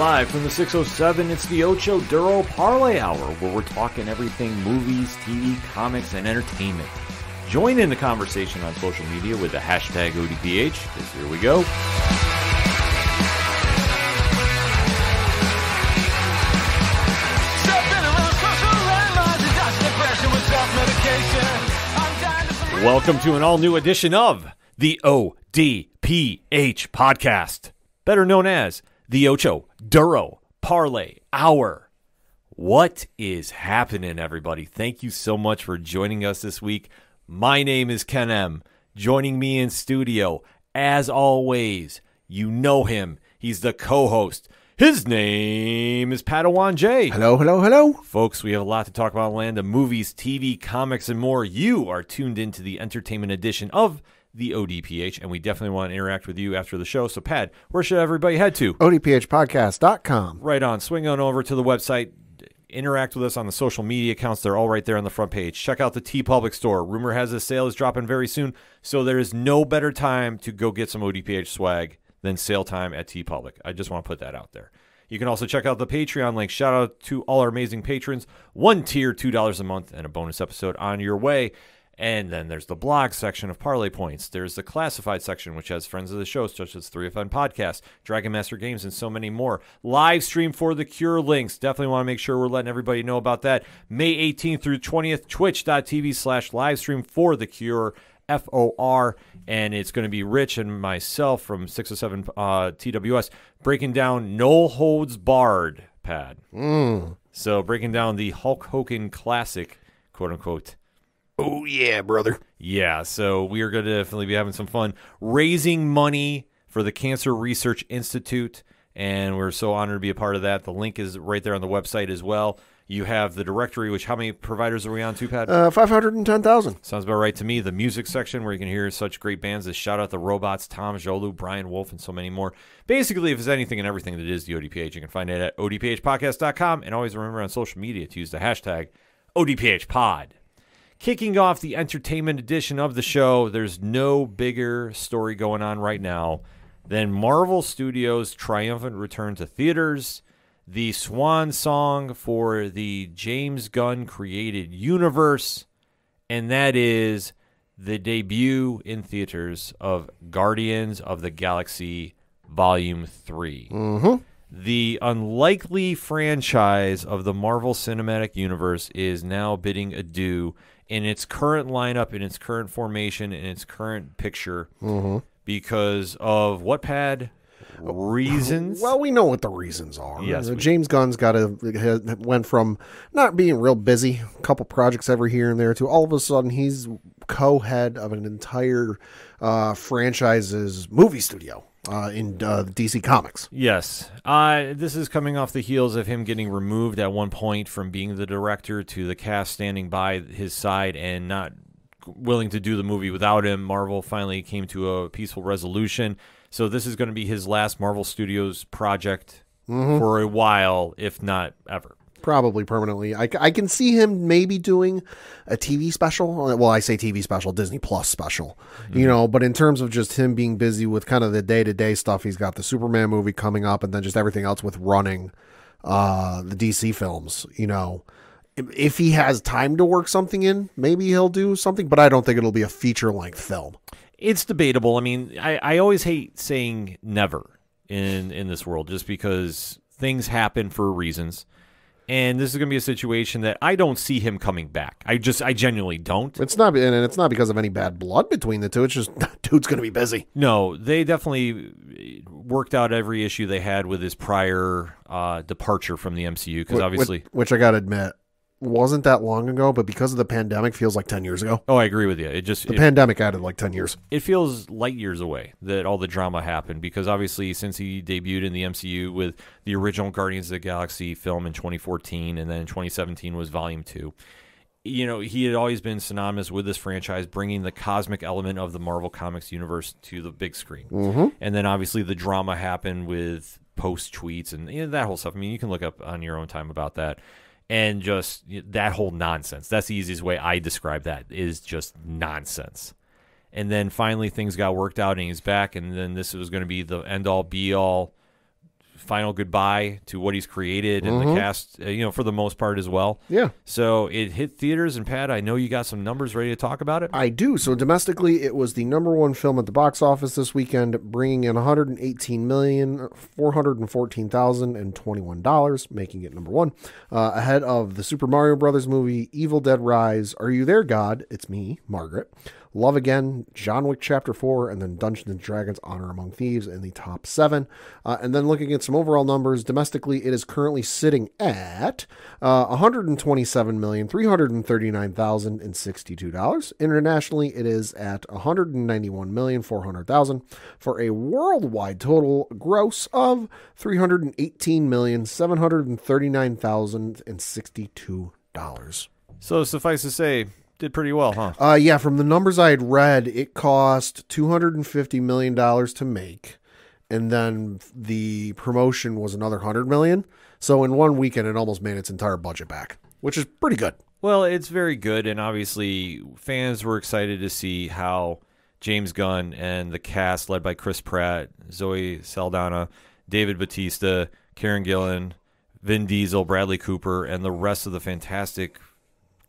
Live from the 607, it's the Ocho Duro Parlay Hour, where we're talking everything movies, TV, comics, and entertainment. Join in the conversation on social media with the hashtag ODPH, because here we go. Welcome to an all-new edition of the ODPH podcast, better known as the Ocho Duro Parlay Hour. What is happening, everybody? Thank you so much for joining us this week. My name is Ken M. Joining me in studio, as always, you know him. He's the co-host. His name is Padawan J. Hello, hello, hello. Folks, we have a lot to talk about, land of movies, TV, comics, and more. You are tuned into the entertainment edition of the ODPH, and we definitely want to interact with you after the show. So, Pad, where should everybody head to? ODPHpodcast.com. Right on. Swing on over to the website. Interact with us on the social media accounts. They're all right there on the front page. Check out the TeePublic store. Rumor has a sale is dropping very soon, so there is no better time to go get some ODPH swag than sale time at TeePublic. I just want to put that out there. You can also check out the Patreon link. Shout out to all our amazing patrons. One tier, $2 a month, and a bonus episode on your way. And then there's the blog section of Parlay Points. There's the classified section, which has friends of the show, such as 3FN Podcast, Dragon Master Games, and so many more. Live stream for The Cure links. Definitely want to make sure we're letting everybody know about that. May 18th through 20th, twitch.tv/livestream for The Cure, FOR. And it's going to be Rich and myself from 607 TWS breaking down No Holds Barred, Pad. So breaking down the Hulk Hogan classic, quote unquote. Oh, yeah, brother. Yeah, so we are going to definitely be having some fun raising money for the Cancer Research Institute, and we're so honored to be a part of that. The link is right there on the website as well. You have the directory, which how many providers are we on to, Pat? 510,000. Sounds about right to me. The music section, where you can hear such great bands as Shout Out the Robots, Tom Jolu, Brian Wolf, and so many more. Basically, if it's anything and everything that is the ODPH, you can find it at odphpodcast.com, and always remember on social media to use the hashtag ODPHpod. Kicking off the entertainment edition of the show, there's no bigger story going on right now than Marvel Studios' triumphant return to theaters, the swan song for the James Gunn created universe, and that is the debut in theaters of Guardians of the Galaxy Volume 3. Mm-hmm. The unlikely franchise of the Marvel Cinematic Universe is now bidding adieu in its current lineup, in its current formation, in its current picture, because of what, Pad? Reasons? Well, we know what the reasons are. Yes, James Gunn's went from not being real busy, a couple projects every here and there, to all of a sudden he's co-head of an entire franchise's movie studio in DC Comics. Yes. This is coming off the heels of him getting removed at one point from being the director to the cast standing by his side and not willing to do the movie without him. Marvel finally came to a peaceful resolution. So this is going to be his last Marvel Studios project for a while, if not ever. Probably permanently. I can see him maybe doing a TV special. Well, I say TV special, Disney+ special. You know, but in terms of just him being busy with kind of the day-to-day stuff, he's got the Superman movie coming up and then just everything else with running the DC films, you know. If he has time to work something in, maybe he'll do something, but I don't think it'll be a feature-length film. It's debatable. I mean, I always hate saying never in this world just because things happen for reasons. And this is going to be a situation that I don't see him coming back. I genuinely don't. It's not because of any bad blood between the two. It's just dude's going to be busy. No, they definitely worked out every issue they had with his prior departure from the MCU because obviously, which I got to admit, wasn't that long ago, but because of the pandemic, feels like 10 years ago. Oh, I agree with you. The pandemic added like 10 years. It feels light years away that all the drama happened because obviously since he debuted in the MCU with the original Guardians of the Galaxy film in 2014 and then in 2017 was Volume 2, you know, he had always been synonymous with this franchise, bringing the cosmic element of the Marvel Comics universe to the big screen. And then obviously the drama happened with post tweets and that whole stuff. I mean, you can look up on your own time about that. And just that whole nonsense. That's the easiest way I describe that, is just nonsense. And then finally things got worked out and he's back. And then this was going to be the end-all, be-all final goodbye to what he's created and the cast, for the most part as well. Yeah. So it hit theaters, and Pat, I know you got some numbers ready to talk about it. I do. So domestically, it was the number one film at the box office this weekend, bringing in $118,414,021, making it number one, ahead of the Super Mario Brothers movie, Evil Dead Rise, Are You There, God? It's Me, Margaret, Love Again, John Wick Chapter 4, and then Dungeons & Dragons Honor Among Thieves in the top 7. And then looking at some overall numbers, domestically, it is currently sitting at $127,339,062. Internationally, it is at $191,400,000 for a worldwide total gross of $318,739,062. So suffice to say, did pretty well, huh? Yeah, from the numbers I had read, it cost $250 million to make, and then the promotion was another $100 million. So in one weekend, it almost made its entire budget back, which is pretty good. Well, it's very good, and obviously fans were excited to see how James Gunn and the cast, led by Chris Pratt, Zoe Saldana, David Bautista, Karen Gillan, Vin Diesel, Bradley Cooper, and the rest of the fantastic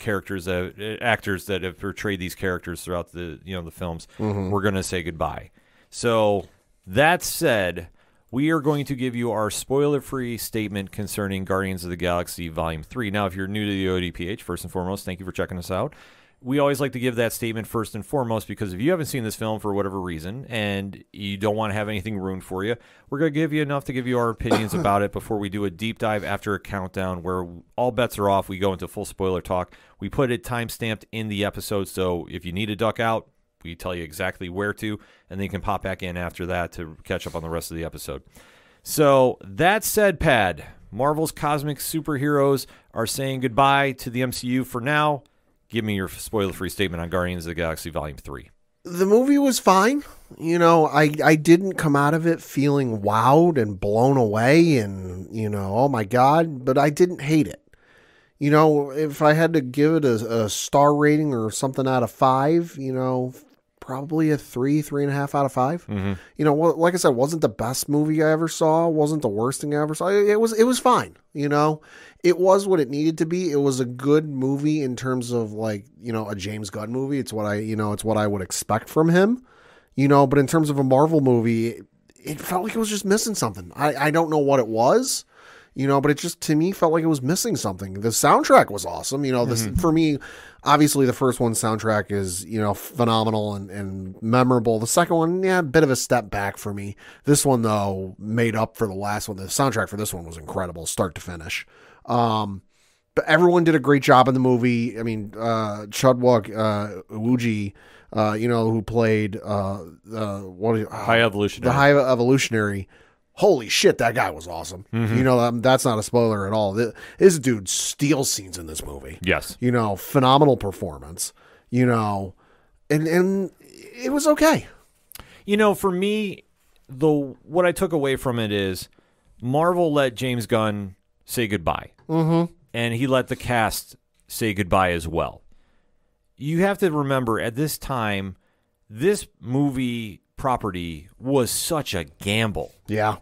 actors that have portrayed these characters throughout the films, we're going to say goodbye. So that said, we are going to give you our spoiler-free statement concerning Guardians of the Galaxy Volume 3. Now, if you're new to the ODPH, first and foremost, thank you for checking us out. We always like to give that statement first and foremost because if you haven't seen this film for whatever reason and you don't want to have anything ruined for you, we're going to give you enough to give you our opinions about it before we do a deep dive after a countdown where all bets are off. We go into full spoiler talk. We put it time-stamped in the episode, so if you need to duck out, we tell you exactly where to, and then you can pop back in after that to catch up on the rest of the episode. So that said, Pad, Marvel's cosmic superheroes are saying goodbye to the MCU for now. Give me your spoiler-free statement on Guardians of the Galaxy Volume 3. The movie was fine. I didn't come out of it feeling wowed and blown away and, oh my God, but I didn't hate it. If I had to give it a star rating or something out of 5, probably a 3.5 out of 5. Like I said, wasn't the best movie I ever saw. Wasn't the worst thing I ever saw. It was fine. It was what it needed to be. It was a good movie in terms of a James Gunn movie. It's what I would expect from him. But in terms of a Marvel movie, it felt like it was just missing something. I don't know what it was. But it just, to me, felt like it was missing something. The soundtrack was awesome. For me, obviously the first one's soundtrack is, phenomenal and memorable. The second one, a bit of a step back for me. This one, though, made up for the last one. The soundtrack for this one was incredible, start to finish. But everyone did a great job in the movie. I mean, Chadwick Uji, who played High Evolutionary. The High Evolutionary. Holy shit, that guy was awesome. That's not a spoiler at all. This dude steals scenes in this movie. Yes. Phenomenal performance. And it was okay. For me, what I took away from it is Marvel let James Gunn say goodbye. And he let the cast say goodbye as well. You have to remember, at this time, this movie property was such a gamble. Yeah.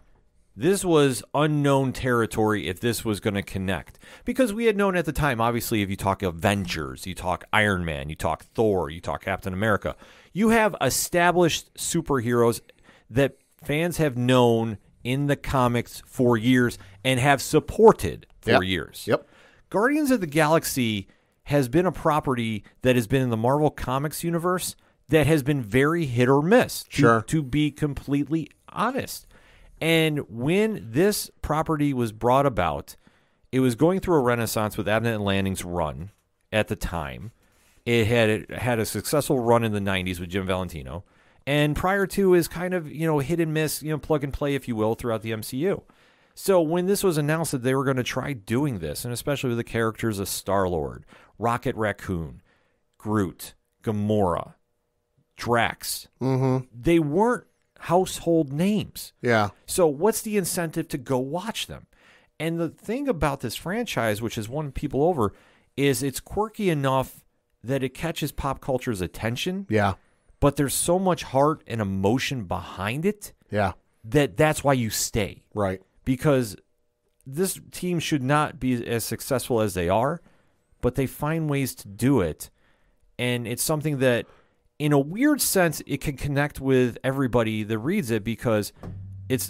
This was unknown territory if this was going to connect. Because we had known at the time, obviously, if you talk Avengers, you talk Iron Man, you talk Thor, you talk Captain America, you have established superheroes that fans have known in the comics for years and have supported for years. Yep. Guardians of the Galaxy has been a property that has been in the Marvel Comics universe that has been very hit or miss, to be completely honest. And when this property was brought about, it was going through a renaissance with Abnett and Landing's run at the time. It had a successful run in the 90s with Jim Valentino. And prior to is kind of, hit and miss, plug and play, if you will, throughout the MCU. So when this was announced that they were going to try doing this, and especially with the characters of Star-Lord, Rocket Raccoon, Groot, Gamora, Drax, they weren't household names. Yeah. So what's the incentive to go watch them? And the thing about this franchise, which has won people over, is it's quirky enough that it catches pop culture's attention. Yeah. But there's so much heart and emotion behind it. Yeah. That's why you stay. Right. because this team should not be as successful as they are, but they find ways to do it. And it's something that, in a weird sense, it can connect with everybody that reads it because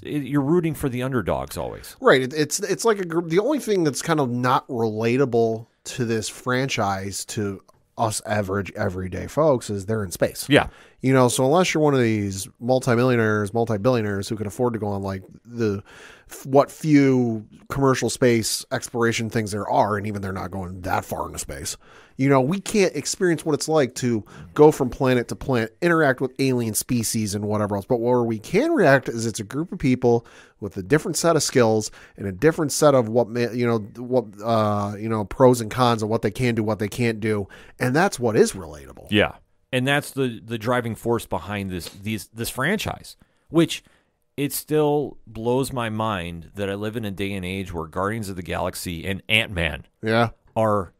you're rooting for the underdogs always. Right. It's like a group. The only thing that's kind of not relatable to this franchise to us average everyday folks is they're in space. Yeah. You know, so unless you're one of these multimillionaires, multi-billionaires who can afford to go on like what few commercial space exploration things there are, and even they're not going that far into space, you know, we can't experience what it's like to go from planet to planet, interact with alien species and whatever else. But where we can react is it's a group of people with a different set of skills and a different set of pros and cons of what they can do, what they can't do. And that's what is relatable. Yeah. And that's the driving force behind this franchise, which it still blows my mind that I live in a day and age where Guardians of the Galaxy and Ant-Man are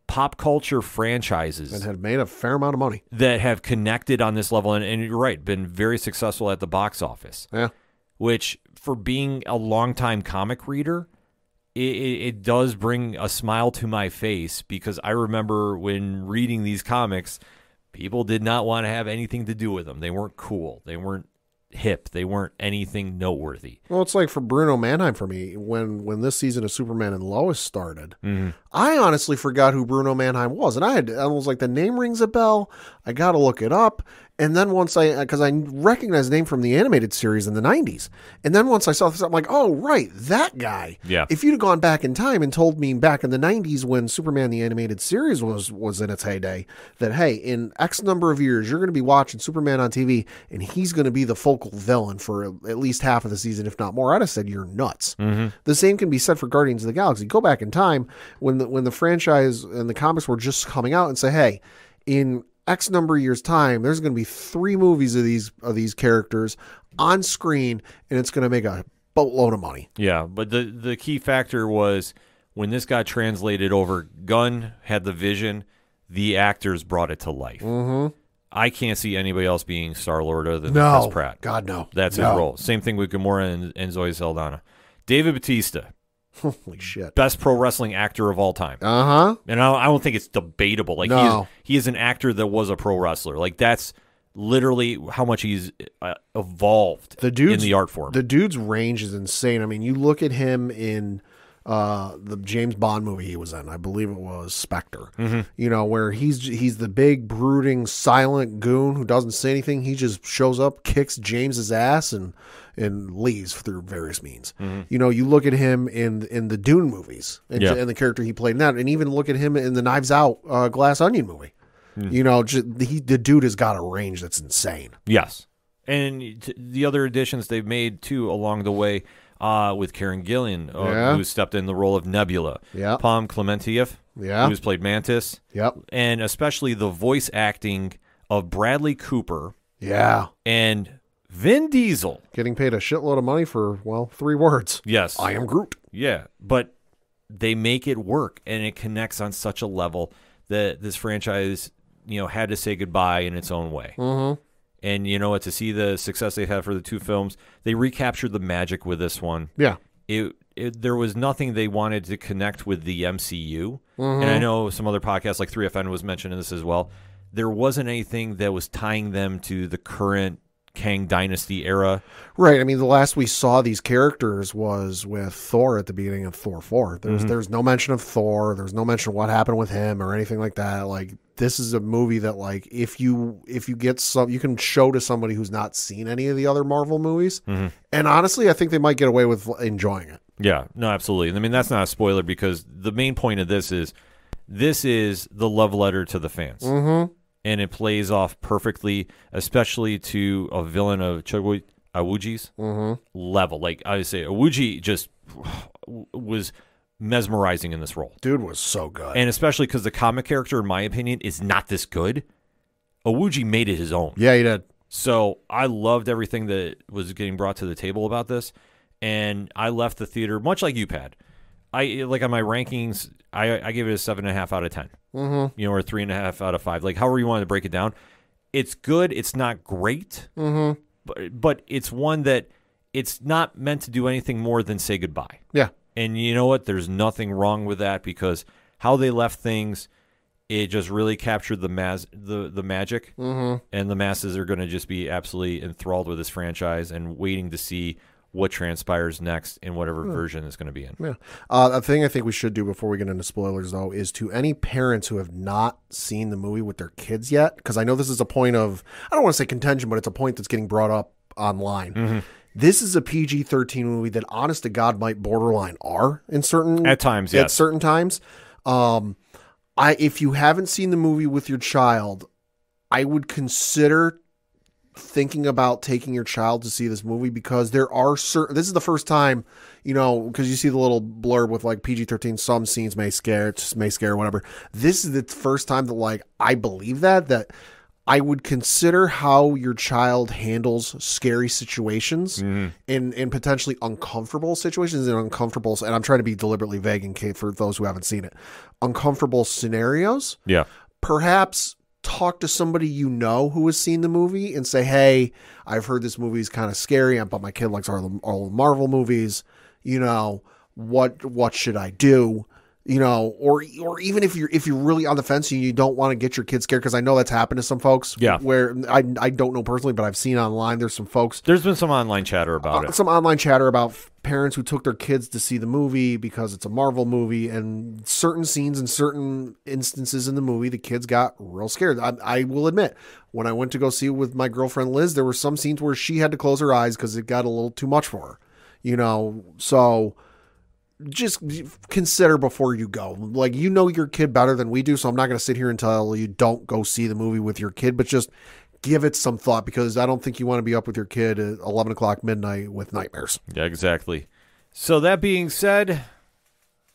pop culture franchises and have made a fair amount of money that have connected on this level. And you're right, been very successful at the box office. Yeah. Which, for being a longtime comic reader, it does bring a smile to my face because I remember when reading these comics, people did not want to have anything to do with them. They weren't cool. They weren't hip. They weren't anything noteworthy. Well, it's like for Bruno Mannheim for me, when this season of Superman and Lois started, I honestly forgot who Bruno Mannheim was. And I was like, the name rings a bell. I got to look it up. And then because I recognized the name from the animated series in the 90s. And then once I saw this, I'm like, oh, right, that guy. Yeah. If you'd have gone back in time and told me back in the 90s when Superman the animated series was in its heyday, that, hey, in X number of years, you're going to be watching Superman on TV, and he's going to be the focal villain for at least half of the season, if not more, I'd have said you're nuts. The same can be said for Guardians of the Galaxy. Go back in time when the franchise and the comics were just coming out and say, hey, in X number of years time, there's going to be 3 movies of these characters on screen, and it's going to make a boatload of money. Yeah, but the key factor was when this got translated over, Gunn had the vision, the actors brought it to life. I can't see anybody else being Star-Lord other than Chris Pratt. God, no. That's his role. Same thing with Gamora and Zoe Saldana. David Bautista. Holy shit. Best pro wrestling actor of all time. And I don't think it's debatable. Like, he is an actor that was a pro wrestler. Like, that's literally how much he's evolved in the art form. The dude's range is insane. I mean, you look at him in the James Bond movie he was in. I believe it was Spectre. You know, where he's the big, brooding, silent goon who doesn't say anything. He just shows up, kicks James's ass, and leaves through various means. You know, you look at him in the Dune movies and the character he played in that, and even look at him in the Knives Out Glass Onion movie. You know, the dude has got a range that's insane. Yes. And the other additions they've made, too, along the way, with Karen Gillan, who stepped in the role of Nebula. Pom Klementieff, who's played Mantis. And especially the voice acting of Bradley Cooper. And Vin Diesel. Getting paid a shitload of money for, 3 words. Yes. I am Groot. Yeah, but they make it work, and it connects on such a level that this franchise, had to say goodbye in its own way. And to see the success they've had for the 2 films, they recaptured the magic with this one. There was nothing they wanted to connect with the MCU. And I know some other podcasts like 3FN was mentioning this as well. There wasn't anything that was tying them to the current Kang Dynasty era. Right. I mean, the last we saw these characters was with Thor at the beginning of Thor 4. There's no mention of Thor. There's no mention of what happened with him or anything like that. Like, this is a movie that, like, if you get some, you can show to somebody who's not seen any of the other Marvel movies. And honestly, I think they might get away with enjoying it. Yeah, no, absolutely. I mean, that's not a spoiler because the main point of this is the love letter to the fans. And it plays off perfectly, especially to a villain of Awuji's level. Like I say, Awuji just was mesmerizing in this role. Dude was so good. And especially because the comic character, in my opinion, is not this good. Awuji made it his own. Yeah, he did. So I loved everything that was getting brought to the table about this. And I left the theater, much like you, Pat. On my rankings, I gave it a 7.5 out of 10. Or 3.5 out of 5. Like, however you wanted to break it down. It's good. It's not great. But it's one that it's not meant to do anything more than say goodbye. Yeah. And you know what? There's nothing wrong with that because how they left things, it just really captured the magic. Mm-hmm. And the masses are going to just be absolutely enthralled with this franchise and waiting to see what transpires next in whatever version it's going to be in. Yeah. A thing I think we should do before we get into spoilers, though, is to any parents who have not seen the movie with their kids yet, because I know this is a point of, I don't want to say contention, but it's a point that's getting brought up online. Mm-hmm. This is a PG-13 movie that, honest to God, might borderline R in certain at times. Yes. At certain times. If you haven't seen the movie with your child, I would consider thinking about taking your child to see this movie because there are certain, this is the first time, because you see the little blurb with like PG-13, some scenes may scare, whatever. This is the first time that I believe that I would consider how your child handles scary situations and potentially uncomfortable situations and I'm trying to be deliberately vague in case for those who haven't seen it, uncomfortable scenarios. Yeah. Perhaps talk to somebody who has seen the movie and say, hey, I've heard this movie is kind of scary, but my kid likes all the Marvel movies. What should I do? Or even if you're really on the fence and you don't want to get your kids scared, because I know that's happened to some folks. Yeah. Where I don't know personally, but I've seen online. There's some folks. There's been some online chatter about it. Some online chatter about parents who took their kids to see the movie because it's a Marvel movie, and certain scenes and certain instances in the movie, the kids got real scared. I will admit, when I went to go see it with my girlfriend Liz, there were some scenes where she had to close her eyes because it got a little too much for her. So just consider before you go. Your kid better than we do, so I'm not going to sit here and tell you don't go see the movie with your kid, but just give it some thought, because I don't think you want to be up with your kid at 11 o'clock midnight with nightmares. Yeah, exactly. So that being said,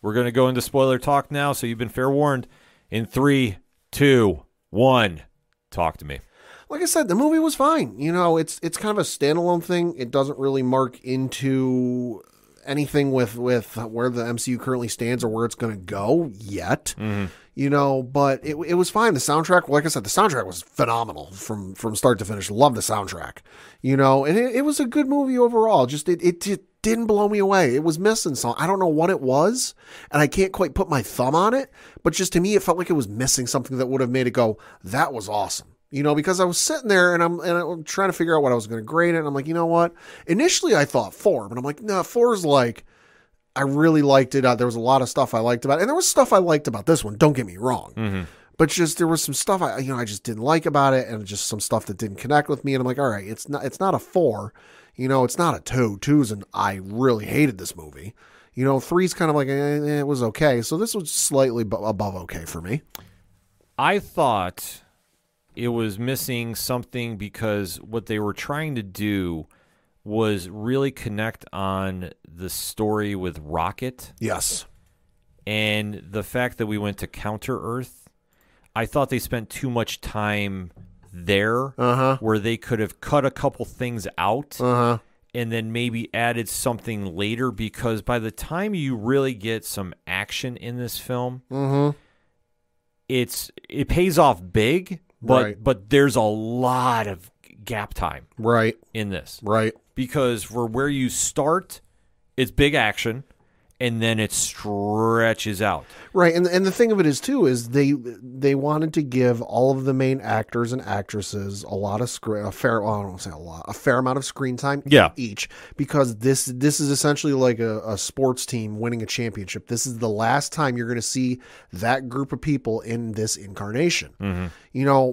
we're going to go into spoiler talk now, so you've been fair warned. In 3, 2, 1, talk to me. Like I said, the movie was fine. It's kind of a standalone thing. It doesn't really mark into anything with where the MCU currently stands or where it's going to go yet. But it was fine. The soundtrack, like I said, the soundtrack was phenomenal from start to finish. Love the soundtrack, and it was a good movie overall. Just it didn't blow me away. It was missing something. I don't know what it was, and I can't quite put my thumb on it, but just to me, it felt like it was missing something that would have made it go, that was awesome. Because I was sitting there and I'm trying to figure out what I was going to grade it. And I'm like, you know what? Initially I thought 4, but I'm like, no, 4 is I really liked it. There was a lot of stuff I liked about it. And there was stuff I liked about this one. Don't get me wrong. But just, there was some stuff I just didn't like about it, and just some stuff that didn't connect with me. And I'm like, all right, it's not a 4, it's not a 2. 2's and I really hated this movie. 3's kind of like, it was okay. So this was slightly above okay for me. I thought it was missing something because what they were trying to do was really connect on the story with Rocket. Yes. And the fact that we went to Counter-Earth, I thought they spent too much time there where they could have cut a couple things out and then maybe added something later, because by the time you really get some action in this film, it pays off big. But there's a lot of gap time in this. Because for where you start, it's big action, and then it stretches out. And the thing of it is, too, is they wanted to give all of the main actors and actresses a fair amount of screen time each, because this is essentially like a sports team winning a championship. This is the last time you're going to see that group of people in this incarnation.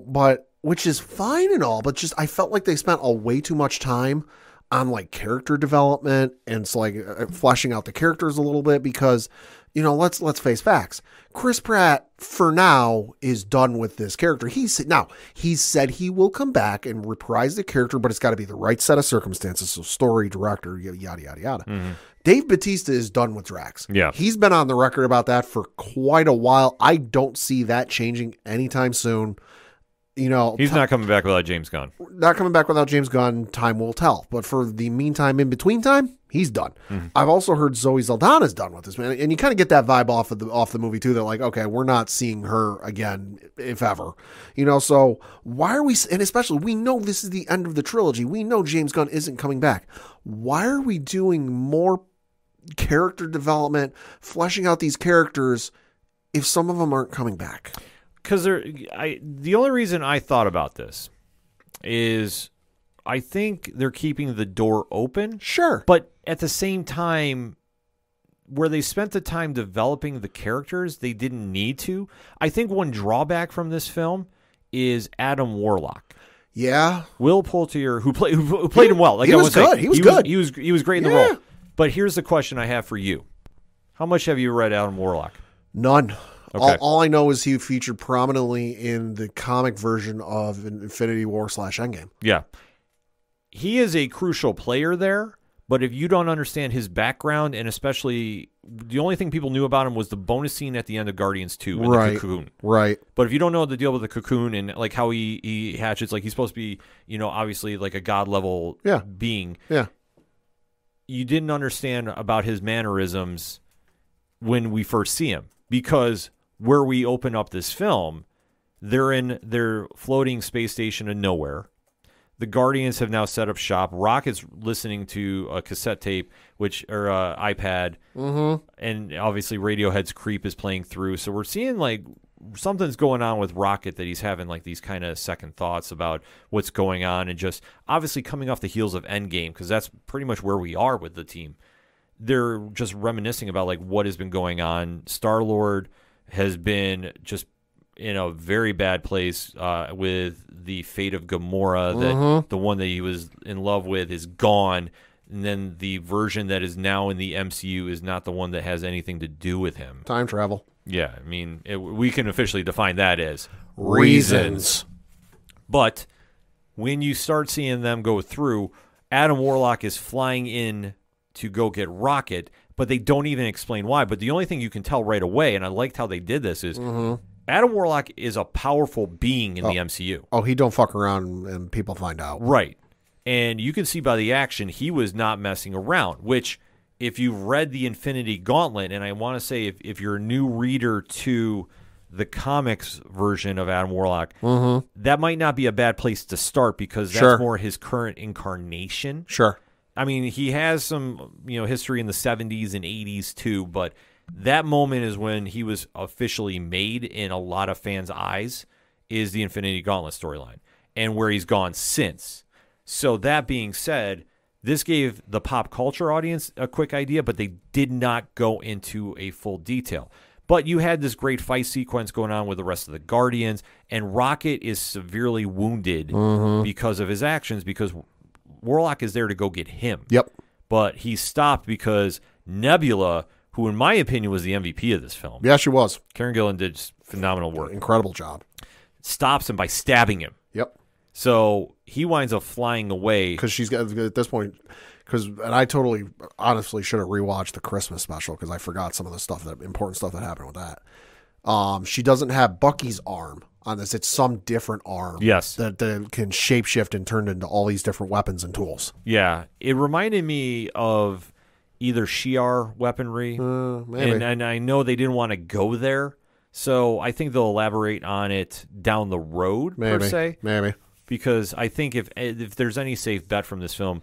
But which is fine and all, but just I felt like they spent way too much time on character development and fleshing out the characters a little bit, because let's face facts. Chris Pratt for now is done with this character. He's said he will come back and reprise the character, but it's got to be the right set of circumstances. So story, director, yada yada yada. Dave Bautista is done with Drax. Yeah, he's been on the record about that for quite a while. I don't see that changing anytime soon. You know, he's not coming back without James Gunn. Not coming back without James Gunn. Time will tell. But for the meantime, in between time, he's done. Mm-hmm. I've also heard Zoe Saldana's done with this, man, and you kind of get that vibe off the movie too. That like, okay, we're not seeing her again, if ever. You know, so why are we? And especially, we know this is the end of the trilogy. We know James Gunn isn't coming back. Why are we doing more character development, fleshing out these characters, if some of them aren't coming back? Because the only reason I thought about this is I think they're keeping the door open. Sure. But at the same time, where they spent the time developing the characters, they didn't need to. I think one drawback from this film is Adam Warlock. Yeah. Will Poulter, who played him well. Like he was good. He was good. He was great in the role. But here's the question I have for you. How much have you read Adam Warlock? None. Okay. All I know is he featured prominently in the comic version of Infinity War / Endgame. Yeah. He is a crucial player there, but if you don't understand his background, and especially the only thing people knew about him was the bonus scene at the end of Guardians 2 in the cocoon. Right. But if you don't know the deal with the cocoon and like how he hatches, like he's supposed to be, you know, obviously like a god level being. Yeah. You didn't understand about his mannerisms when we first see him, because where we open up this film, they're in their floating space station in nowhere. The Guardians have now set up shop. Rocket's listening to a cassette tape, or iPad, and obviously Radiohead's "Creep" is playing through. So we're seeing like something's going on with Rocket, that he's having like these kind of second thoughts about what's going on, and just obviously coming off the heels of Endgame, because that's pretty much where we are with the team. They're just reminiscing about like what has been going on. Star-Lord has been just in a very bad place with the fate of Gamora. That the one that he was in love with is gone, and then the version that is now in the MCU is not the one that has anything to do with him. Time travel. Yeah, I mean, we can officially define that as reasons. But when you start seeing them go through, Adam Warlock is flying in to go get Rocket, but they don't even explain why. But the only thing you can tell right away, and I liked how they did this, is Adam Warlock is a powerful being in the MCU. Oh, he don't fuck around and people find out. Right. And you can see by the action, he was not messing around, which if you've read the Infinity Gauntlet, and I want to say if you're a new reader to the comics version of Adam Warlock, that might not be a bad place to start, because that's more his current incarnation. Sure. I mean, he has some, history in the 70s and 80s too, but that moment is when he was officially made in a lot of fans' eyes, is the Infinity Gauntlet storyline, and where he's gone since. So that being said, this gave the pop culture audience a quick idea, but they did not go into a full detail. But you had this great fight sequence going on with the rest of the Guardians, and Rocket is severely wounded because of his actions, because Warlock is there to go get him. Yep. But he stopped because Nebula, who in my opinion was the MVP of this film. Yeah, she was. Karen Gillan did phenomenal work. Incredible job. Stops him by stabbing him. Yep. So he winds up flying away. Because she's got, at this point, and I totally, honestly should have rewatched the Christmas special, because I forgot some of the important stuff that happened with that. She doesn't have Bucky's arm on this. It's some different arm. Yes. That can shapeshift and turn into all these different weapons and tools. Yeah. It reminded me of either Shi'ar weaponry. Maybe. And I know they didn't want to go there. So I think they'll elaborate on it down the road, per se. Maybe. Because I think if there's any safe bet from this film,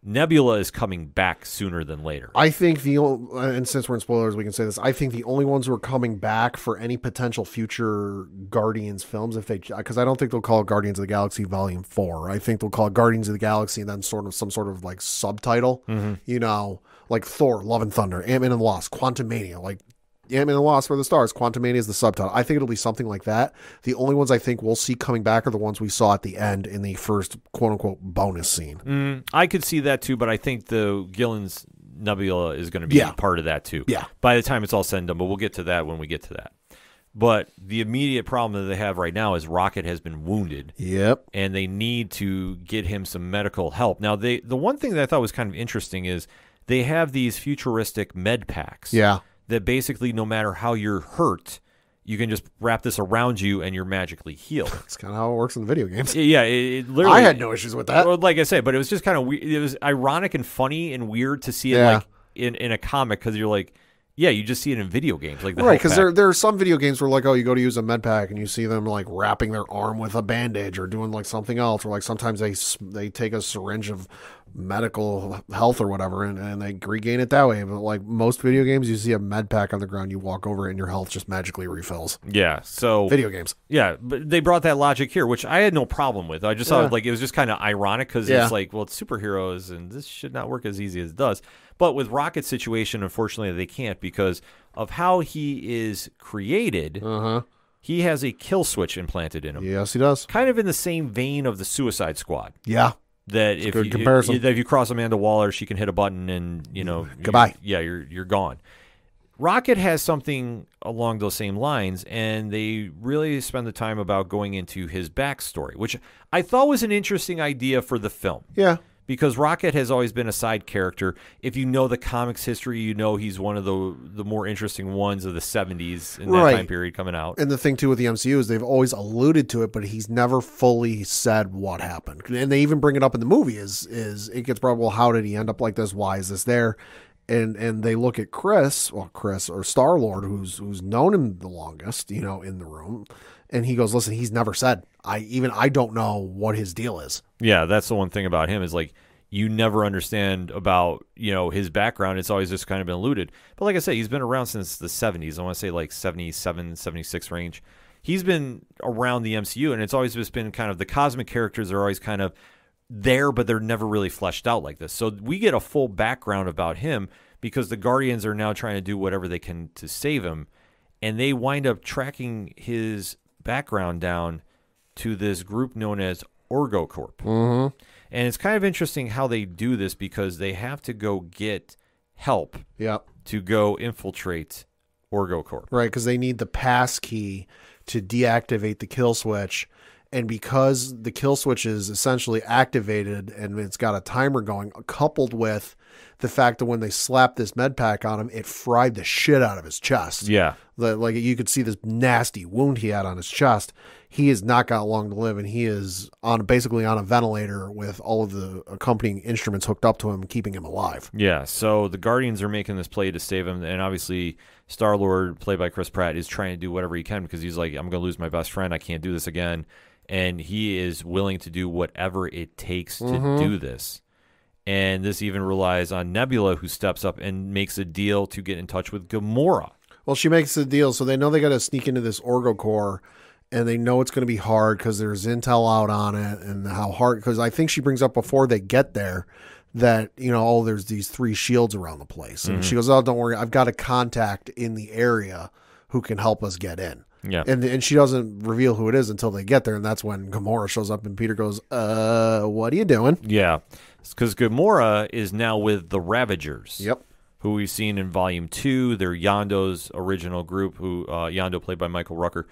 Nebula is coming back sooner than later. I think and since we're in spoilers, we can say this. I think the only ones who are coming back for any potential future Guardians films, because I don't think they'll call it Guardians of the Galaxy Volume 4. I think they'll call it Guardians of the Galaxy and then some sort of like subtitle, like Thor, Love and Thunder, Ant-Man and the Wasp, Quantumania, like Ant-Man and the Wasp for the Stars, Quantumania is the subtitle. I think it'll be something like that. The only ones I think we'll see coming back are the ones we saw at the end in the first quote-unquote bonus scene. I could see that too, but I think the Gillen's Nebula is going to be part of that too. Yeah. By the time it's all said and done, but we'll get to that when we get to that. But the immediate problem that they have right now is Rocket has been wounded. Yep. And they need to get him some medical help. Now, the one thing that I thought was kind of interesting is they have these futuristic med packs. Yeah. That basically, no matter how you're hurt, you can just wrap this around you and you're magically healed. That's kind of how it works in video games. Yeah, it literally. I had no issues with that. Well, like I said, but it was just kind of weird. It was ironic and funny and weird to see it like in a comic because you're like, yeah, you just see it in video games, like the right? Because there are some video games where like, oh, you go to use a med pack and you see them like wrapping their arm with a bandage or doing like something else, or like sometimes they take a syringe of medical health or whatever and they regain it that way. But like most video games, you see a med pack on the ground, you walk over it and your health just magically refills. Yeah, so video games. Yeah, but they brought that logic here, which I had no problem with. I just thought like it was just kind of ironic because it's like, well, it's superheroes and this should not work as easy as it does. But with Rocket's situation, unfortunately, they can't because of how he is created. He has a kill switch implanted in him. Yes, he does. Kind of in the same vein of the Suicide Squad. Yeah. That if you cross Amanda Waller, she can hit a button and goodbye. You're gone. Rocket has something along those same lines, and they really spend the time about going into his backstory, which I thought was an interesting idea for the film. Yeah. Because Rocket has always been a side character. If you know the comics history, you know he's one of the more interesting ones of the 70s in that time period coming out. And the thing, too, with the MCU is they've always alluded to it, but he's never fully said what happened. And they even bring it up in the movie is it gets brought up, well, how did he end up like this? Why is this there? And they look at Chris or Star-Lord, who's known him the longest, in the room. And he goes, listen, he's never said. I don't know what his deal is. Yeah, that's the one thing about him is like you never understand about, his background. It's always just kind of been alluded. But like I said, he's been around since the 70s. I want to say like 77, 76 range. He's been around the MCU, and it's always just been kind of the cosmic characters are always kind of there, but they're never really fleshed out like this. So we get a full background about him because the Guardians are now trying to do whatever they can to save him. And they wind up tracking his background down to this group known as Orgo Corp. Mm-hmm. And it's kind of interesting how they do this because they have to go get help to go infiltrate Orgo Corp. Right, because they need the pass key to deactivate the kill switch. And because the kill switch is essentially activated and it's got a timer going, coupled with the fact that when they slapped this med pack on him, it fried the shit out of his chest. Yeah. Like you could see this nasty wound he had on his chest. He has not got long to live, and he is basically on a ventilator with all of the accompanying instruments hooked up to him, keeping him alive. Yeah, so the Guardians are making this play to save him, and obviously Star-Lord, played by Chris Pratt, is trying to do whatever he can because he's like, I'm going to lose my best friend. I can't do this again. And he is willing to do whatever it takes to do this. And this even relies on Nebula, who steps up and makes a deal to get in touch with Gamora. Well, she makes a deal, so they know they got to sneak into this Orgo Core, and they know it's going to be hard because there's intel out on it and how hard, because I think she brings up before they get there that, there's these 3 shields around the place. And she goes, oh, don't worry, I've got a contact in the area who can help us get in. Yeah. And she doesn't reveal who it is until they get there, and that's when Gamora shows up and Peter goes, what are you doing? Yeah. Because Gamora is now with the Ravagers. Yep. Who we've seen in Volume 2. They're Yondo's original group, who Yondo played by Michael Rooker.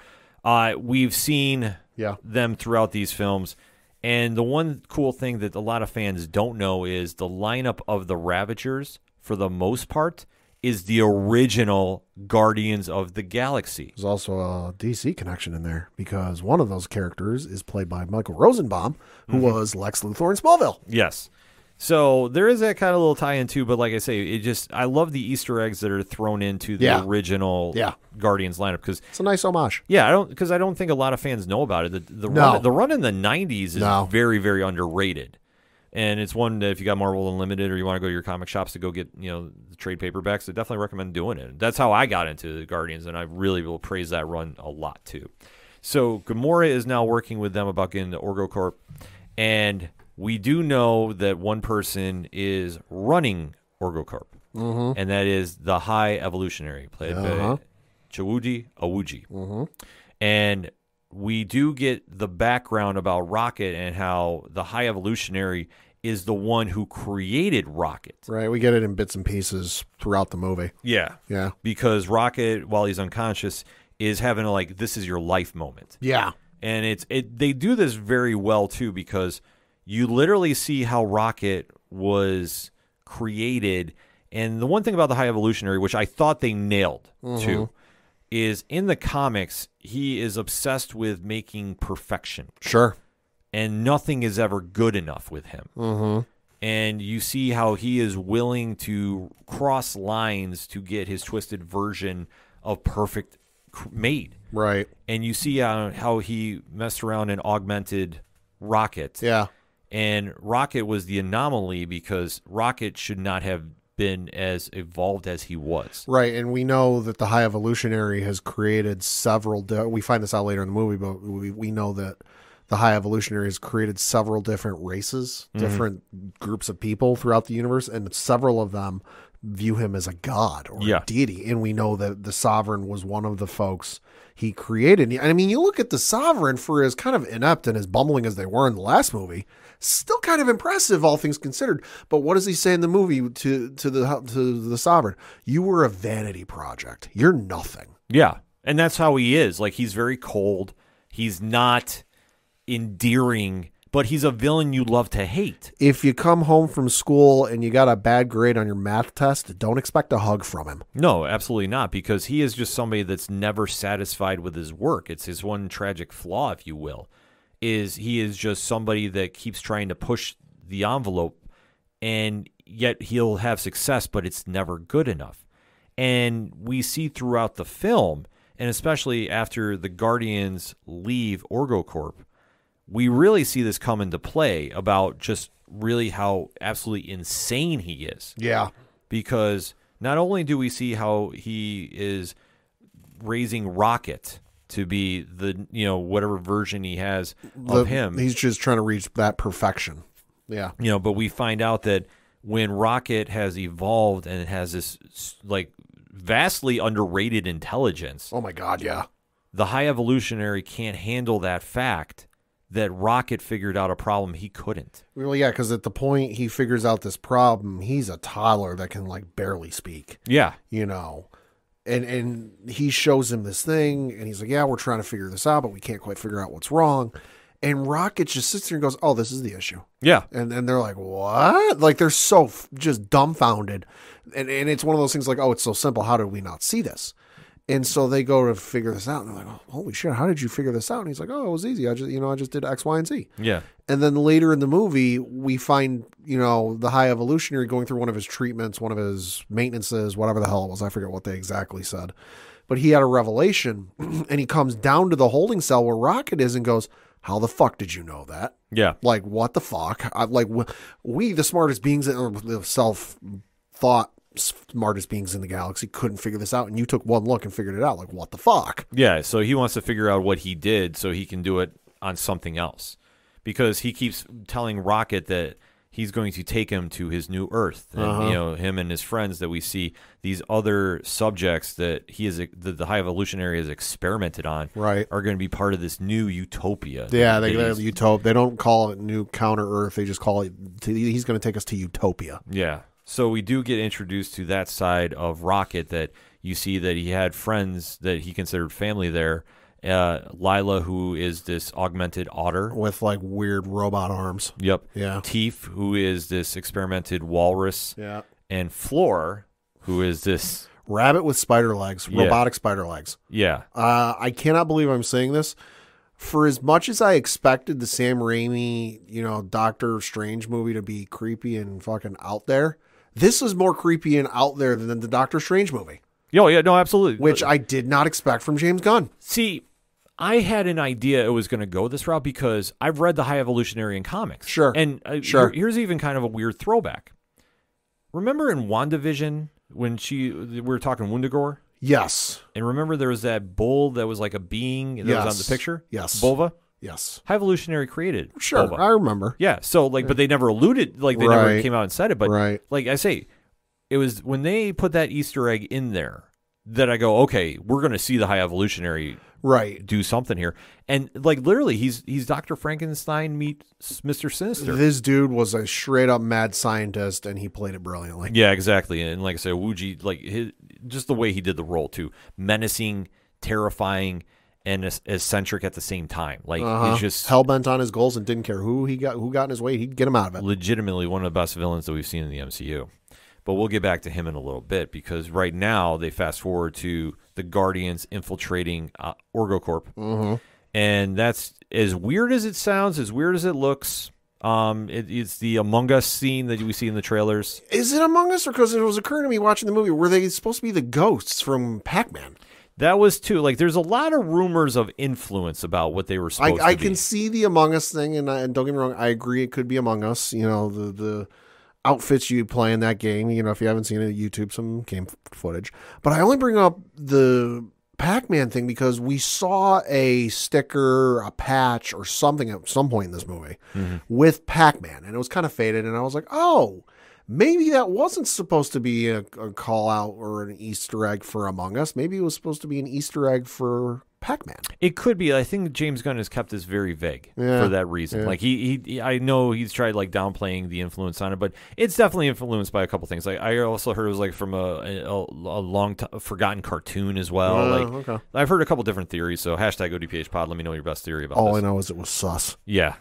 We've seen them throughout these films. And the one cool thing that a lot of fans don't know is the lineup of the Ravagers, for the most part, is the original Guardians of the Galaxy. There's also a DC connection in there because one of those characters is played by Michael Rosenbaum, who was Lex Luthor in Smallville. Yes. So there is that kind of little tie-in too, but like I say, I love the Easter eggs that are thrown into the original Guardians lineup because it's a nice homage. Yeah, I don't think a lot of fans know about it. The run in the 90s is very, very underrated. And it's one that if you got Marvel Unlimited or you want to go to your comic shops to go get, the trade paperbacks, I definitely recommend doing it. That's how I got into the Guardians, and I really will praise that run a lot too. So Gamora is now working with them about getting the Orgo Corp, and we do know that one person is running Orgo Corp, and that is the High Evolutionary, played by Chiwetel Ejiofor. And we do get the background about Rocket and how the High Evolutionary is the one who created Rocket. Right, we get it in bits and pieces throughout the movie. Yeah. Because Rocket, while he's unconscious, is having a this is your life moment. Yeah. And they do this very well too because you literally see how Rocket was created. And the one thing about the High Evolutionary, which I thought they nailed too, is in the comics, he is obsessed with making perfection. Sure. And nothing is ever good enough with him. Mm-hmm. And you see how he is willing to cross lines to get his twisted version of perfect made. Right. And you see how he messed around and augmented Rocket. Yeah. And Rocket was the anomaly because Rocket should not have been as evolved as he was. Right, and we know that the High Evolutionary has created several... we find this out later in the movie, but we know that the High Evolutionary has created several different races, different groups of people throughout the universe, and several of them view him as a god or a deity. And we know that the Sovereign was one of the folks he created. I mean, you look at the Sovereign, for as kind of inept and as bumbling as they were in the last movie, still kind of impressive, all things considered. But what does he say in the movie to the Sovereign? You were a vanity project. You're nothing. Yeah, and that's how he is. Like, he's very cold. He's not endearing, but he's a villain you love to hate. If you come home from school and you got a bad grade on your math test, don't expect a hug from him. No, absolutely not, because he is just somebody that's never satisfied with his work. It's his one tragic flaw, if you will, is he is just somebody that keeps trying to push the envelope, and yet he'll have success, but it's never good enough. And we see throughout the film, and especially after the Guardians leave OrgoCorp, we really see this come into play about just really how absolutely insane he is. Yeah. Because not only do we see how he is raising Rocket to be the, whatever version he has of him. He's just trying to reach that perfection. Yeah. But we find out that when Rocket has evolved and has this, like, vastly underrated intelligence. Oh, my God, yeah. The High Evolutionary can't handle that fact that Rocket figured out a problem he couldn't. Well, yeah, because at the point he figures out this problem, he's a toddler that can, like, barely speak. Yeah. And he shows him this thing, and he's like, yeah, we're trying to figure this out, but we can't quite figure out what's wrong. And Rocket just sits there and goes, oh, this is the issue. Yeah. And they're like, what? Like, they're so just dumbfounded. And it's one of those things like, oh, it's so simple. How did we not see this? And so they go to figure this out, and they're like, oh, holy shit, how did you figure this out? And he's like, oh, it was easy. I just did X, Y, and Z. Yeah. And then later in the movie, we find, the High Evolutionary going through one of his treatments, one of his maintenances, whatever the hell it was. I forget what they exactly said. But he had a revelation, and he comes down to the holding cell where Rocket is and goes, how the fuck did you know that? Yeah. Like, what the fuck? We, the smartest beings, or the self-thought smartest beings in the galaxy, couldn't figure this out, and you took one look and figured it out. Like, what the fuck? Yeah, so he wants to figure out what he did so he can do it on something else, because he keeps telling Rocket that he's going to take him to his new Earth, and him and his friends, that we see these other subjects that the High Evolutionary has experimented on, right, are going to be part of this new utopia. Yeah, they're utopia. They don't call it new counter Earth. They just call it. He's going to take us to utopia. Yeah. So we do get introduced to that side of Rocket, that you see that he had friends that he considered family there. Lila, who is this augmented otter. With, like, weird robot arms. Yep. Yeah. Teef, who is this experimented walrus. Yeah. And Floor, who is this... rabbit with spider legs. Yeah. Robotic spider legs. Yeah. I cannot believe I'm saying this. For as much as I expected the Sam Raimi, Doctor Strange movie to be creepy and fucking out there, this is more creepy and out there than the Doctor Strange movie. Oh, yeah, no, absolutely. Which I did not expect from James Gunn. See, I had an idea it was going to go this route because I've read the High Evolutionary in comics. Sure. And here's even kind of a weird throwback. Remember in WandaVision when we were talking Wundagore? Yes. And remember there was that bull that was like a being that was on the picture? Yes. Bova? Yes. High Evolutionary created Sure, Bova. I remember. Yeah, so but they never alluded, they never came out and said it. But like I say, it was when they put that Easter egg in there that I go, okay, we're going to see the High Evolutionary do something here. And like literally, he's Dr. Frankenstein meets Mr. Sinister. This dude was a straight up mad scientist, and he played it brilliantly. Yeah, exactly. And like I said, Wuji, just the way he did the role too, menacing, terrifying, and eccentric at the same time. Like he's just hell-bent on his goals and didn't care who got in his way. He'd get him out of it. Legitimately one of the best villains that we've seen in the MCU. But we'll get back to him in a little bit because right now they fast forward to the Guardians infiltrating OrgoCorp. And that's as weird as it sounds, as weird as it looks. It's the Among Us scene that we see in the trailers. Is it Among Us, or because it was occurring to me watching the movie, were they supposed to be the ghosts from Pac-Man? That was too. Like, there's a lot of rumors of influence about what they were supposed to be. I can see the Among Us thing, and don't get me wrong, I agree it could be Among Us. You know, the outfits you play in that game. You know, if you haven't seen it, YouTube some game footage. But I only bring up the Pac-Man thing because we saw a sticker, a patch, or something at some point in this movie with Pac-Man, and it was kind of faded, and I was like, oh, maybe that wasn't supposed to be a call out or an Easter egg for Among Us. Maybe it was supposed to be an Easter egg for Pac-Man. It could be. I think James Gunn has kept this very vague for that reason. Yeah. Like he I know he's tried like downplaying the influence on it, but it's definitely influenced by a couple things. Like I also heard it was like from a long forgotten cartoon as well. Okay. I've heard a couple different theories. So #ODPH pod. Let me know your best theory about this. All I know is it was sus. Yeah.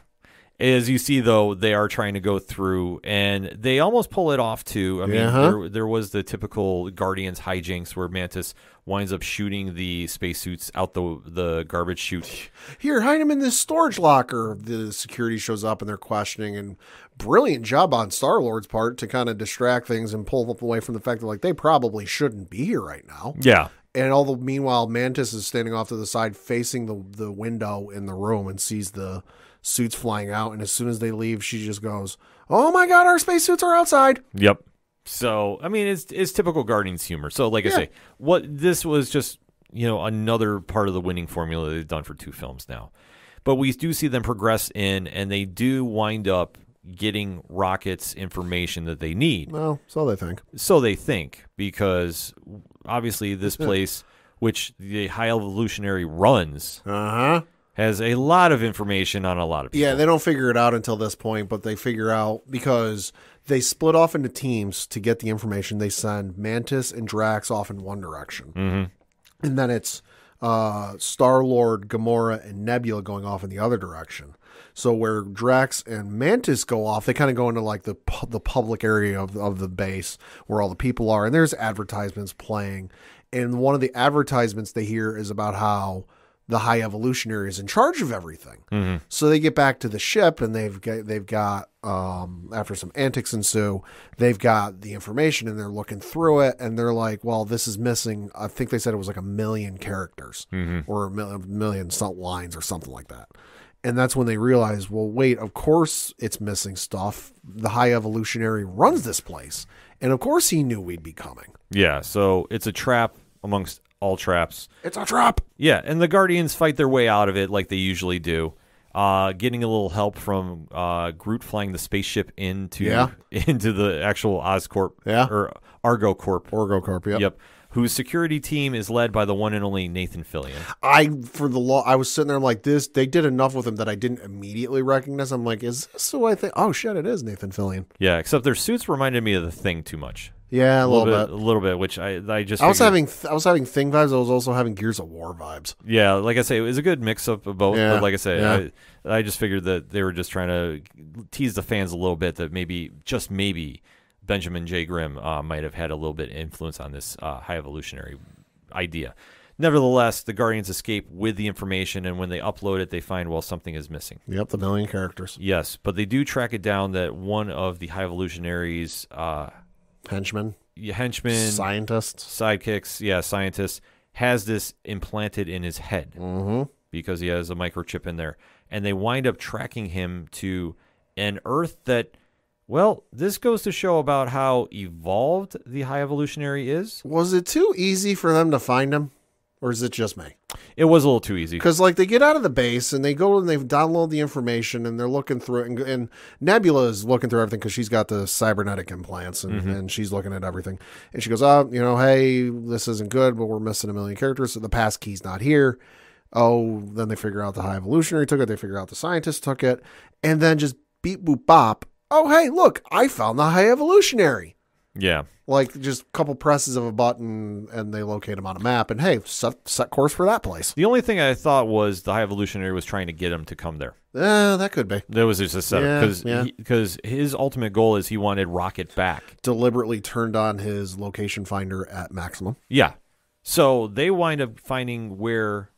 As you see, though, they are trying to go through, and they almost pull it off, too. I mean, there was the typical Guardians hijinks where Mantis winds up shooting the spacesuits out the garbage chute. Here, hide them in this storage locker. The security shows up, and they're questioning, and brilliant job on Star-Lord's part to kind of distract things and pull them away from the fact that, like, they probably shouldn't be here right now. Yeah. And meanwhile, Mantis is standing off to the side facing the window in the room and sees the suits flying out, and as soon as they leave, she just goes, "Oh my God, our spacesuits are outside." Yep. So I mean, it's typical Guardians humor. So like I say, this was just another part of the winning formula they've done for 2 films now. But we do see them progress in, and they do wind up getting Rocket's information that they need. Well, so they think. So they think, because obviously this place, which the High Evolutionary runs, has a lot of information on a lot of people. Yeah, they don't figure it out until this point, but they figure out because they split off into teams to get the information. They send Mantis and Drax off in one direction. And then it's Star-Lord, Gamora, and Nebula going off in the other direction. So where Drax and Mantis go off, they kind of go into like the public area of the base where all the people are. And there's advertisements playing. And one of the advertisements they hear is about how the High Evolutionary is in charge of everything. So they get back to the ship, and they've got after some antics ensue, they've got the information, and they're looking through it, and they're like, well, this is missing. I think they said it was like 1 million characters or a million lines or something like that. And that's when they realize, well, wait, of course it's missing stuff. The High Evolutionary runs this place, and of course he knew we'd be coming. Yeah, so it's a trap amongst all traps. It's a trap. Yeah, and the Guardians fight their way out of it like they usually do, getting a little help from Groot flying the spaceship into the actual Oscorp or ArgoCorp. Yep. Whose security team is led by the one and only Nathan Fillion. I was sitting there, I'm like, they did enough with him that I didn't immediately recognize. I'm like, is this who I think? Oh shit, it is Nathan Fillion. Yeah, except their suits reminded me of the Thing too much. Yeah, a little bit. Which I was having Thing vibes. I was also having Gears of War vibes. Yeah, like I say, it was a good mix up of both. Yeah, but like I say, I just figured that they were just trying to tease the fans a little bit that maybe, just maybe, Benjamin J. Grimm might have had a little bit of influence on this High Evolutionary idea. Nevertheless, the Guardians escape with the information, and when they upload it, they find, well, something is missing. Yep, the 1 million characters. Yes, but they do track it down that one of the High Evolutionaries' henchmen, scientists, sidekicks, scientists, has this implanted in his head because he has a microchip in there. And they wind up tracking him to an Earth that, well, this goes to show about how evolved the High Evolutionary is. Was it too easy for them to find him? Or is it just me? It was a little too easy. Because, like, they get out of the base, and they go and they download the information, and they're looking through it. And Nebula is looking through everything because she's got the cybernetic implants, and she's looking at everything. And she goes, hey, this isn't good, but we're missing 1 million characters, so the pass key's not here. Oh, then they figure out the High Evolutionary took it. They figure out the scientist took it. And then just beep, boop, bop. Oh, hey, look, I found the High Evolutionary. Yeah. Like, just a couple presses of a button, and they locate him on a map, and hey, set course for that place. The only thing I thought was the High Evolutionary was trying to get him to come there. That could be. That was just a setup, because his ultimate goal is he wanted Rocket back. Deliberately turned on his location finder at maximum. Yeah. So they wind up finding where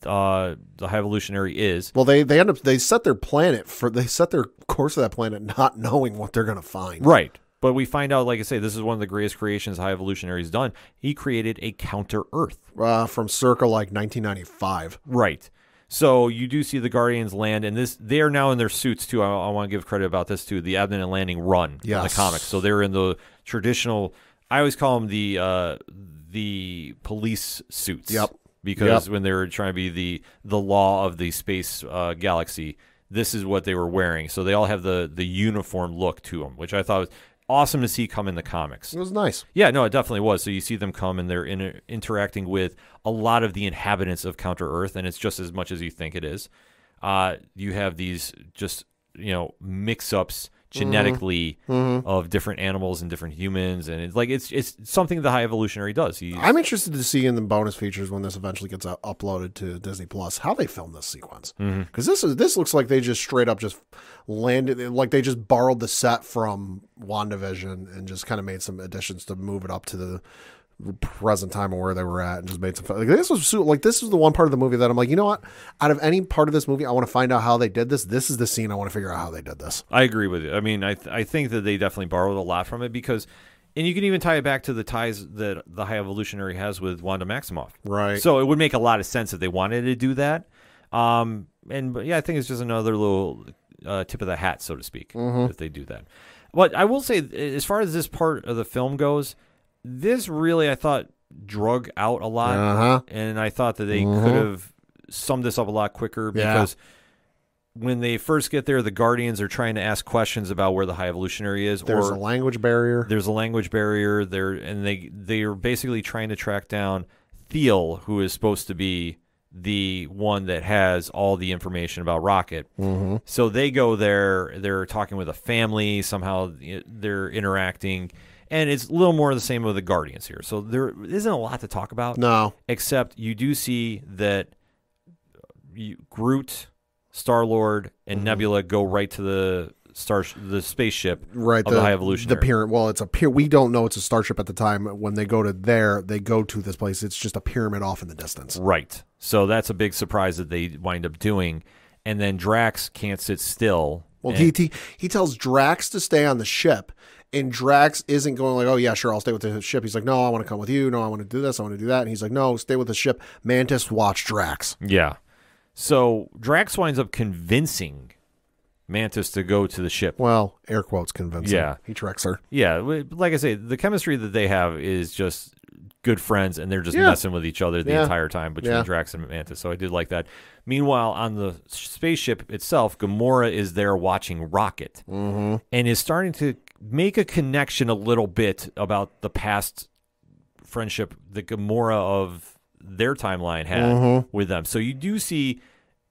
the High Evolutionary is. Well, they set their course of that planet not knowing what they're going to find. Right. But we find out, like I say, this is one of the greatest creations High Evolutionary's done. He created a counter-Earth. From circa like 1995. Right. So you do see the Guardians land, and they are now in their suits too. I want to give credit about this too. The Abnett and Landing run in the comics. So they're in the traditional. I always call them the police suits. Yep. Because when they were trying to be the law of the space galaxy, this is what they were wearing. So they all have the uniform look to them, which I thought was awesome to see come in the comics. It was nice. Yeah, no, it definitely was. So you see them come, and they're interacting with a lot of the inhabitants of Counter-Earth, and it's just as much as you think it is. You have these just, mix-ups genetically of different animals and different humans, and it's something the High Evolutionary does. I'm interested to see in the bonus features when this eventually gets uploaded to Disney+ how they film this sequence, because this looks like they just straight up just landed, like they just borrowed the set from WandaVision and just kind of made some additions to move it up to the present time of where they were at, and just made some this was the one part of the movie that I'm like, you know what, out of any part of this movie I want to find out how they did this is the scene I want to figure out how they did this. I agree with you. I mean, I think that they definitely borrowed a lot from it, because, and you can even tie it back to the ties that the High Evolutionary has with Wanda Maximoff, right? So it would make a lot of sense if they wanted to do that. I think it's just another little tip of the hat, so to speak, if they do that. But I will say, as far as this part of the film goes, this really, I thought, drug out a lot, and I thought that they could have summed this up a lot quicker, because when they first get there, the Guardians are trying to ask questions about where the High Evolutionary is. There's a language barrier. They are basically trying to track down Thiel, who is supposed to be the one that has all the information about Rocket. So they go there. They're talking with a family. Somehow they're interacting. And it's a little more of the same with the Guardians here. So there isn't a lot to talk about. No. Except you do see that Groot, Star-Lord, and Nebula go right to the spaceship of the High Evolutionary. The pyramid. Well, it's a pyramid. We don't know it's a starship at the time. When they go to this place. It's just a pyramid off in the distance. Right. So that's a big surprise that they wind up doing. And then Drax can't sit still. Well, he tells Drax to stay on the ship. And Drax isn't going like, oh, yeah, sure, I'll stay with the ship. He's like, no, I want to come with you. No, I want to do this. I want to do that. And he's like, no, stay with the ship. Mantis, watch Drax. Yeah. So Drax winds up convincing Mantis to go to the ship. Well, air quotes convincing. Yeah. He tricks her. Yeah. Like I say, the chemistry that they have is just good friends, and they're just messing with each other the entire time between Drax and Mantis. So I did like that. Meanwhile, on the spaceship itself, Gamora is there watching Rocket and is starting to make a connection a little bit about the past friendship that Gamora of their timeline had with them. So you do see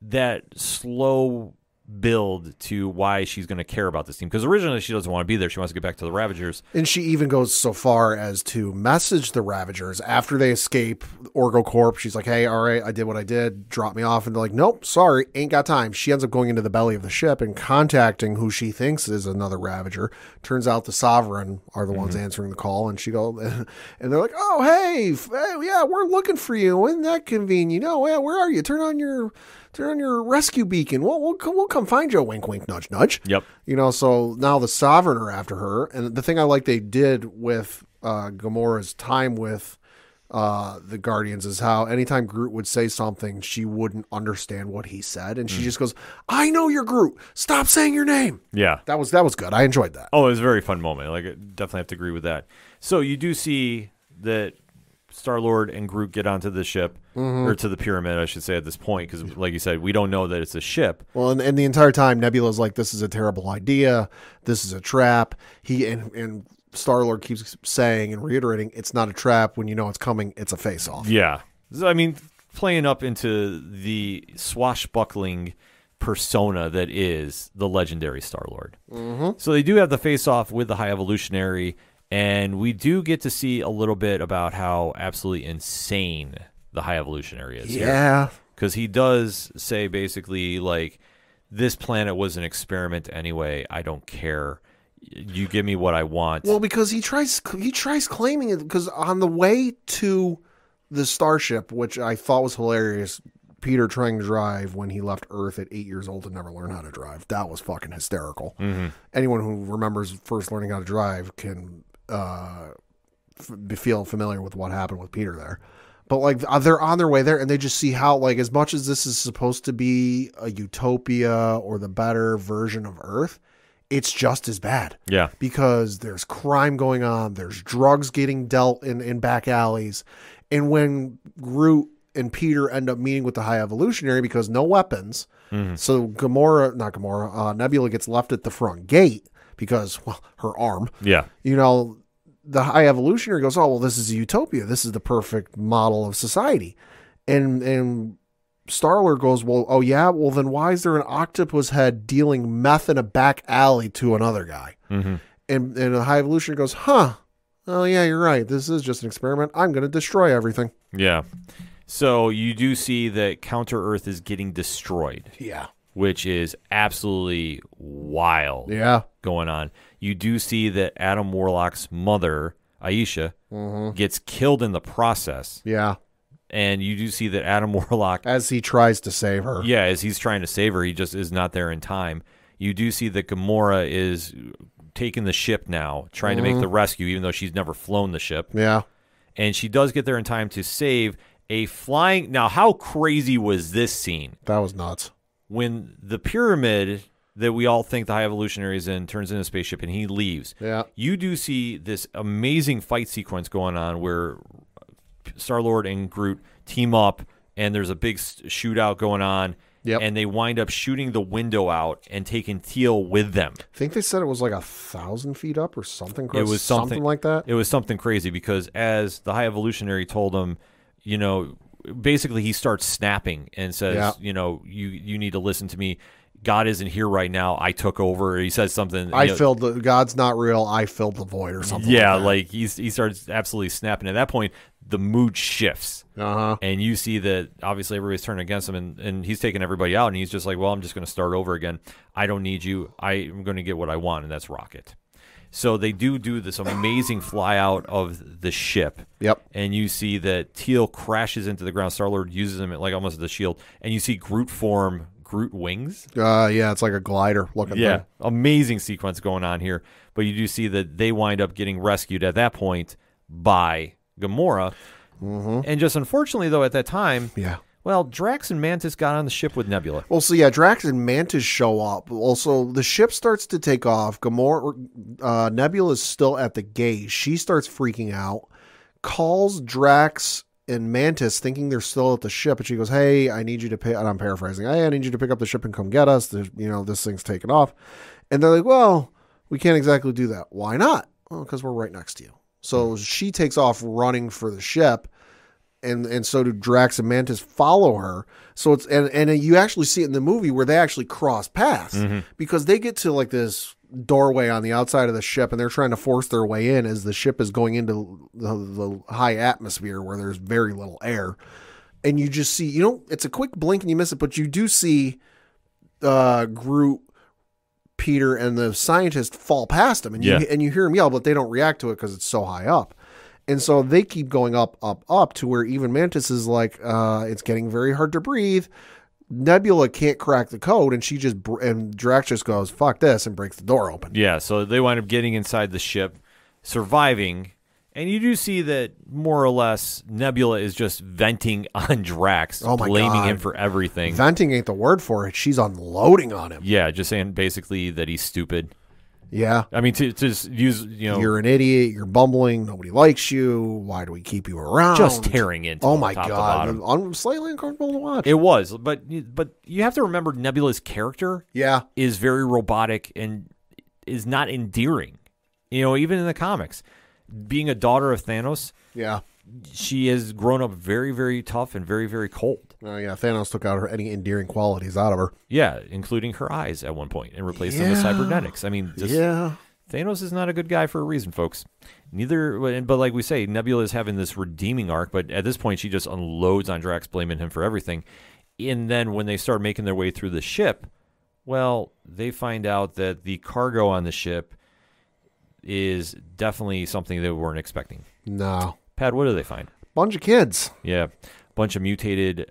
that slow build to why she's going to care about this team, because originally she doesn't want to be there. She wants to get back to the Ravagers, and she even goes so far as to message the Ravagers after they escape Orgo Corp. She's like, hey, all right, I did what I did, drop me off. And they're like, nope, sorry, ain't got time. She ends up going into the belly of the ship and contacting who she thinks is another Ravager. Turns out the Sovereign are the ones answering the call, and she goes, and they're like, oh, hey, yeah, we're looking for you. Isn't that convenient? Oh, yeah, where are you? Turn on your rescue beacon. We'll come find you. Wink, wink, nudge, nudge. Yep. So now the Sovereign are after her. And the thing I like they did with Gamora's time with the Guardians is how anytime Groot would say something, she wouldn't understand what he said. And she just goes, I know you're Groot. Stop saying your name. Yeah. That was good. I enjoyed that. Oh, it was a very fun moment. Like, I definitely have to agree with that. So you do see that Star-Lord and Groot get onto the ship, or to the pyramid, I should say, at this point, because, like you said, we don't know that it's a ship. Well, and the entire time, Nebula's like, this is a terrible idea. This is a trap. And Star-Lord keeps saying and reiterating, it's not a trap. When you know it's coming, it's a face-off. Yeah. I mean, playing up into the swashbuckling persona that is the legendary Star-Lord. So they do have the face-off with the High Evolutionary, And we do get to see a little bit about how absolutely insane the High Evolutionary is. Yeah. Because he does say basically, like, this planet was an experiment anyway. I don't care. You give me what I want. Well, because he tries claiming it, because on the way to the starship, which I thought was hilarious, Peter trying to drive when he left Earth at 8 years old and never learned how to drive. That was fucking hysterical. Mm-hmm. Anyone who remembers first learning how to drive can feel familiar with what happened with Peter there. But like they're on their way there, and they just see how, like, as much as this is supposed to be a utopia or the better version of Earth, it's just as bad. Yeah. Because there's crime going on, there's drugs getting dealt in back alleys, and when Groot and Peter end up meeting with the High Evolutionary, because no weapons, so Nebula gets left at the front gate because, well, her arm. Yeah. You know, the High Evolutionary goes, oh, well, this is a utopia. This is the perfect model of society. And Star-Lord goes, well, oh, yeah? Well, then why is there an octopus head dealing meth in a back alley to another guy? Mm-hmm. And the High Evolutionary goes, oh, yeah, you're right. This is just an experiment. I'm going to destroy everything. Yeah. So you do see that Counter-Earth is getting destroyed. Yeah. Which is absolutely wild. Yeah. Going on. You do see that Adam Warlock's mother, Aisha, gets killed in the process. Yeah. And you do see that Adam Warlock, as he tries to save her. Yeah, as he's trying to save her, he just is not there in time. You do see that Gamora is taking the ship now, trying to make the rescue, even though she's never flown the ship. Yeah. And she does get there in time to save a flying... Now, how crazy was this scene? That was nuts. When the pyramid that we all think the High Evolutionary is in turns into a spaceship and he leaves, you do see this amazing fight sequence going on where Star-Lord and Groot team up and there's a big shootout going on. Yep. And they wind up shooting the window out and taking Teal with them. I think they said it was like 1,000 feet up or something crazy. It was something like that. It was something crazy because as the High Evolutionary told him, you know, basically he starts snapping and says, you know, you need to listen to me. God isn't here right now. I took over. He says something. God's not real. I filled the void or something. Yeah, like he starts absolutely snapping. At that point, the mood shifts. And you see that obviously everybody's turning against him and he's taking everybody out. And he's just like, well, I'm just going to start over again. I don't need you. I'm going to get what I want, and that's Rocket. So they do this amazing fly out of the ship. Yep. And you see that Teal crashes into the ground. Star-Lord uses him like almost as a shield. And you see Groot form Groot wings. Yeah, it's like a glider looking thing. Amazing sequence going on here. But you do see that they wind up getting rescued at that point by Gamora. And just unfortunately, though, at that time, well, Drax and Mantis got on the ship with Nebula. Well, so Drax and Mantis show up. Also, the ship starts to take off. Gamora, Nebula is still at the gate. She starts freaking out, calls Drax and Mantis thinking they're still at the ship, and she goes, hey, I need you to pick, and I'm paraphrasing, hey, I need you to pick up the ship and come get us. This thing's taken off. And they're like, well, we can't exactly do that. Why not? Well, because we're right next to you. So she takes off running for the ship, and so do Drax and Mantis follow her. So it's and you actually see it in the movie where they actually cross paths because they get to like this doorway on the outside of the ship and they're trying to force their way in as the ship is going into the high atmosphere where there's very little air. And you just see, it's a quick blink and you miss it, but you do see Groot, Peter, and the scientist fall past him, and you hear him yell, but they don't react to it because it's so high up. And so they keep going up, up, up to where even Mantis is like, it's getting very hard to breathe. Nebula can't crack the code, and and Drax just goes, fuck this, and breaks the door open. Yeah, so they wind up getting inside the ship, surviving, and you do see that more or less Nebula is just venting on Drax, blaming him for everything. Venting ain't the word for it. She's unloading on him. Yeah, just saying basically that he's stupid. Yeah. I mean, to use, you're an idiot, you're bumbling, nobody likes you, why do we keep you around? Just tearing into oh my God. I'm slightly uncomfortable to watch. It was, but you have to remember Nebula's character is very robotic and is not endearing. Even in the comics. Being a daughter of Thanos, she has grown up very, very tough and very, very cold. Oh, yeah, Thanos took out any endearing qualities out of her. Yeah, including her eyes at one point and replaced them with cybernetics. I mean, Thanos is not a good guy for a reason, folks. But like we say, Nebula is having this redeeming arc, but at this point she just unloads on Drax, blaming him for everything. And then when they start making their way through the ship, well, they find out that the cargo on the ship is definitely something they weren't expecting. No. Pat, what do they find? Bunch of kids. Yeah. Bunch of mutated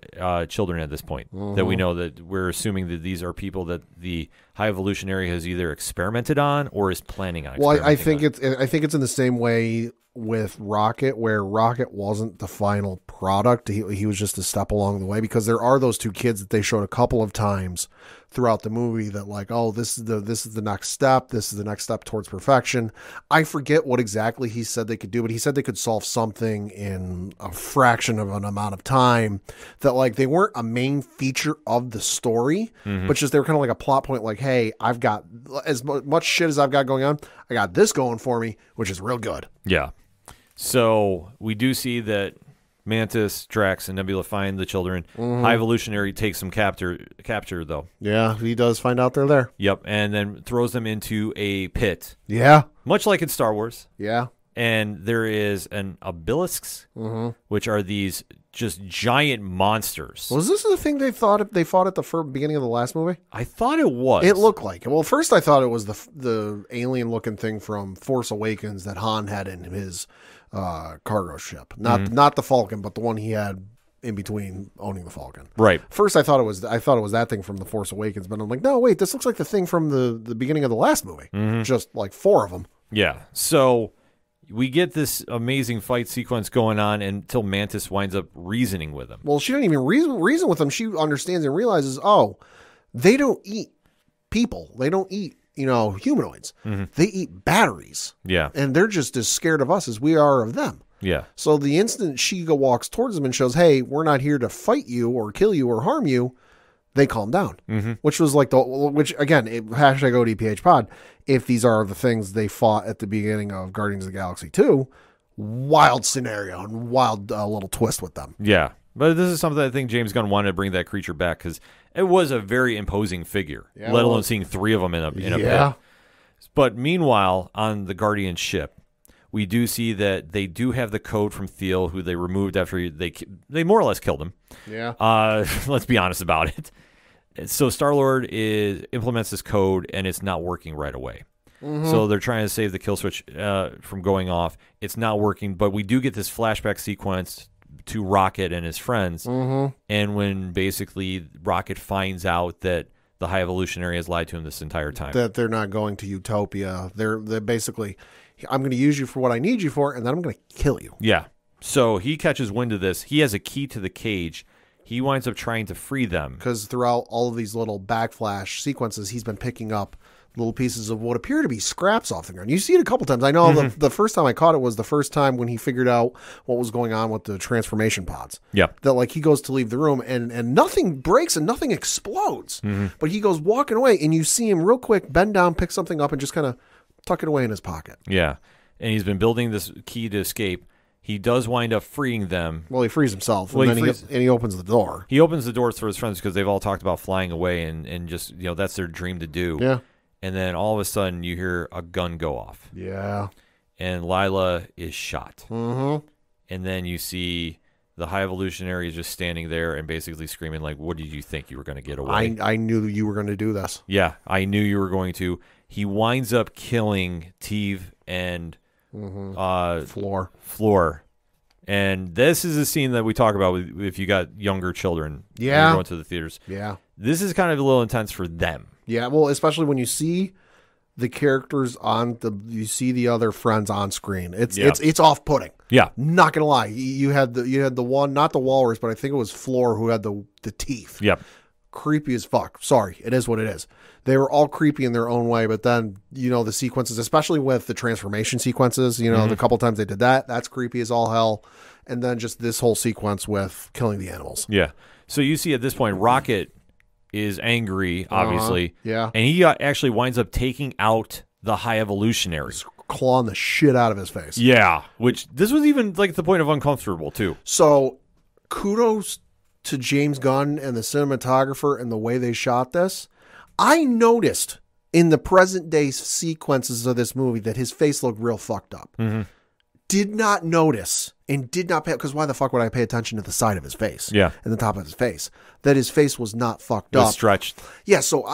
children at this point that we know that we're assuming that these are people that the High Evolutionary has either experimented on or is planning on. Well, I think it's in the same way with Rocket, where Rocket wasn't the final product. He was just a step along the way, because there are those two kids that they showed a couple of times throughout the movie that like, oh, this is the next step. This is the next step towards perfection. I forget what exactly he said they could do, but he said they could solve something in a fraction of an amount of time, that like they weren't a main feature of the story, but just they were kind of like a plot point. Like, hey, I've got as much shit as I've got going on. I got this going for me, which is real good. Yeah. So we do see that Mantis, Drax, and Nebula find the children. High Evolutionary takes some capture though. Yeah, he does find out they're there. Yep, and then throws them into a pit. Yeah. Much like in Star Wars. Yeah. And there is an obelisks, which are these just giant monsters. Was this the thing they fought at the beginning of the last movie? I thought it was. It looked like it. Well, first I thought it was the alien-looking thing from Force Awakens that Han had in his cargo ship. Not the Falcon, but the one he had in between owning the Falcon. Right. First I thought it was that thing from the Force Awakens, but I'm like, no, wait, this looks like the thing from the beginning of the last movie. Just like 4 of them. Yeah. So we get this amazing fight sequence going on until Mantis winds up reasoning with him. Well, she didn't even reason with them. She understands and realizes, oh, they don't eat people. They don't eat, humanoids. They eat batteries. Yeah. And they're just as scared of us as we are of them. Yeah. So the instant she walks towards them and shows, hey, we're not here to fight you or kill you or harm you, they calm down. Which was like again, hashtag ODPH pod. If these are the things they fought at the beginning of Guardians of the Galaxy 2, wild scenario and wild little twist with them. Yeah. But this is something I think James Gunn wanted to bring that creature back, because it was a very imposing figure, let alone seeing 3 of them in a pit. But meanwhile, on the Guardian ship, we do see that they do have the code from Thiel, who they removed after they more or less killed him. Yeah. Let's be honest about it. So Star-Lord implements this code, and it's not working right away. So they're trying to save the kill switch from going off. It's not working, but we do get this flashback sequence to Rocket and his friends. And when basically Rocket finds out that the High Evolutionary has lied to him this entire time. That they're not going to Utopia. They're basically, I'm going to use you for what I need you for, and then I'm going to kill you. Yeah. So he catches wind of this. He has a key to the cage. He winds up trying to free them. Because throughout all of these little backflash sequences, he's been picking up little pieces of what appear to be scraps off the ground. You see it a couple times. I know the first time I caught it was the first time when he figured out what was going on with the transformation pods. Yeah. That like he goes to leave the room and nothing breaks and nothing explodes. But he goes walking away and you see him real quick bend down, pick something up and just kind of tuck it away in his pocket. Yeah. And he's been building this key to escape. He does wind up freeing them. Well, he frees himself, and then he opens the door. He opens the doors for his friends because they've all talked about flying away and just, that's their dream to do. Yeah. And then all of a sudden you hear a gun go off. Yeah. And Lila is shot. And then you see the High Evolutionary is just standing there and basically screaming like, what did you think you were going to get away? I knew you were going to do this. Yeah, I knew you were going to. He winds up killing Teve and Floor. And this is a scene that we talk about if you got younger children. Yeah. You're going to the theaters. Yeah. This is kind of a little intense for them. Yeah, well, especially when you see the characters you see the other friends on screen. It's off-putting. Yeah. Not gonna lie. You had the one, not the walrus, but I think it was Floor who had the teeth. Yep. Creepy as fuck. Sorry, it is what it is. They were all creepy in their own way, but then, the sequences, especially with the transformation sequences, the couple times they did that, that's creepy as all hell. And then just this whole sequence with killing the animals. Yeah. So you see at this point, Rocket is angry, obviously. Yeah. And he actually winds up taking out the High Evolutionary. Just clawing the shit out of his face. Yeah. Which, this was even like the point of uncomfortable, too. So, kudos to James Gunn and the cinematographer and the way they shot this. I noticed in the present day sequences of this movie that his face looked real fucked up. Mm-hmm. Did not notice and did not pay, because why the fuck would I pay attention to the side of his face? Yeah. And the top of his face. That his face was not fucked It was up. stretched. Yeah, so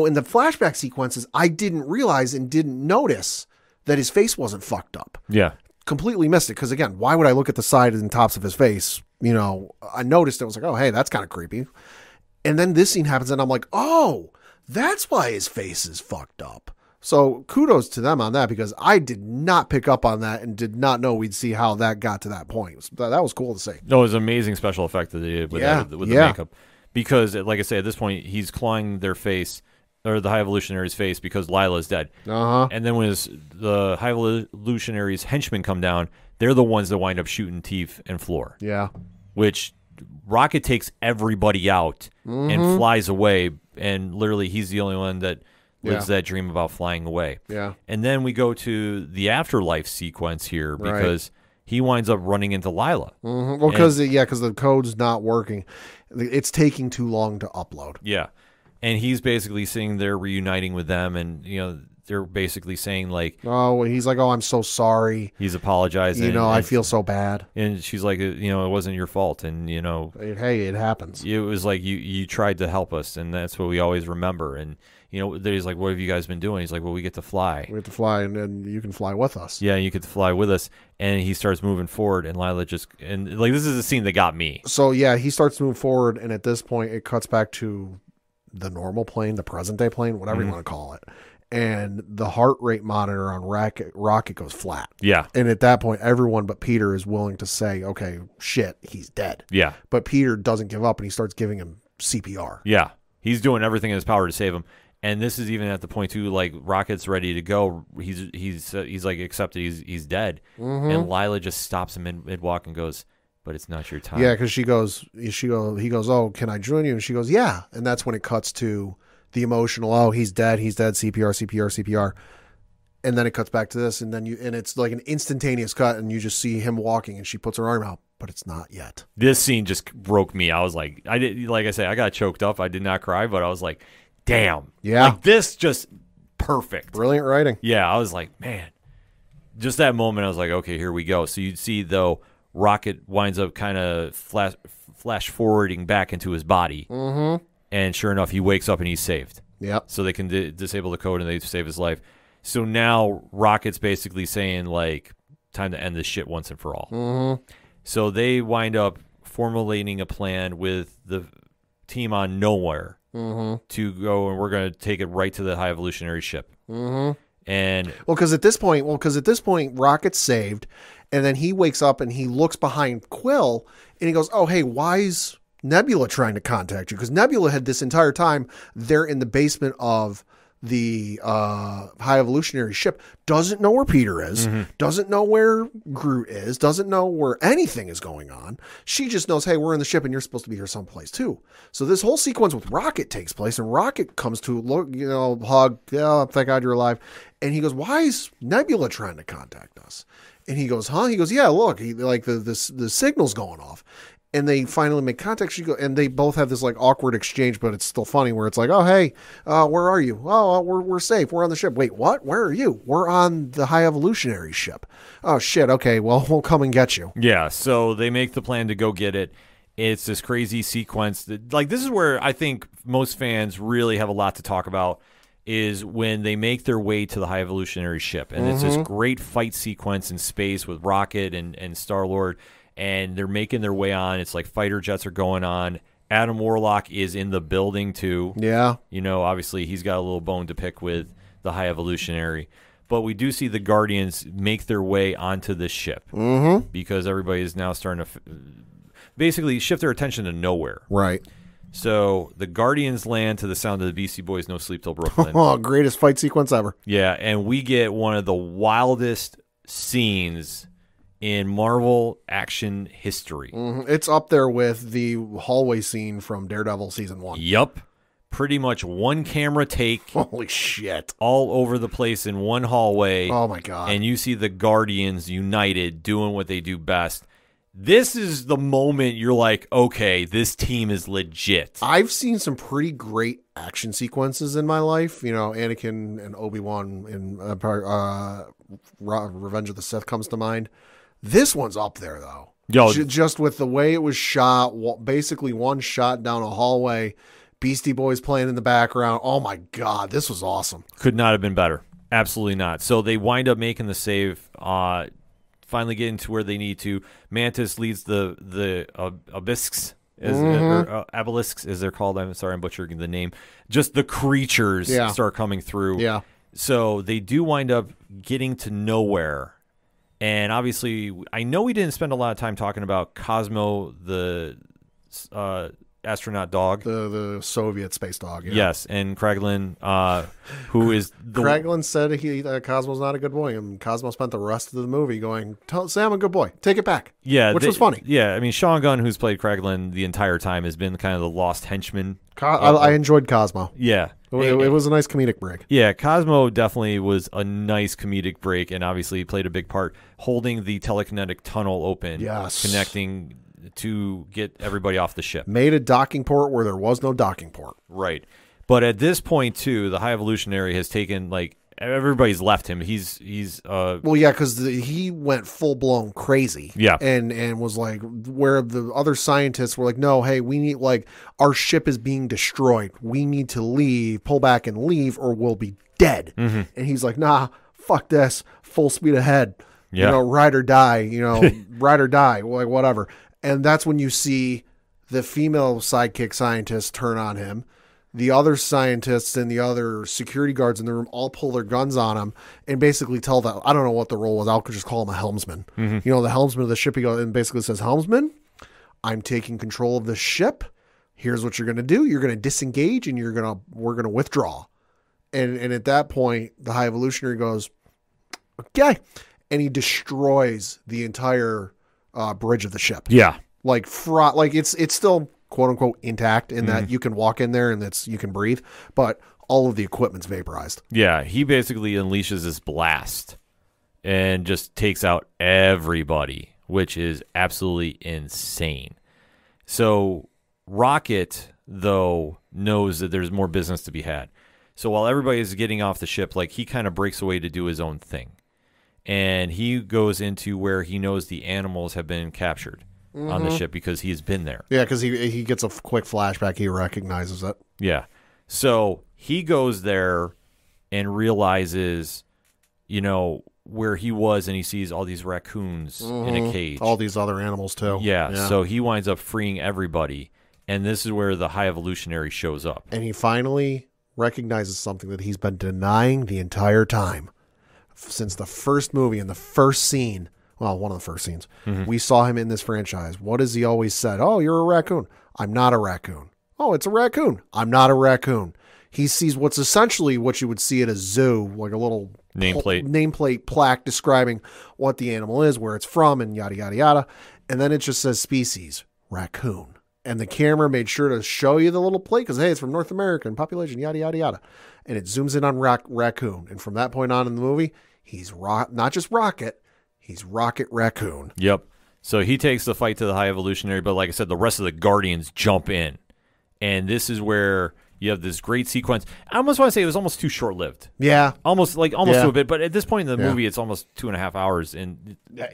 in the flashback sequences, I didn't realize and didn't notice that his face wasn't fucked up. Yeah. Completely missed it, because again, why would I look at the side and tops of his face? You know, I noticed it, was like, oh, hey, that's kind of creepy. And then this scene happens and I'm like, oh, that's why his face is fucked up. So kudos to them on that, because I did not pick up on that and did not know we'd see how that got to that point. That was cool to see. No, it was an amazing special effect that they did with, the makeup. Because, like I say, at this point, he's clawing their face, or the High Evolutionary's face, because Lila's dead. Uh-huh. And then when the High Evolutionary's henchmen come down, they're the ones that wind up shooting Teef and Floor. Yeah. Which Rocket takes everybody out and flies away, and literally he's the only one that lives that dream about flying away. Yeah. And then we go to the afterlife sequence here, because he winds up running into Lila. Mm-hmm. Well, because the code's not working. It's taking too long to upload. Yeah. And he's basically sitting there reuniting with them, and, you know, they're basically saying, like... Oh, he's like, oh, I'm so sorry. He's apologizing. You know, I feel so bad. And she's like, you know, it wasn't your fault. And, you know... Hey, it happens. It was like, you tried to help us, and that's what we always remember. And, you know, he's like, what have you guys been doing? He's like, well, we get to fly. We get to fly, and then you can fly with us. Yeah, you get to fly with us. And he starts moving forward, and Lila just... And, like, this is a scene that got me. So, yeah, he starts to move forward, and at this point, it cuts back to the normal plane, the present-day plane, whatever you want to call it. And the heart rate monitor on Rocket goes flat. Yeah. And at that point, everyone but Peter is willing to say, okay, shit, he's dead. Yeah. But Peter doesn't give up, and he starts giving him CPR. Yeah. He's doing everything in his power to save him. And this is even at the point, too, like, Rocket's ready to go. He's like, accepted he's dead. And Lila just stops him mid-walk and goes, but it's not your time. Yeah, because he goes, oh, can I join you? And she goes, yeah. And that's when it cuts to the emotional, oh, he's dead, CPR. And then it cuts back to this, and then it's like an instantaneous cut, and you just see him walking, and she puts her arm out, but it's not yet. This scene just broke me. I was like, like I say, I got choked up. I did not cry, but I was like, damn. Yeah. Like, this just perfect. Brilliant writing. Yeah, I was like, man. Just that moment, I was like, okay, here we go. So you'd see, though, Rocket winds up kind of flash forwarding back into his body. Mm-hmm. And sure enough, he wakes up and he's saved. Yep. So they can disable the code and they save his life. So now Rocket's basically saying, like, time to end this shit once and for all. Mm-hmm. So they wind up formulating a plan with the team on Nowhere to go, and we're going to take it right to the High Evolutionary ship. Mm-hmm. And because at this point, Rocket's saved, and then he wakes up and he looks behind Quill, and he goes, oh, hey, why's Nebula trying to contact you? Because Nebula had this entire time, they're in the basement of the High Evolutionary ship, doesn't know where Peter is, doesn't know where Groot is, doesn't know where anything is going on. She just knows, hey, we're in the ship and you're supposed to be here someplace too. So this whole sequence with Rocket takes place, and Rocket comes to look, hug, yeah, thank God you're alive. And he goes, why is Nebula trying to contact us? And he goes, huh? He goes, yeah, look, the signal's going off. And they finally make contact. And they both have this like awkward exchange, but it's still funny where it's like, oh, hey, where are you? Oh, we're safe. We're on the ship. Wait, what? Where are you? We're on the High Evolutionary ship. Oh, shit. Okay, well, we'll come and get you. Yeah, so they make the plan to go get it. It's this crazy sequence. This is where I think most fans really have a lot to talk about, is when they make their way to the High Evolutionary ship. And it's this great fight sequence in space with Rocket and Star-Lord. And they're making their way on. It's like fighter jets are going on. Adam Warlock is in the building, too. Yeah. Obviously, he's got a little bone to pick with the High Evolutionary. But we do see the Guardians make their way onto this ship. Mm-hmm. Because everybody is now starting to basically shift their attention to Nowhere. Right. So the Guardians land to the sound of the Beastie Boys' No Sleep Till Brooklyn. Oh, greatest fight sequence ever. Yeah, and we get one of the wildest scenes in Marvel action history. Mm-hmm. It's up there with the hallway scene from Daredevil season 1. Yup. Pretty much one camera take. Holy shit. All over the place in one hallway. Oh my God. And you see the Guardians united doing what they do best. this is the moment you're like, okay, this team is legit. I've seen some pretty great action sequences in my life. You know, Anakin and Obi-Wan in Revenge of the Sith comes to mind. This one's up there, though. Yo, just with the way it was shot, basically one shot down a hallway, Beastie Boys playing in the background. Oh, my God, this was awesome. Could not have been better. Absolutely not. So they wind up making the save, finally getting to where they need to. Mantis leads the obelisks, or obelisks, as they're called. I'm sorry, I'm butchering the name. Just the creatures start coming through. Yeah. So they do wind up getting to nowhere. And obviously, I know we didn't spend a lot of time talking about Cosmo, the astronaut dog. The Soviet space dog. Yeah. Yes, and Kraglin, who is Kraglin said Cosmo's not a good boy, and Cosmo spent the rest of the movie going, "Say I'm a good boy. Take it back." Yeah, which was funny. Yeah, I mean, Sean Gunn, who's played Kraglin the entire time, has been kind of the lost henchman. I enjoyed Cosmo. Yeah. It was a nice comedic break. Yeah, Cosmo definitely was a nice comedic break, and obviously he played a big part holding the telekinetic tunnel open, connecting to get everybody off the ship. Made a docking port where there was no docking port. Right. But at this point, too, the High Evolutionary has taken, like, everybody's left him. He's well, yeah, because he went full-blown crazy. Yeah. And was like, where the other scientists were like, no, hey, we need, like, our ship is being destroyed. We need to leave, pull back and leave, or we'll be dead. Mm-hmm. And he's like, nah, fuck this. Full speed ahead. Yeah. You know, ride or die, ride or die, like, whatever. And that's when you see the female sidekick scientists turn on him. The other scientists and the other security guards in the room all pull their guns on him and basically tell that, I don't know what the role was. I'll just call him a helmsman. Mm-hmm. The helmsman of the ship, he goes and basically says, helmsman, I'm taking control of the ship. Here's what you're going to do. You're going to disengage and we're going to withdraw. And at that point, the High Evolutionary goes, okay. And he destroys the entire bridge of the ship. Yeah. Like it's still quote unquote intact in that you can walk in there and you can breathe, but all of the equipment's vaporized. Yeah. He basically unleashes this blast and just takes out everybody, which is absolutely insane. So Rocket, though, knows that there's more business to be had. So while everybody is getting off the ship, like, he kind of breaks away to do his own thing. And he goes into where he knows the animals have been captured on the ship because he's been there. Yeah, because he gets a quick flashback. He recognizes it. Yeah. So he goes there and realizes, where he was, and he sees all these raccoons in a cage. All these other animals, too. Yeah. So he winds up freeing everybody. And this is where the High Evolutionary shows up. And he finally recognizes something that he's been denying the entire time. Since the first movie and the first scene, well, one of the first scenes, we saw him in this franchise. What has he always said? Oh, you're a raccoon. I'm not a raccoon. Oh, it's a raccoon. I'm not a raccoon. He sees what's essentially what you would see at a zoo, like a little nameplate plaque describing what the animal is, where it's from, and yada, yada, yada. And then it just says species, raccoon. And the camera made sure to show you the little plate because, hey, it's from North America and population, yada, yada, yada. And it zooms in on raccoon. And from that point on in the movie, he's not just Rocket, he's Rocket Raccoon. Yep. So he takes the fight to the High Evolutionary, but like I said, the rest of the Guardians jump in. And this is where you have this great sequence. I almost want to say it was almost too short-lived. Yeah. Almost to a bit, but at this point in the movie, it's almost 2.5 hours.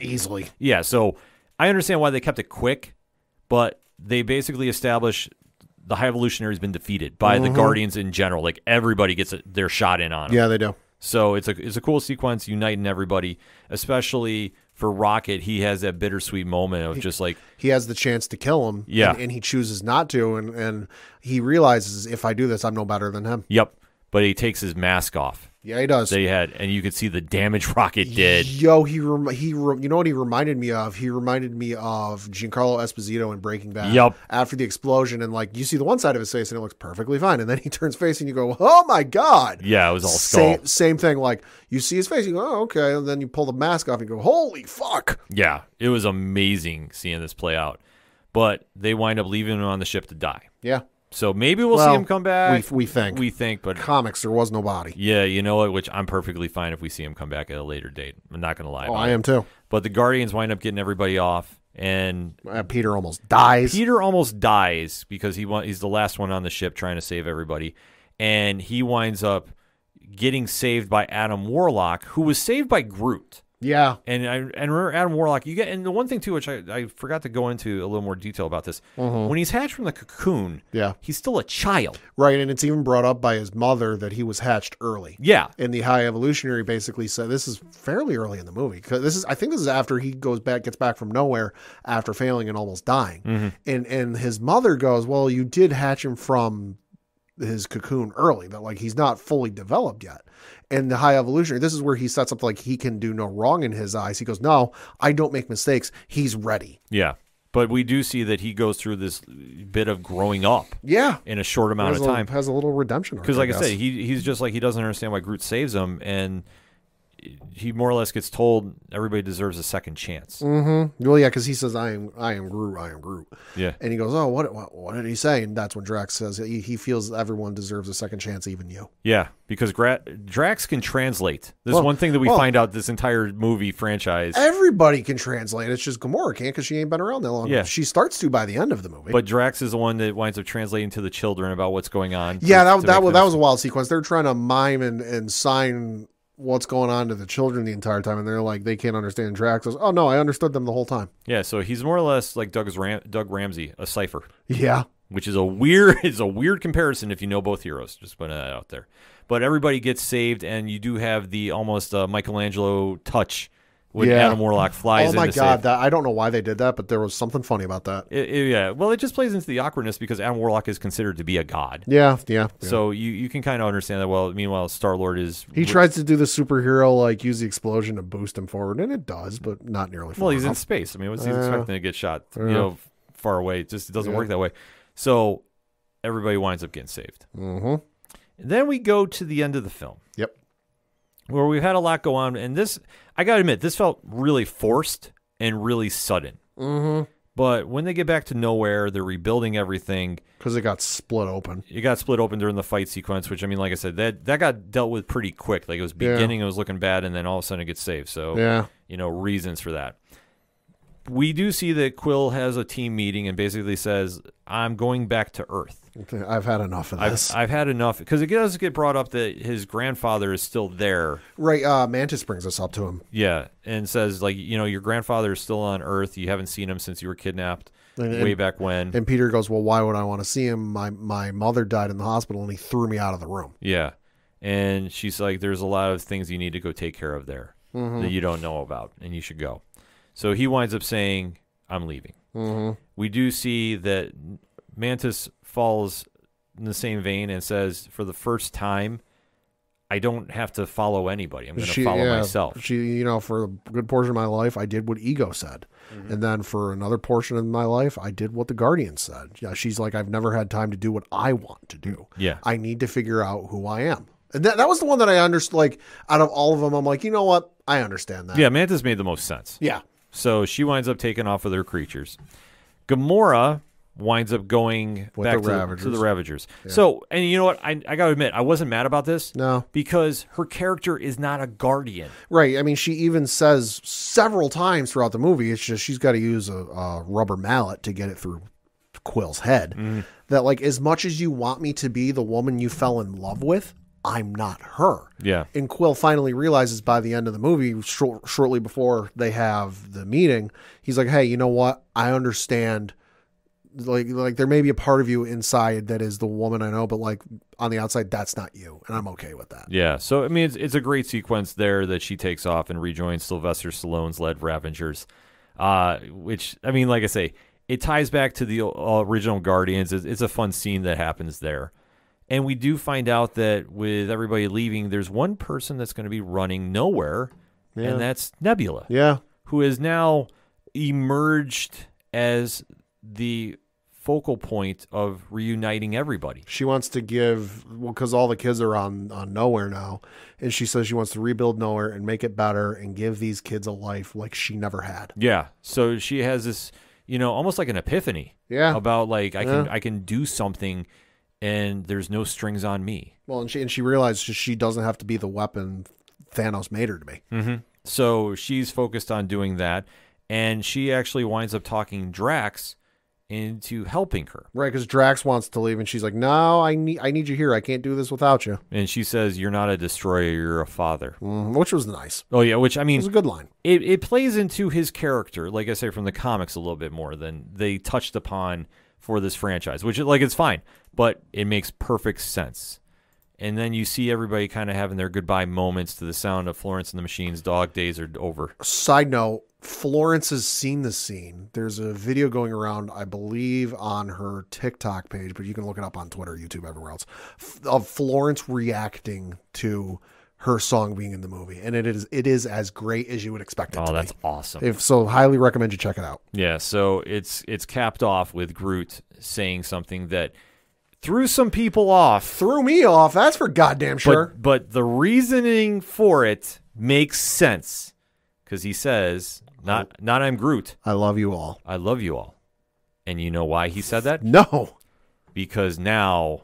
Easily. Yeah, so I understand why they kept it quick, but they basically establish the High Evolutionary has been defeated by the Guardians in general. Like, everybody gets their shot in on them. Yeah, they do. So it's a cool sequence, uniting everybody, especially for Rocket. He has that bittersweet moment of just like... He has the chance to kill him, and he chooses not to, and he realizes, if I do this, I'm no better than him. Yep, but he takes his mask off. Yeah, he does. And you could see the damage Rocket did. Yo, you know what he reminded me of? He reminded me of Giancarlo Esposito in Breaking Bad. Yep. After the explosion, and like you see the one side of his face, and it looks perfectly fine, and then he turns face, and you go, "Oh my god!" Yeah, it was all skull. Same thing. Like you see his face, you go, "Oh, okay," and then you pull the mask off, and you go, "Holy fuck!" Yeah, it was amazing seeing this play out. But they wind up leaving him on the ship to die. Yeah. So maybe we'll see him come back. We think, but comics, there was no body. Yeah, you know what? Which I'm perfectly fine if we see him come back at a later date. I'm not going to lie. I am too. But the Guardians wind up getting everybody off, And Peter almost dies. Peter almost dies because he's the last one on the ship trying to save everybody. And he winds up getting saved by Adam Warlock, who was saved by Groot. Yeah. And I remember Adam Warlock, and the one thing too, which I forgot to go into a little more detail about this, when he's hatched from the cocoon, he's still a child. Right, and it's even brought up by his mother that he was hatched early. Yeah. And the High Evolutionary basically said, this is fairly early in the movie, because I think this is after he gets back from nowhere after failing and almost dying. And his mother goes, well, you did hatch him from his cocoon early, that like he's not fully developed yet. And the High Evolutionary, this is where he sets up like he can do no wrong in his eyes. He goes, no, I don't make mistakes. He's ready. Yeah. But we do see that he goes through this bit of growing up. Yeah. In a short amount of time. Has a little redemption arc. Because like I said, he's just like, he doesn't understand why Groot saves him. And he more or less gets told everybody deserves a second chance. Well, yeah, because he says, I am Groot, I am Groot. Yeah. And he goes, oh, what did he say? And that's when Drax says he feels everyone deserves a second chance, even you. Yeah, because Drax can translate. This is one thing that we find out this entire movie franchise. Everybody can translate. It's just Gamora can't because she ain't been around that long. Yeah. She starts to by the end of the movie. But Drax is the one that winds up translating to the children about what's going on. Yeah, that was a wild sequence. They're trying to mime and sign what's going on to the children the entire time, and they're like, they can't understand. Drax goes, oh no, I understood them the whole time. Yeah, so he's more or less like Doug Ramsey, a cipher. Yeah. Which is a weird comparison if you know both heroes. Just putting that out there. But everybody gets saved, and you do have the almost Michelangelo touch when Adam Warlock flies in. Oh my to God, save. I don't know why they did that, but there was something funny about that. Yeah, well, it just plays into the awkwardness because Adam Warlock is considered to be a god. Yeah. So you can kind of understand that. Well, meanwhile, Star-Lord is... He tries to do the superhero, like use the explosion to boost him forward, and it does, but not nearly far he's enough. in space. I mean, what's he expecting to get shot far away? It just doesn't work that way. So everybody winds up getting saved. And then we go to the end of the film. Yep. Where we've had a lot go on, and this, I gotta admit, this felt really forced and really sudden. But when they get back to nowhere, they're rebuilding everything. Because it got split open. It got split open during the fight sequence, which, I mean, like I said, that got dealt with pretty quick. Like, it was beginning, it was looking bad, and then all of a sudden it gets saved. So, reasons for that. We do see that Quill has a team meeting and basically says, I'm going back to Earth. Okay, I've had enough of this. I've had enough. Because it does get brought up that his grandfather is still there. Right. Mantis brings us up to him. Yeah. And says, like, your grandfather is still on Earth. You haven't seen him since you were kidnapped way back when. And Peter goes, well, why would I want to see him? My mother died in the hospital and he threw me out of the room. Yeah. And she's like, there's a lot of things you need to go take care of there that you don't know about, and you should go. So he winds up saying, I'm leaving. We do see that Mantis falls in the same vein and says, for the first time, I don't have to follow anybody. I'm going to follow myself. She, for a good portion of my life, I did what Ego said. And then for another portion of my life, I did what the Guardian said. Yeah, she's like, I've never had time to do what I want to do. Yeah. I need to figure out who I am. And that was the one that I understood, like, out of all of them, I'm like, you know what? I understand that. Yeah, Mantis made the most sense. Yeah. So she winds up taking off with her creatures. Gamora winds up going back to the Ravagers. Yeah. So, and you know what? I got to admit, I wasn't mad about this. No. Because her character is not a Guardian. Right. I mean, she even says several times throughout the movie, it's just she's got to use a rubber mallet to get it through Quill's head. That, like, as much as you want me to be the woman you fell in love with, I'm not her. Yeah. And Quill finally realizes by the end of the movie, shortly before they have the meeting, he's like, hey, you know what? I understand. Like there may be a part of you inside that is the woman I know, but like on the outside, that's not you. And I'm okay with that. Yeah. So, I mean, it's a great sequence there that she takes off and rejoins Sylvester Stallone's led Ravagers, which, I mean, like I say, it ties back to the original Guardians. It's a fun scene that happens there. And we do find out that with everybody leaving, there's one person that's going to be running nowhere, and that's Nebula. Yeah. Who has now emerged as the focal point of reuniting everybody. She wants to give, because all the kids are on Nowhere now, and she says she wants to rebuild Nowhere and make it better and give these kids a life like she never had. Yeah. So she has this, almost like an epiphany. Yeah. About like, I can do something and there's no strings on me. Well, and she realizes she doesn't have to be the weapon Thanos made her to be. So she's focused on doing that. And she actually winds up talking Drax into helping her. Right, because Drax wants to leave, and she's like, "No, I need you here. I can't do this without you." And she says, "You're not a destroyer, you're a father." Which was nice. Oh, yeah, which, I mean... It was a good line. It plays into his character, like I say, from the comics a little bit more than they touched upon for this franchise, which, like, it's fine, but it makes perfect sense. And then you see everybody kind of having their goodbye moments to the sound of Florence and the Machine's Dog Days Are Over. Side note, Florence has seen the scene. There's a video going around, I believe, on her TikTok page, but you can look it up on Twitter, YouTube, everywhere else, of Florence reacting to her song being in the movie. And it is as great as you would expect it to be. Oh, that's awesome. So highly recommend you check it out. Yeah, so it's capped off with Groot saying something that threw some people off. Threw me off, that's for goddamn sure. But the reasoning for it makes sense. Because he says, not I'm Groot. I love you all. I love you all. And you know why he said that? No. Because now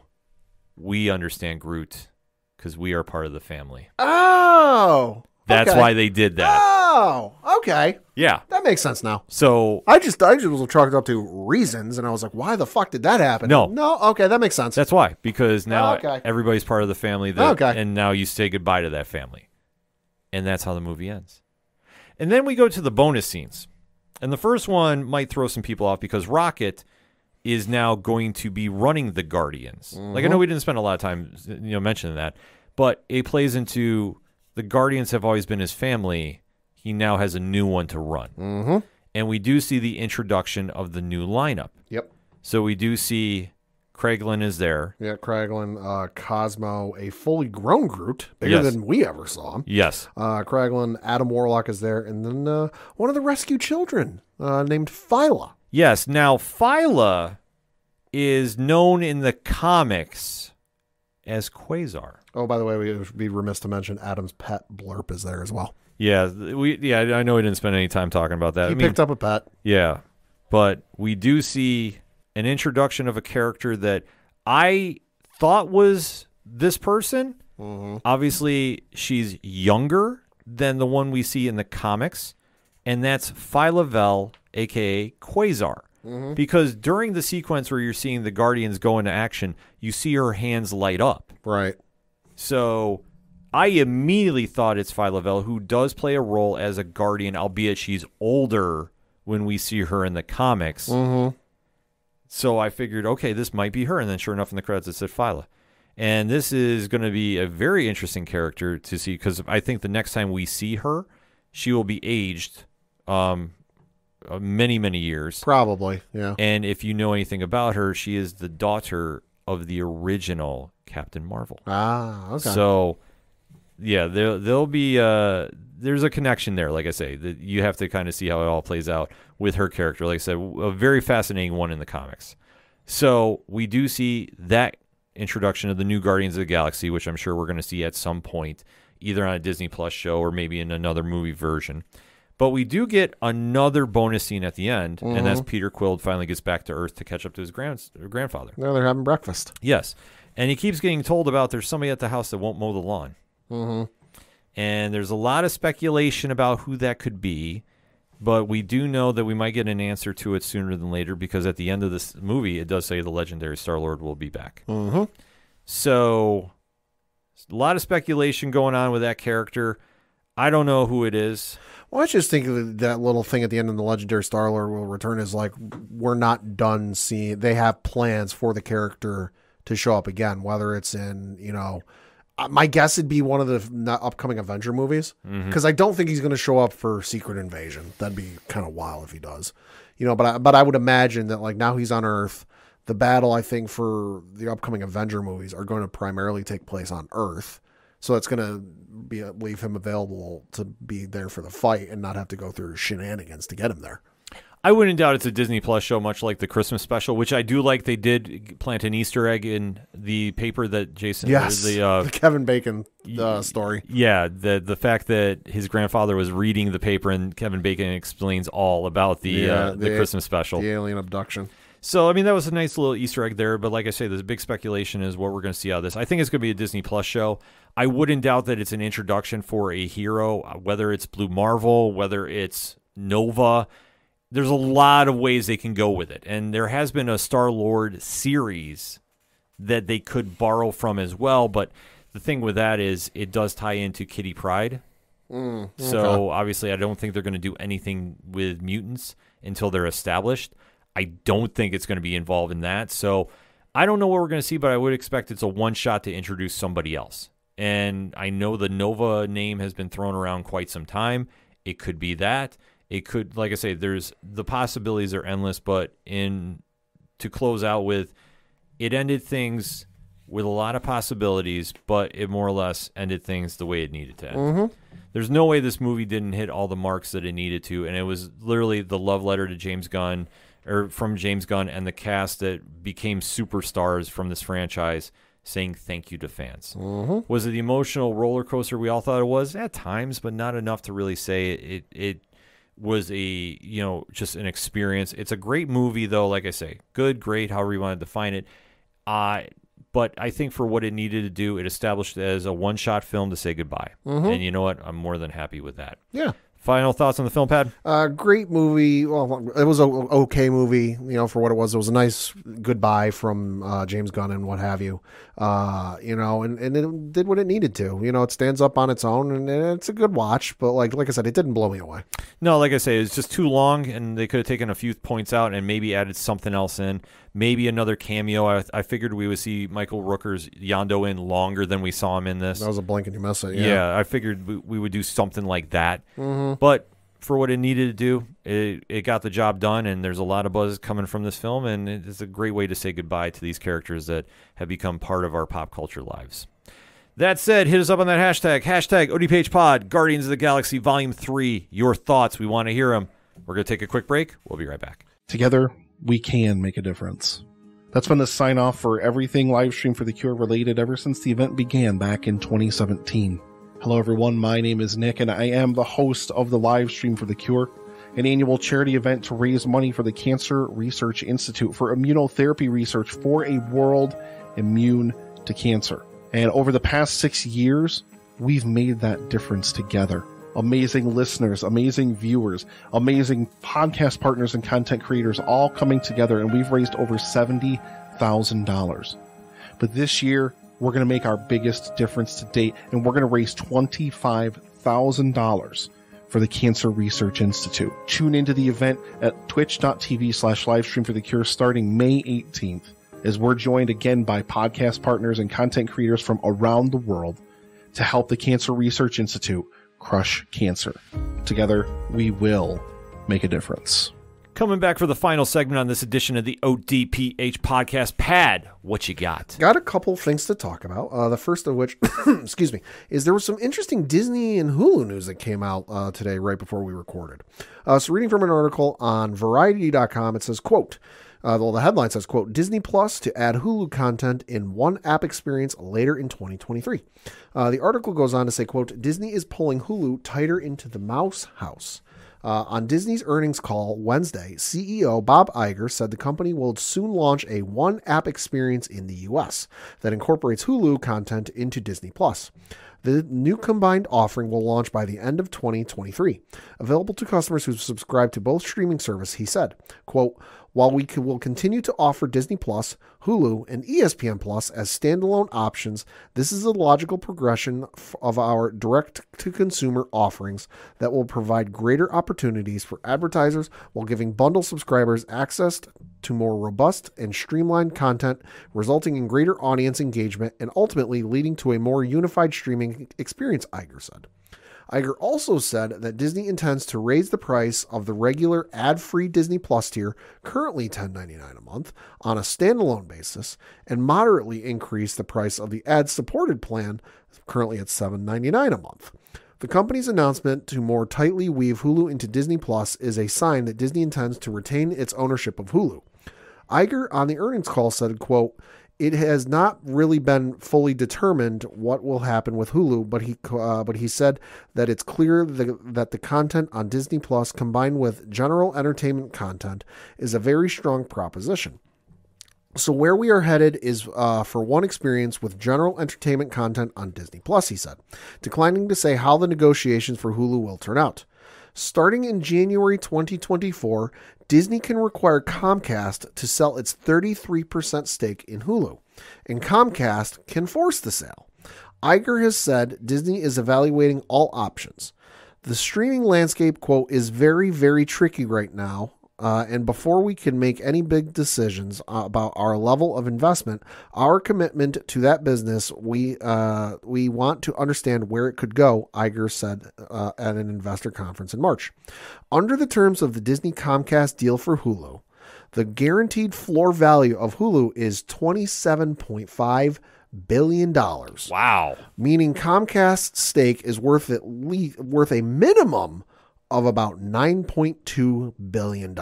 we understand Groot because we are part of the family. Oh. That's okay. why they did that. Oh, okay. Yeah. That makes sense now. So I just was chalked up to reasons, and I was like, why the fuck did that happen? No, okay, that makes sense. That's why. Because now Okay. everybody's part of the family. And now you say goodbye to that family. And that's how the movie ends. And then we go to the bonus scenes. And the first one might throw some people off because Rocket is now going to be running the Guardians. Like, I know we didn't spend a lot of time mentioning that, but it plays into the Guardians have always been his family. He now has a new one to run. And we do see the introduction of the new lineup. Yep. So we do see Craiglin is there. Yeah, Craiglin, Cosmo, a fully grown Groot, bigger than we ever saw him. Yes. Craiglin, Adam Warlock is there, and then one of the rescue children named Phyla. Yes. Now, Phyla is known in the comics as Quasar. Oh, by the way, we would be remiss to mention Adam's pet Blurp is there as well. Yeah, I know we didn't spend any time talking about that. He picked up a pet. Yeah, but we do see an introduction of a character that I thought was this person. Obviously, she's younger than the one we see in the comics, and that's Phyla Vell, a.k.a. Quasar. Because during the sequence where you're seeing the Guardians go into action, you see her hands light up. Right. So I immediately thought it's Phyla Vell, who does play a role as a Guardian, albeit she's older when we see her in the comics. So I figured, okay, this might be her. And then sure enough, in the credits, it said Phyla. And this is going to be a very interesting character to see because I think the next time we see her, she will be aged many, many years. Probably, yeah. And if you know anything about her, she is the daughter of the original Captain Marvel. Ah, okay. So, yeah, there'll be there's a connection there. Like I say, that you have to kind of see how it all plays out with her character. Like I said, a very fascinating one in the comics. So we do see that introduction of the new Guardians of the Galaxy, which I'm sure we're going to see at some point, either on a Disney Plus show or maybe in another movie version. But we do get another bonus scene at the end, and that's Peter Quill finally gets back to Earth to catch up to his grandfather. No, they're having breakfast. Yes. And he keeps getting told about there's somebody at the house that won't mow the lawn. And there's a lot of speculation about who that could be, but we do know that we might get an answer to it sooner than later because at the end of this movie, it does say the legendary Star-Lord will be back. So a lot of speculation going on with that character. I don't know who it is. Well, I just think that little thing at the end of the legendary Star-Lord will return is like, we're not done seeing, they have plans for the character to show up again, whether it's in, my guess would be one of the upcoming Avenger movies, because I don't think he's going to show up for Secret Invasion. That'd be kind of wild if he does, but I would imagine that like now he's on Earth, the battle I think for the upcoming Avenger movies are going to primarily take place on Earth. So it's going to leave him available to be there for the fight and not have to go through shenanigans to get him there. I wouldn't doubt it's a Disney Plus show, much like the Christmas special, which I do like. They did plant an Easter egg in the paper that Jason... Yes, the Kevin Bacon story. Yeah, the fact that his grandfather was reading the paper and Kevin Bacon explains all about the Christmas special. The alien abduction. So, I mean, that was a nice little Easter egg there. But like I say, there's big speculation is what we're going to see out of this. I think it's going to be a Disney Plus show. I wouldn't doubt that it's an introduction for a hero, whether it's Blue Marvel, whether it's Nova. There's a lot of ways they can go with it. And there has been a Star-Lord series that they could borrow from as well. But the thing with that is it does tie into Kitty Pryde. Okay. So obviously I don't think they're going to do anything with mutants until they're established. I don't think it's going to be involved in that. So I don't know what we're going to see, but I would expect it's a one-shot to introduce somebody else. And I know the Nova name has been thrown around quite some time. It could be that. It could, like I say, the possibilities are endless, but to close out with, it ended things with a lot of possibilities, but it more or less ended things the way it needed to end. Mm-hmm. There's no way this movie didn't hit all the marks that it needed to, and it was literally the love letter to James Gunn, or from James Gunn and the cast that became superstars from this franchise, saying thank you to fans. Mm-hmm. Was it the emotional roller coaster we all thought it was? At times, but not enough to really say it was just an experience. It's a great movie, though, like I say. Good, great, however you want to define it. But I think for what it needed to do, it established it as a one-shot film to say goodbye. Mm-hmm. And you know what? I'm more than happy with that. Yeah. Final thoughts on the film, Pat? Great movie. Well, it was an okay movie, for what it was. It was a nice goodbye from James Gunn and what have you. And it did what it needed to. It stands up on its own, and it's a good watch. But like I said, it didn't blow me away. No, like I say, it's just too long, and they could have taken a few points out and maybe added something else in. Maybe another cameo. I figured we would see Michael Rooker's Yondu in longer than we saw him in this. That was a blink and you miss it. Yeah, I figured we would do something like that. Mm-hmm. But for what it needed to do, it got the job done, and there's a lot of buzz coming from this film, and it's a great way to say goodbye to these characters that have become part of our pop culture lives. That said, hit us up on that hashtag ODPH Pod, Guardians of the Galaxy Volume 3. Your thoughts, we want to hear them. We're going to take a quick break. We'll be right back. Together, we can make a difference. That's been the sign-off for everything Livestream for the Cure related ever since the event began back in 2017. Hello everyone, my name is Nick, and I am the host of the Livestream for the Cure, an annual charity event to raise money for the Cancer Research Institute for immunotherapy research for a world immune to cancer. And over the past 6 years, we've made that difference together. Amazing listeners, amazing viewers, amazing podcast partners and content creators all coming together, and we've raised over $70,000. But this year, we're going to make our biggest difference to date, and we're going to raise $25,000 for the Cancer Research Institute. Tune into the event at twitch.tv/livestream for the cure starting May 18th, as we're joined again by podcast partners and content creators from around the world to help the Cancer Research Institute crush cancer. Together, we will make a difference. Coming back for the final segment on this edition of the ODPH podcast. Pad, what you got? Got a couple things to talk about. The first of which, excuse me, is there was some interesting Disney and Hulu news that came out today right before we recorded. So reading from an article on Variety.com, it says, quote, the headline says, quote, Disney+ to add Hulu content in one app experience later in 2023. The article goes on to say, quote, Disney is pulling Hulu tighter into the mouse house. On Disney's earnings call Wednesday, CEO Bob Iger said the company will soon launch a one-app experience in the U.S. that incorporates Hulu content into Disney+. The new combined offering will launch by the end of 2023. Available to customers who subscribe to both streaming services, he said, quote, while we will continue to offer Disney+, Hulu, and ESPN Plus as standalone options, this is a logical progression of our direct-to-consumer offerings that will provide greater opportunities for advertisers while giving bundle subscribers access to more robust and streamlined content, resulting in greater audience engagement and ultimately leading to a more unified streaming experience, Iger said. Iger also said that Disney intends to raise the price of the regular ad-free Disney Plus tier, currently $10.99 a month, on a standalone basis, and moderately increase the price of the ad-supported plan, currently at $7.99 a month. The company's announcement to more tightly weave Hulu into Disney Plus is a sign that Disney intends to retain its ownership of Hulu. Iger on the earnings call said, quote, it has not really been fully determined what will happen with Hulu, but he said that it's clear that the content on Disney Plus combined with general entertainment content is a very strong proposition. So where we are headed is for one experience with general entertainment content on Disney Plus, he said, declining to say how the negotiations for Hulu will turn out. Starting in January 2024, Disney can require Comcast to sell its 33% stake in Hulu, and Comcast can force the sale. Iger has said Disney is evaluating all options. The streaming landscape, quote, is very, very tricky right now. And before we can make any big decisions about our level of investment, our commitment to that business, we want to understand where it could go, Iger said at an investor conference in March. Under the terms of the Disney-Comcast deal for Hulu, the guaranteed floor value of Hulu is $27.5 billion. Wow. Meaning Comcast's stake is worth a minimum of about $9.2 billion.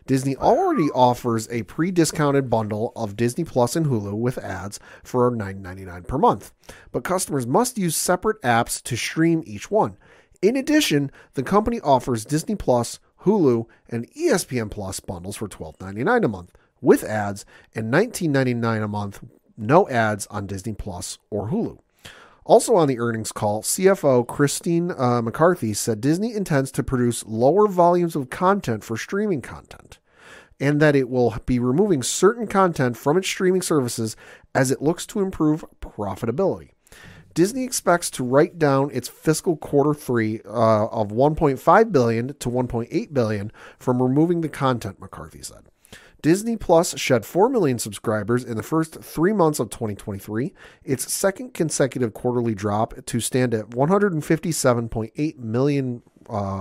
Disney already offers a pre-discounted bundle of Disney Plus and Hulu with ads for $9.99 per month, but customers must use separate apps to stream each one. In addition, the company offers Disney Plus, Hulu, and ESPN Plus bundles for $12.99 a month with ads and $19.99 a month, no ads on Disney Plus or Hulu. Also on the earnings call, CFO Christine McCarthy said Disney intends to produce lower volumes of content for streaming content, and that it will be removing certain content from its streaming services as it looks to improve profitability. Disney expects to write down its fiscal quarter 3 of $1.5 billion to $1.8 billion from removing the content, McCarthy said. Disney Plus shed 4 million subscribers in the first 3 months of 2023, its second consecutive quarterly drop to stand at 157.8 million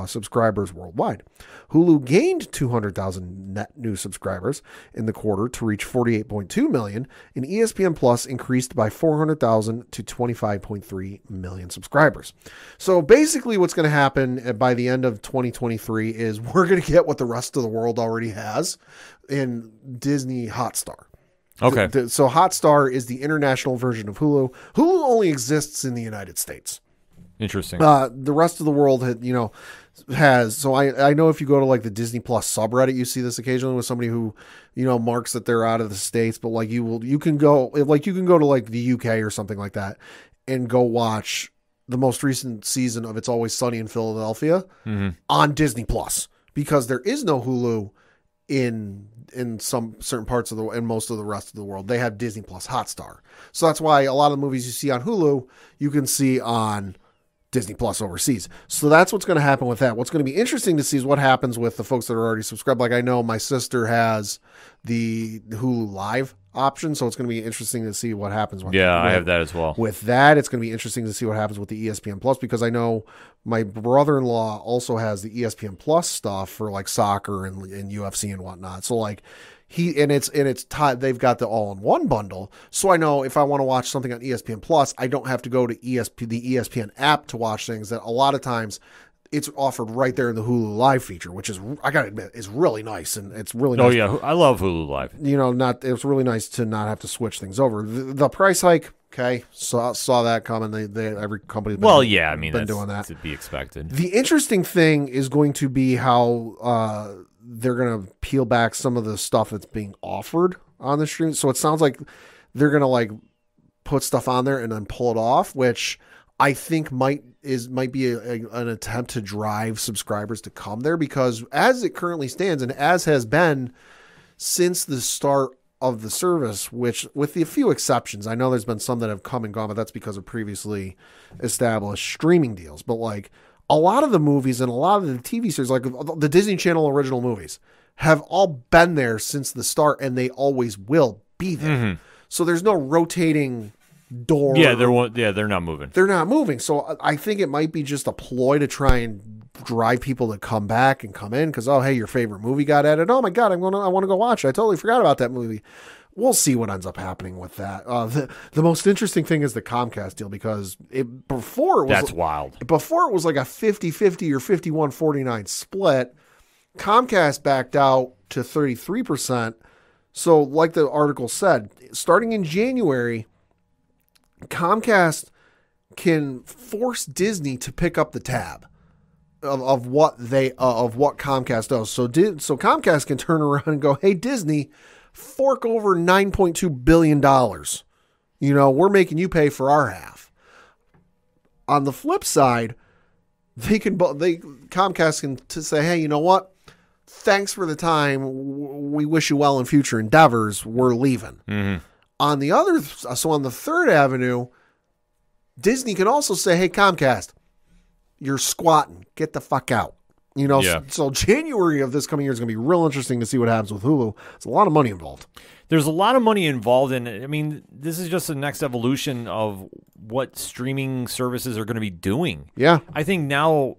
subscribers worldwide. Hulu gained 200,000 net new subscribers in the quarter to reach 48.2 million, and ESPN Plus increased by 400,000 to 25.3 million subscribers. So basically what's going to happen by the end of 2023 is we're going to get what the rest of the world already has in Disney Hotstar. Okay. So Hotstar is the international version of Hulu. Hulu only exists in the United States. Interesting. The rest of the world has. So I know if you go to like the Disney Plus subreddit, you see this occasionally with somebody who, marks that they're out of the States, but like you can go to like the UK or something like that and go watch the most recent season of It's Always Sunny in Philadelphia on Disney Plus, because there is no Hulu in some certain parts of in most of the rest of the world. They have Disney Plus Hotstar. So that's why a lot of the movies you see on Hulu, you can see on Disney Plus overseas. So that's what's going to happen with that. What's going to be interesting to see is what happens with the folks that are already subscribed. Like I know my sister has the Hulu Live option, so it's going to be interesting to see what happens with I have that as well. With that, it's going to be interesting to see what happens with the ESPN Plus, because I know my brother-in-law also has the ESPN Plus stuff for like soccer and UFC and whatnot. So like they've got the all-in-one bundle. So I know if I want to watch something on ESPN Plus, I don't have to go to the ESPN app to watch things. That a lot of times it's offered right there in the Hulu Live feature, which is, I gotta admit, is really nice, and it's really nice. Oh yeah, I love Hulu Live. It's really nice to not have to switch things over. The price hike, okay, saw that coming. They every company's been been doing that. To be expected. The interesting thing is going to be how they're going to peel back some of the stuff that's being offered on the stream. So it sounds like they're going to like put stuff on there and then pull it off, which I think might be an attempt to drive subscribers to come there, because as it currently stands, and as has been since the start of the service, which with a few exceptions, I know there's been some that have come and gone, but that's because of previously established streaming deals. But like a lot of the movies and a lot of the TV series, like the Disney Channel original movies, have all been there since the start, and they always will be there. Mm-hmm. So there's no rotating door. Yeah, they're not moving. They're not moving. So I think it might be just a ploy to try and drive people to come back and come in, because, oh, hey, your favorite movie got added. Oh my God, I want to go watch it. I totally forgot about that movie. We'll see what ends up happening with that. The most interesting thing is the Comcast deal, because that's wild. Before it was like a 50-50 or 51-49 split. Comcast backed out to 33%. So like the article said, starting in January, Comcast can force Disney to pick up the tab of what Comcast does. So Comcast can turn around and go, hey, Disney, fork over $9.2 billion. We're making you pay for our half. On the flip side, Comcast can say, hey, you know what? Thanks for the time. We wish you well in future endeavors. We're leaving. Mm-hmm. On the third avenue, Disney can also say, hey, Comcast, you're squatting. Get the fuck out. So January of this coming year is going to be real interesting to see what happens with Hulu. There's a lot of money involved. There's a lot of money involved in it. I mean, this is just the next evolution of what streaming services are going to be doing. Yeah. I think now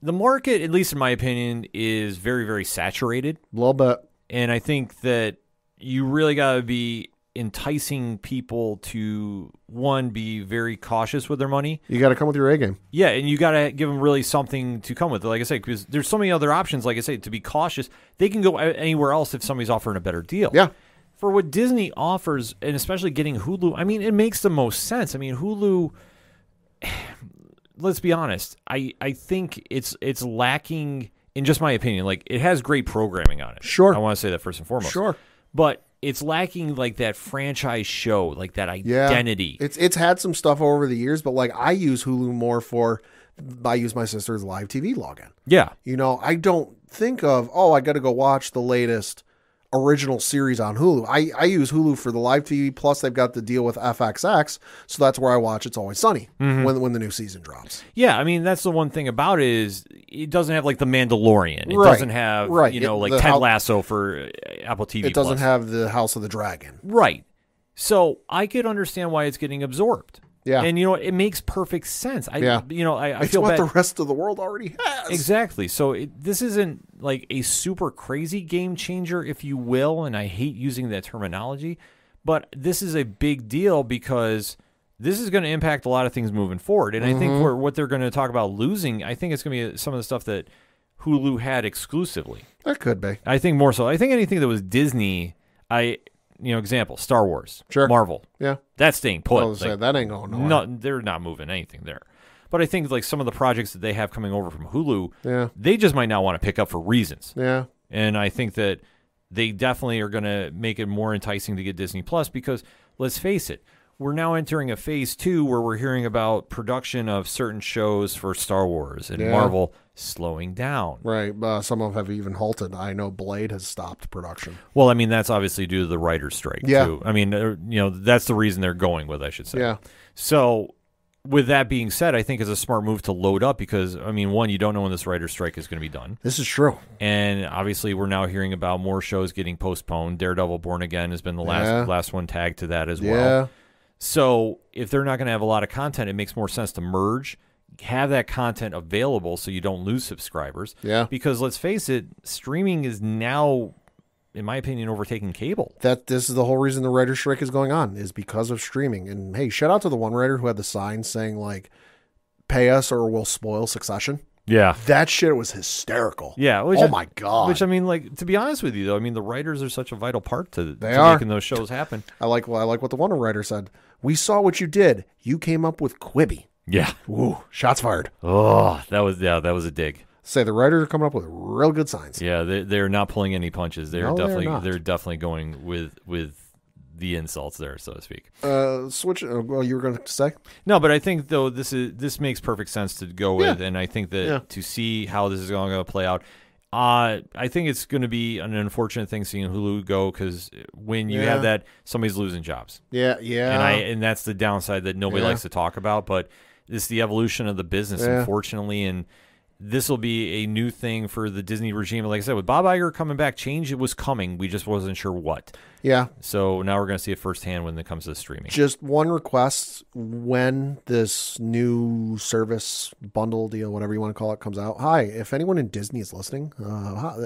the market, at least in my opinion, is very, very saturated. A little bit. And I think that you really got to be enticing people to, one, be very cautious with their money. You got to come with your A game. Yeah, and you got to give them really something to come with. Like I say, because there's so many other options, like I say, to be cautious. They can go anywhere else if somebody's offering a better deal. Yeah. For what Disney offers, and especially getting Hulu, I mean, it makes the most sense. I mean, Hulu, let's be honest, I think it's lacking, in just my opinion, like, it has great programming on it. Sure. I want to say that first and foremost. Sure. But it's lacking, like, that franchise show, like that identity. Yeah. It's had some stuff over the years, but, like, I use Hulu more I use my sister's live TV login. Yeah. I don't think of, I got to go watch the latest original series on Hulu. I use Hulu for the live TV, plus they've got the deal with FXX, so that's where I watch It's Always Sunny when the new season drops. Yeah, I mean, that's the one thing about it is it doesn't have like The Mandalorian. It Right. doesn't have, like Ted Lasso for Apple TV+. It doesn't have the House of the Dragon. Right. So I could understand why it's getting absorbed. Yeah. And, it makes perfect sense. I It's feel what bad. the rest of the world already has. Exactly. So this isn't like a super crazy game changer, if you will, and I hate using that terminology, but this is a big deal because this is going to impact a lot of things moving forward. And I think what they're going to talk about losing, I think it's going to be some of the stuff that Hulu had exclusively. That could be. I think more so. I think anything that was Disney, example, Star Wars, sure, Marvel. Yeah. That's staying put. That ain't going nowhere. No, they're not moving anything there. But I think like some of the projects that they have coming over from Hulu, they just might not want to pick up for reasons. Yeah. And I think that they definitely are going to make it more enticing to get Disney Plus because let's face it, we're now entering a phase 2 where we're hearing about production of certain shows for Star Wars and Marvel slowing down. Right. Some of them have even halted. I know Blade has stopped production. Well, I mean, that's obviously due to the writer's strike, too. I mean, that's the reason they're going with, I should say. Yeah. So with that being said, I think it's a smart move to load up because, I mean, one, you don't know when this writer's strike is going to be done. This is true. And obviously we're now hearing about more shows getting postponed. Daredevil Born Again has been the last one tagged to that as well. So if they're not going to have a lot of content, it makes more sense to merge, have that content available so you don't lose subscribers. Yeah. Because let's face it, streaming is now, in my opinion, overtaking cable. This is the whole reason the writer's strike is going on, is because of streaming. And hey, shout out to the one writer who had the sign saying like, pay us or we'll spoil Succession. Yeah. That shit was hysterical. Yeah. My God. Which, I mean, like, to be honest with you, though, I mean, the writers are such a vital part to are. making those shows happen. I like what the one writer said. We saw what you did. You came up with Quibi. Yeah. Ooh, shots fired. Oh, that was a dig. Say the writers are coming up with real good signs. Yeah, they're not pulling any punches. They're definitely going with the insults there, so to speak. Switch. Well, you were going to say no, but I think though this makes perfect sense to go with, and I think that to see how this is going to play out. I think it's going to be an unfortunate thing seeing Hulu go because when you have that, somebody's losing jobs. Yeah. And that's the downside that nobody likes to talk about, but it's the evolution of the business, unfortunately, and this will be a new thing for the Disney regime. Like I said, with Bob Iger coming back, change it was coming. We just wasn't sure what. Yeah. So now we're going to see it firsthand when it comes to streaming. Just one request: when this new service bundle deal, whatever you want to call it, comes out. Hi, if anyone in Disney is listening,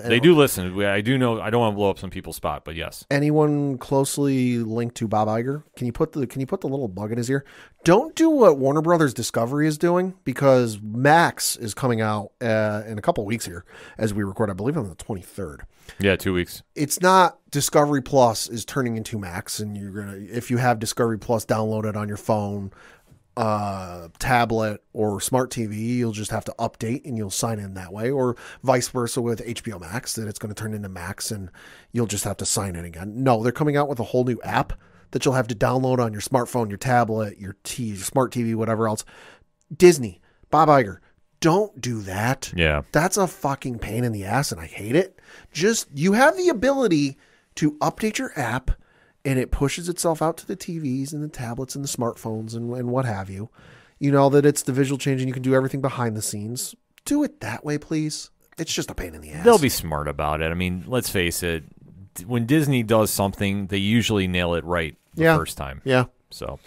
they do listen. I do know. I don't want to blow up some people's spot, but yes. Anyone closely linked to Bob Iger? Can you put the little bug in his ear? Don't do what Warner Brothers Discovery is doing, because Max is coming out in a couple of weeks here as we record. I believe on the 23rd. Yeah, 2 weeks. It's not Discovery Plus is turning into Max, and you're gonna, if you have Discovery Plus downloaded on your phone, tablet, or smart TV, you'll just have to update and you'll sign in that way, or vice versa with HBO Max, that it's going to turn into Max and you'll just have to sign in again. No, they're coming out with a whole new app that you'll have to download on your smartphone, your tablet, your smart TV, whatever else. Disney, Bob Iger, don't do that. Yeah. That's a fucking pain in the ass, and I hate it. Just, you have the ability to update your app, and it pushes itself out to the TVs and the tablets and the smartphones and what have you. You know that it's the visual change, and you can do everything behind the scenes. Do it that way, please. It's just a pain in the ass. They'll be smart about it. I mean, let's face it. When Disney does something, they usually nail it right the first time. Yeah. So,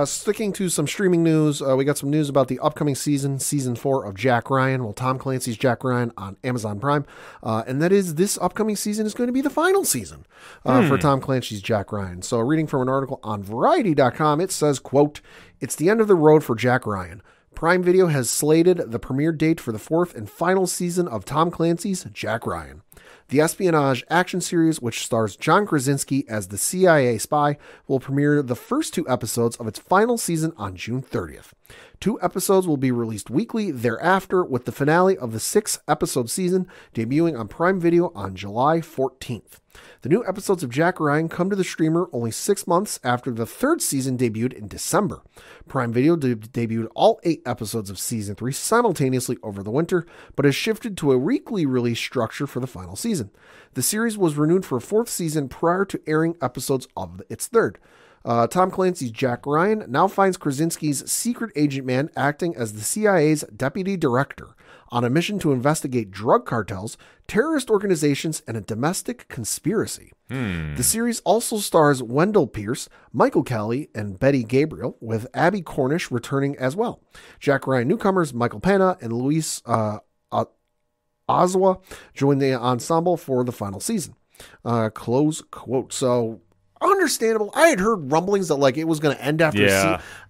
sticking to some streaming news, we got some news about the upcoming season 4 of Jack Ryan. Well, Tom Clancy's Jack Ryan on Amazon Prime. And that is, this upcoming season is going to be the final season for Tom Clancy's Jack Ryan. So reading from an article on Variety.com, it says, quote, "It's the end of the road for Jack Ryan. Prime Video has slated the premiere date for the 4th and final season of Tom Clancy's Jack Ryan. The espionage action series, which stars John Krasinski as the CIA spy, will premiere the first 2 episodes of its final season on June 30th. 2 episodes will be released weekly thereafter, with the finale of the 6-episode season debuting on Prime Video on July 14th. The new episodes of Jack Ryan come to the streamer only 6 months after the 3rd season debuted in December. Prime Video debuted all 8 episodes of Season 3 simultaneously over the winter, but has shifted to a weekly release structure for the final season. The series was renewed for a 4th season prior to airing episodes of its 3rd. Tom Clancy's Jack Ryan now finds Krasinski's secret agent man acting as the CIA's deputy director on a mission to investigate drug cartels, terrorist organizations, and a domestic conspiracy. The series also stars Wendell Pierce, Michael Kelly, and Betty Gabriel, with Abby Cornish returning as well. Jack Ryan newcomers Michael Pena and Luis Oswa join the ensemble for the final season. Close quote. So, understandable. I had heard rumblings that like it was going to end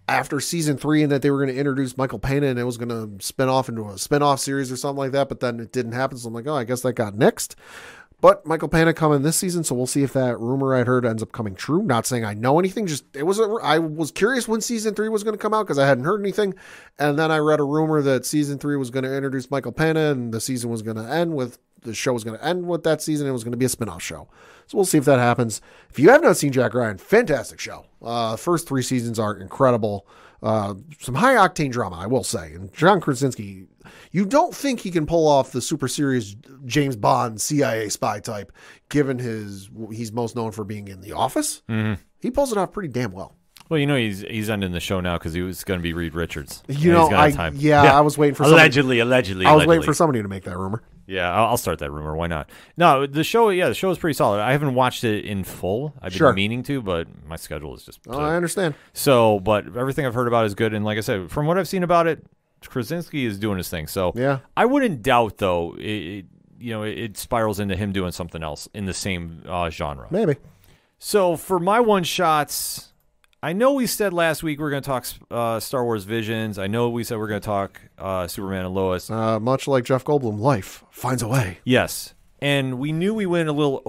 after season 3 and that they were going to introduce Michael Pena and it was going to spin off into a spin-off series or something like that, but then it didn't happen. So I'm like, oh, I guess that got nixed. But Michael Pena coming this season, so we'll see if that rumor I'd heard ends up coming true. Not saying I know anything, just I was curious when season 3 was going to come out because I hadn't heard anything, and then I read a rumor that season 3 was going to introduce Michael Pena and the season was going to end with the show was going to end with that season. It was going to be a spin-off show. So we'll see if that happens. If you have not seen Jack Ryan, fantastic show. First 3 seasons are incredible. Some high-octane drama, I will say. And John Krasinski, you don't think he can pull off the super serious James Bond CIA spy type, given he's most known for being in The Office. Mm-hmm. He pulls it off pretty damn well. Well, you know he's ending the show now because he was going to be Reed Richards. I was waiting for allegedly. I was waiting for somebody to make that rumor. Yeah, I'll start that rumor. Why not? No, the show is pretty solid. I haven't watched it in full. I've been meaning to, but my schedule is just. I understand. So, but everything I've heard about is good, and like I said, from what I've seen about it, Krasinski is doing his thing. So, yeah, I wouldn't doubt though. It spirals into him doing something else in the same genre. Maybe. So for my one shots. I know we said last week we're going to talk Star Wars Visions. I know we said we're going to talk Superman and Lois. Much like Jeff Goldblum, life finds a way. Yes. And we knew we went a little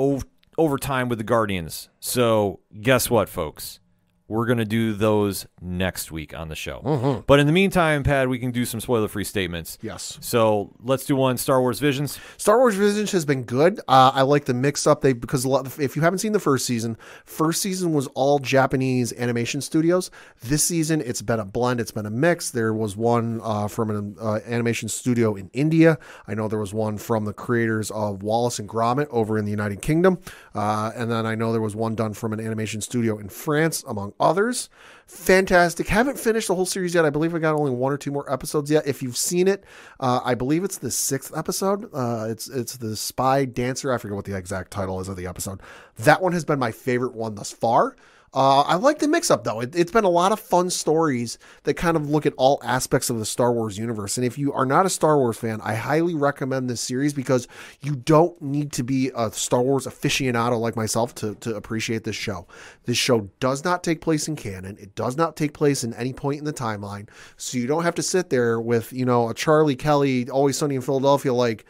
over time with the Guardians. So guess what, folks? We're going to do those next week on the show. Mm-hmm. But in the meantime, Pat, we can do some spoiler-free statements. Yes. So let's do one, Star Wars Visions. Star Wars Visions has been good. I like the mix-up. Because if you haven't seen the first season was all Japanese animation studios. This season, it's been a blend. It's been a mix. There was one from an animation studio in India. I know there was one from the creators of Wallace and Gromit over in the United Kingdom. And then I know there was one done from an animation studio in France, among others. Fantastic. Haven't finished the whole series yet. I believe I got only 1 or 2 more episodes yet. If you've seen it, I believe it's the 6th episode. It's the Spy Dancer. I forget what the exact title is of the episode. That one has been my favorite one thus far. I like the mix-up, though. It's been a lot of fun stories that kind of look at all aspects of the Star Wars universe. And if you are not a Star Wars fan, I highly recommend this series because you don't need to be a Star Wars aficionado like myself to appreciate this show. This show does not take place in canon. It does not take place in any point in the timeline. So you don't have to sit there with, a Charlie Kelly, Always Sunny in Philadelphia, like,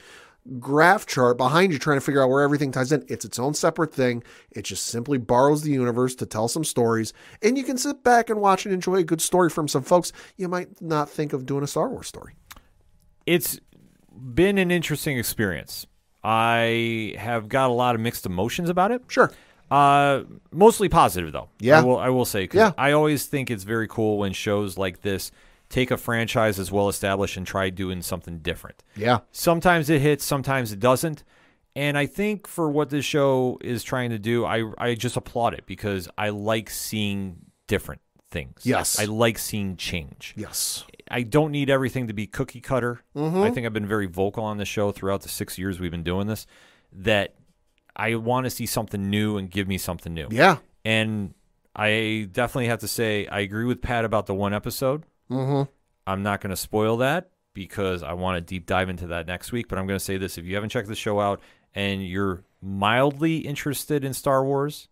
graph chart behind you trying to figure out where everything ties in. It's its own separate thing. It just simply borrows the universe to tell some stories, and you can sit back and watch and enjoy a good story from some folks you might not think of doing a Star Wars story. It's been an interesting experience. I have got a lot of mixed emotions about it. Sure. Mostly positive, though. Yeah. I will say, 'cause I always think it's very cool when shows like this take a franchise that's well established and try doing something different. Yeah. Sometimes it hits, sometimes it doesn't. And I think for what this show is trying to do, I just applaud it because I like seeing different things. Yes. I like seeing change. Yes. I don't need everything to be cookie cutter. Mm-hmm. I think I've been very vocal on the show throughout the 6 years we've been doing this, that I want to see something new and give me something new. Yeah. And I definitely have to say, I agree with Pat about the one episode. Mm-hmm. I'm not going to spoil that because I want to deep dive into that next week. But I'm going to say this. If you haven't checked the show out and you're mildly interested in Star Wars,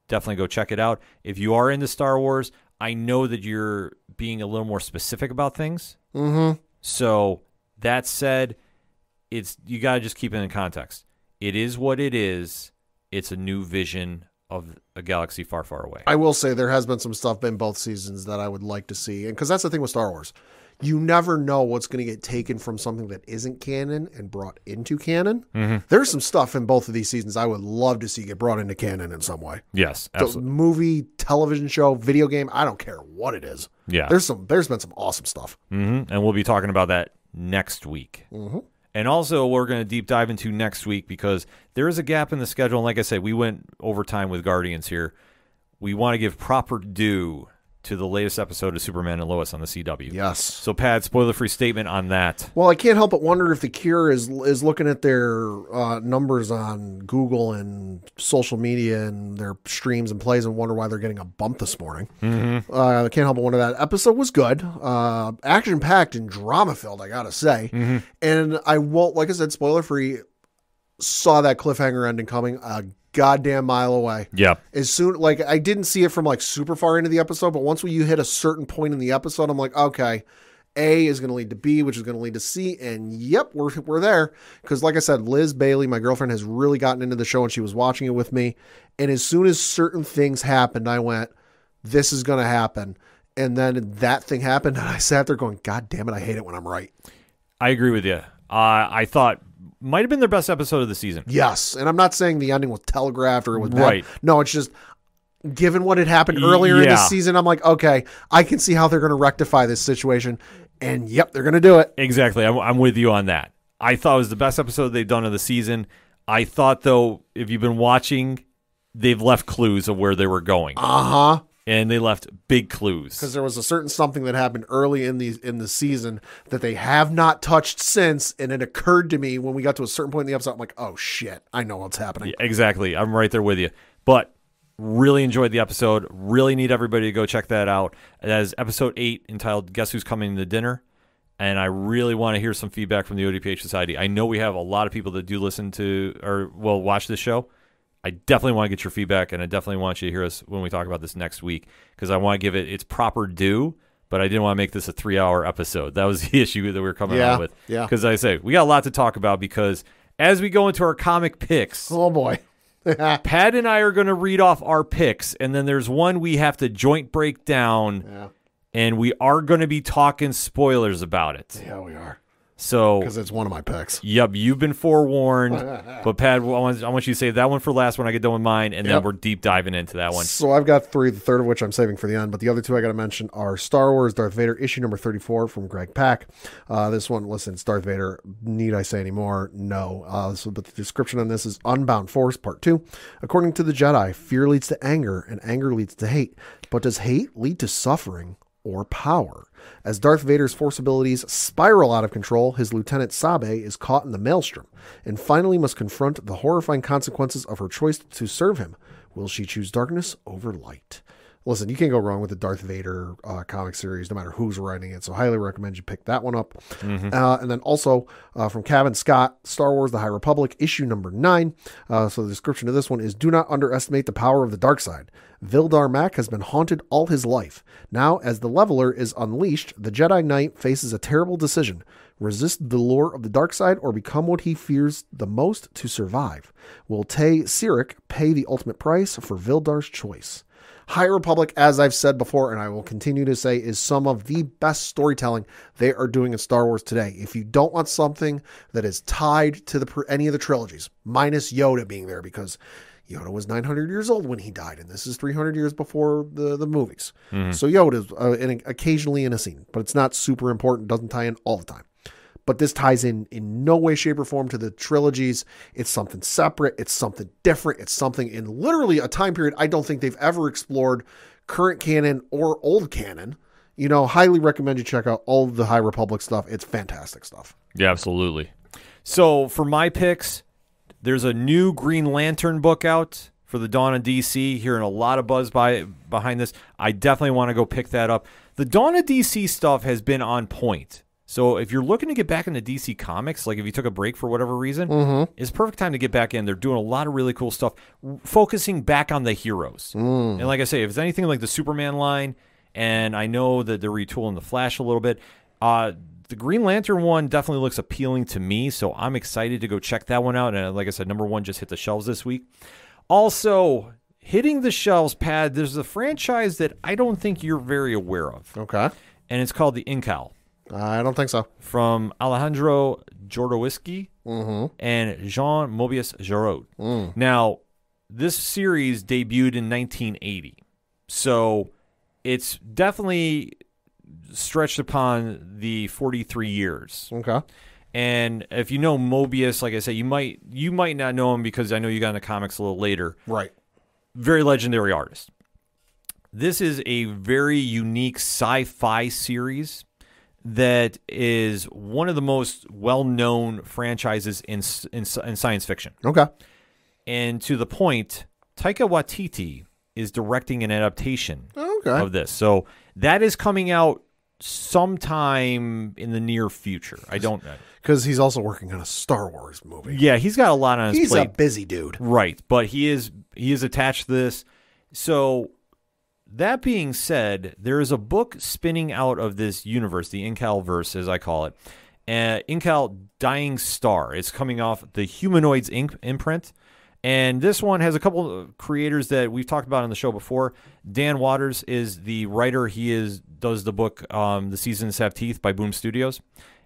definitely go check it out. If you are into Star Wars, I know that you're being a little more specific about things. Mm-hmm. So that said, you got to just keep it in context. It is what it is. It's a new vision of a galaxy far, far away. I will say there has been some stuff in both seasons that I would like to see. And because that's the thing with Star Wars. You never know what's going to get taken from something that isn't canon and brought into canon. Mm-hmm. There's some stuff in both of these seasons I would love to see get brought into canon in some way. Yes, absolutely. The movie, television show, video game, I don't care what it is. Yeah. There's been some awesome stuff. Mm-hmm. And we'll be talking about that next week. Mm-hmm. And also, we're going to deep dive into next week because there is a gap in the schedule. And like I said, we went overtime with Guardians here. We want to give proper due to the latest episode of Superman and Lois on the CW. Yes. So, Pat, spoiler-free statement on that. Well, I can't help but wonder if The Cure is looking at their numbers on Google and social media and their streams and plays and wonder why they're getting a bump this morning. Mm-hmm. I can't help but wonder that. Episode was good. Action-packed and drama-filled, I gotta say. Mm-hmm. And I won't, like I said, spoiler-free, saw that cliffhanger ending coming goddamn mile away. Yeah. As soon, like, I didn't see it from like super far into the episode, but once you hit a certain point in the episode, I'm like, okay, A is going to lead to B, which is going to lead to C, and yep, we're there. Because like I said, Liz Bailey, my girlfriend, has really gotten into the show and she was watching it with me. And as soon as certain things happened, I went, this is going to happen. And then that thing happened and I sat there going, God damn it, I hate it when I'm right. I agree with you. I thought might have been their best episode of the season. Yes. And I'm not saying the ending was telegraphed or it was bad. Right. No, it's just given what had happened earlier in the season, I'm like, okay, I can see how they're going to rectify this situation. And yep, they're going to do it. Exactly. I'm with you on that. I thought it was the best episode they've done of the season. I thought, though, if you've been watching, they've left clues of where they were going. Uh-huh. And they left big clues. Because there was a certain something that happened early in the season that they have not touched since, and it occurred to me when we got to a certain point in the episode, I'm like, oh shit, I know what's happening. Yeah, exactly. I'm right there with you. But really enjoyed the episode. Really need everybody to go check that out. That is episode 8 entitled Guess Who's Coming to Dinner? And I really want to hear some feedback from the ODPH Society. I know we have a lot of people that do listen to or watch this show. I definitely want to get your feedback, and I definitely want you to hear us when we talk about this next week because I want to give it its proper due, but I didn't want to make this a 3-hour episode. That was the issue that we were coming out with. Yeah. Because I say, we got a lot to talk about because as we go into our comic picks, Oh boy. Pat and I are going to read off our picks, and then there's one we have to joint break down, and we are going to be talking spoilers about it. Yeah, we are. So, because it's one of my picks. Yep, you've been forewarned. But Pat, I want you to save that one for last when I get done with mine, and then we're deep diving into that one. So I've got 3, the third of which I'm saving for the end, but the other 2 I got to mention are Star Wars Darth Vader issue number 34 from Greg Pak. This one, listen, it's Darth Vader. Need I say any more? No. But the description on this is Unbound Force Part 2. According to the Jedi, fear leads to anger, and anger leads to hate. But does hate lead to suffering or power? As Darth Vader's force abilities spiral out of control, his lieutenant Sabe is caught in the maelstrom and finally must confront the horrifying consequences of her choice to serve him. Will she choose darkness over light? Listen, you can't go wrong with the Darth Vader comic series, no matter who's writing it. So highly recommend you pick that one up. Mm-hmm. And then also from Kevin Scott, Star Wars The High Republic, issue number 9. So the description of this one is, do not underestimate the power of the dark side. Vildar Mac has been haunted all his life. Now, as the Leveler is unleashed, the Jedi Knight faces a terrible decision. Resist the lure of the dark side or become what he fears the most to survive. Will Tay Sirik pay the ultimate price for Vildar's choice? High Republic, as I've said before, and I will continue to say, is some of the best storytelling they are doing in Star Wars today. If you don't want something that is tied to any of the trilogies, minus Yoda being there, because Yoda was 900 years old when he died, and this is 300 years before the movies. So Yoda's occasionally in a scene, but it's not super important. Doesn't tie in all the time. But this ties in no way, shape, or form to the trilogies. It's something separate. It's something different. It's something in literally a time period I don't think they've ever explored, current canon or old canon. Highly recommend you check out all of the High Republic stuff. It's fantastic stuff. Yeah, absolutely. So for my picks, there's a new Green Lantern book out for the Dawn of DC. Hearing a lot of buzz behind this. I definitely want to go pick that up. The Dawn of DC stuff has been on point. So if you're looking to get back into DC Comics, like if you took a break for whatever reason, it's a perfect time to get back in. They're doing a lot of really cool stuff, focusing back on the heroes. And like I say, if it's anything like the Superman line, and I know that they're retooling the Flash a little bit, the Green Lantern one definitely looks appealing to me, so I'm excited to go check that one out. And like I said, number 1 just hit the shelves this week. Also, hitting the shelves, Pad, there's a franchise that I don't think you're very aware of. Okay. And it's called the Incal. I don't think so. From Alejandro Jodorowsky and Jean Mobius Giraud. Now, this series debuted in 1980. So it's definitely stretched upon the 43 years. Okay. And if you know Mobius, like I said, you might not know him because I know you got into comics a little later. Right. Very legendary artist. This is a very unique sci-fi series that is one of the most well-known franchises in science fiction. Okay. And to the point, Taika Waititi is directing an adaptation of this. So that is coming out sometime in the near future. I don't know. Because he's also working on a Star Wars movie. Yeah, he's got a lot on his plate. He's a busy dude. Right, but he is attached to this. So that being said, there is a book spinning out of this universe, the Incal-verse, as I call it. Incal Dying Star. It's coming off the Humanoids imprint. And this one has a couple of creators that we've talked about on the show before. Dan Waters is the writer. He does the book The Seasons Have Teeth by Boom Studios.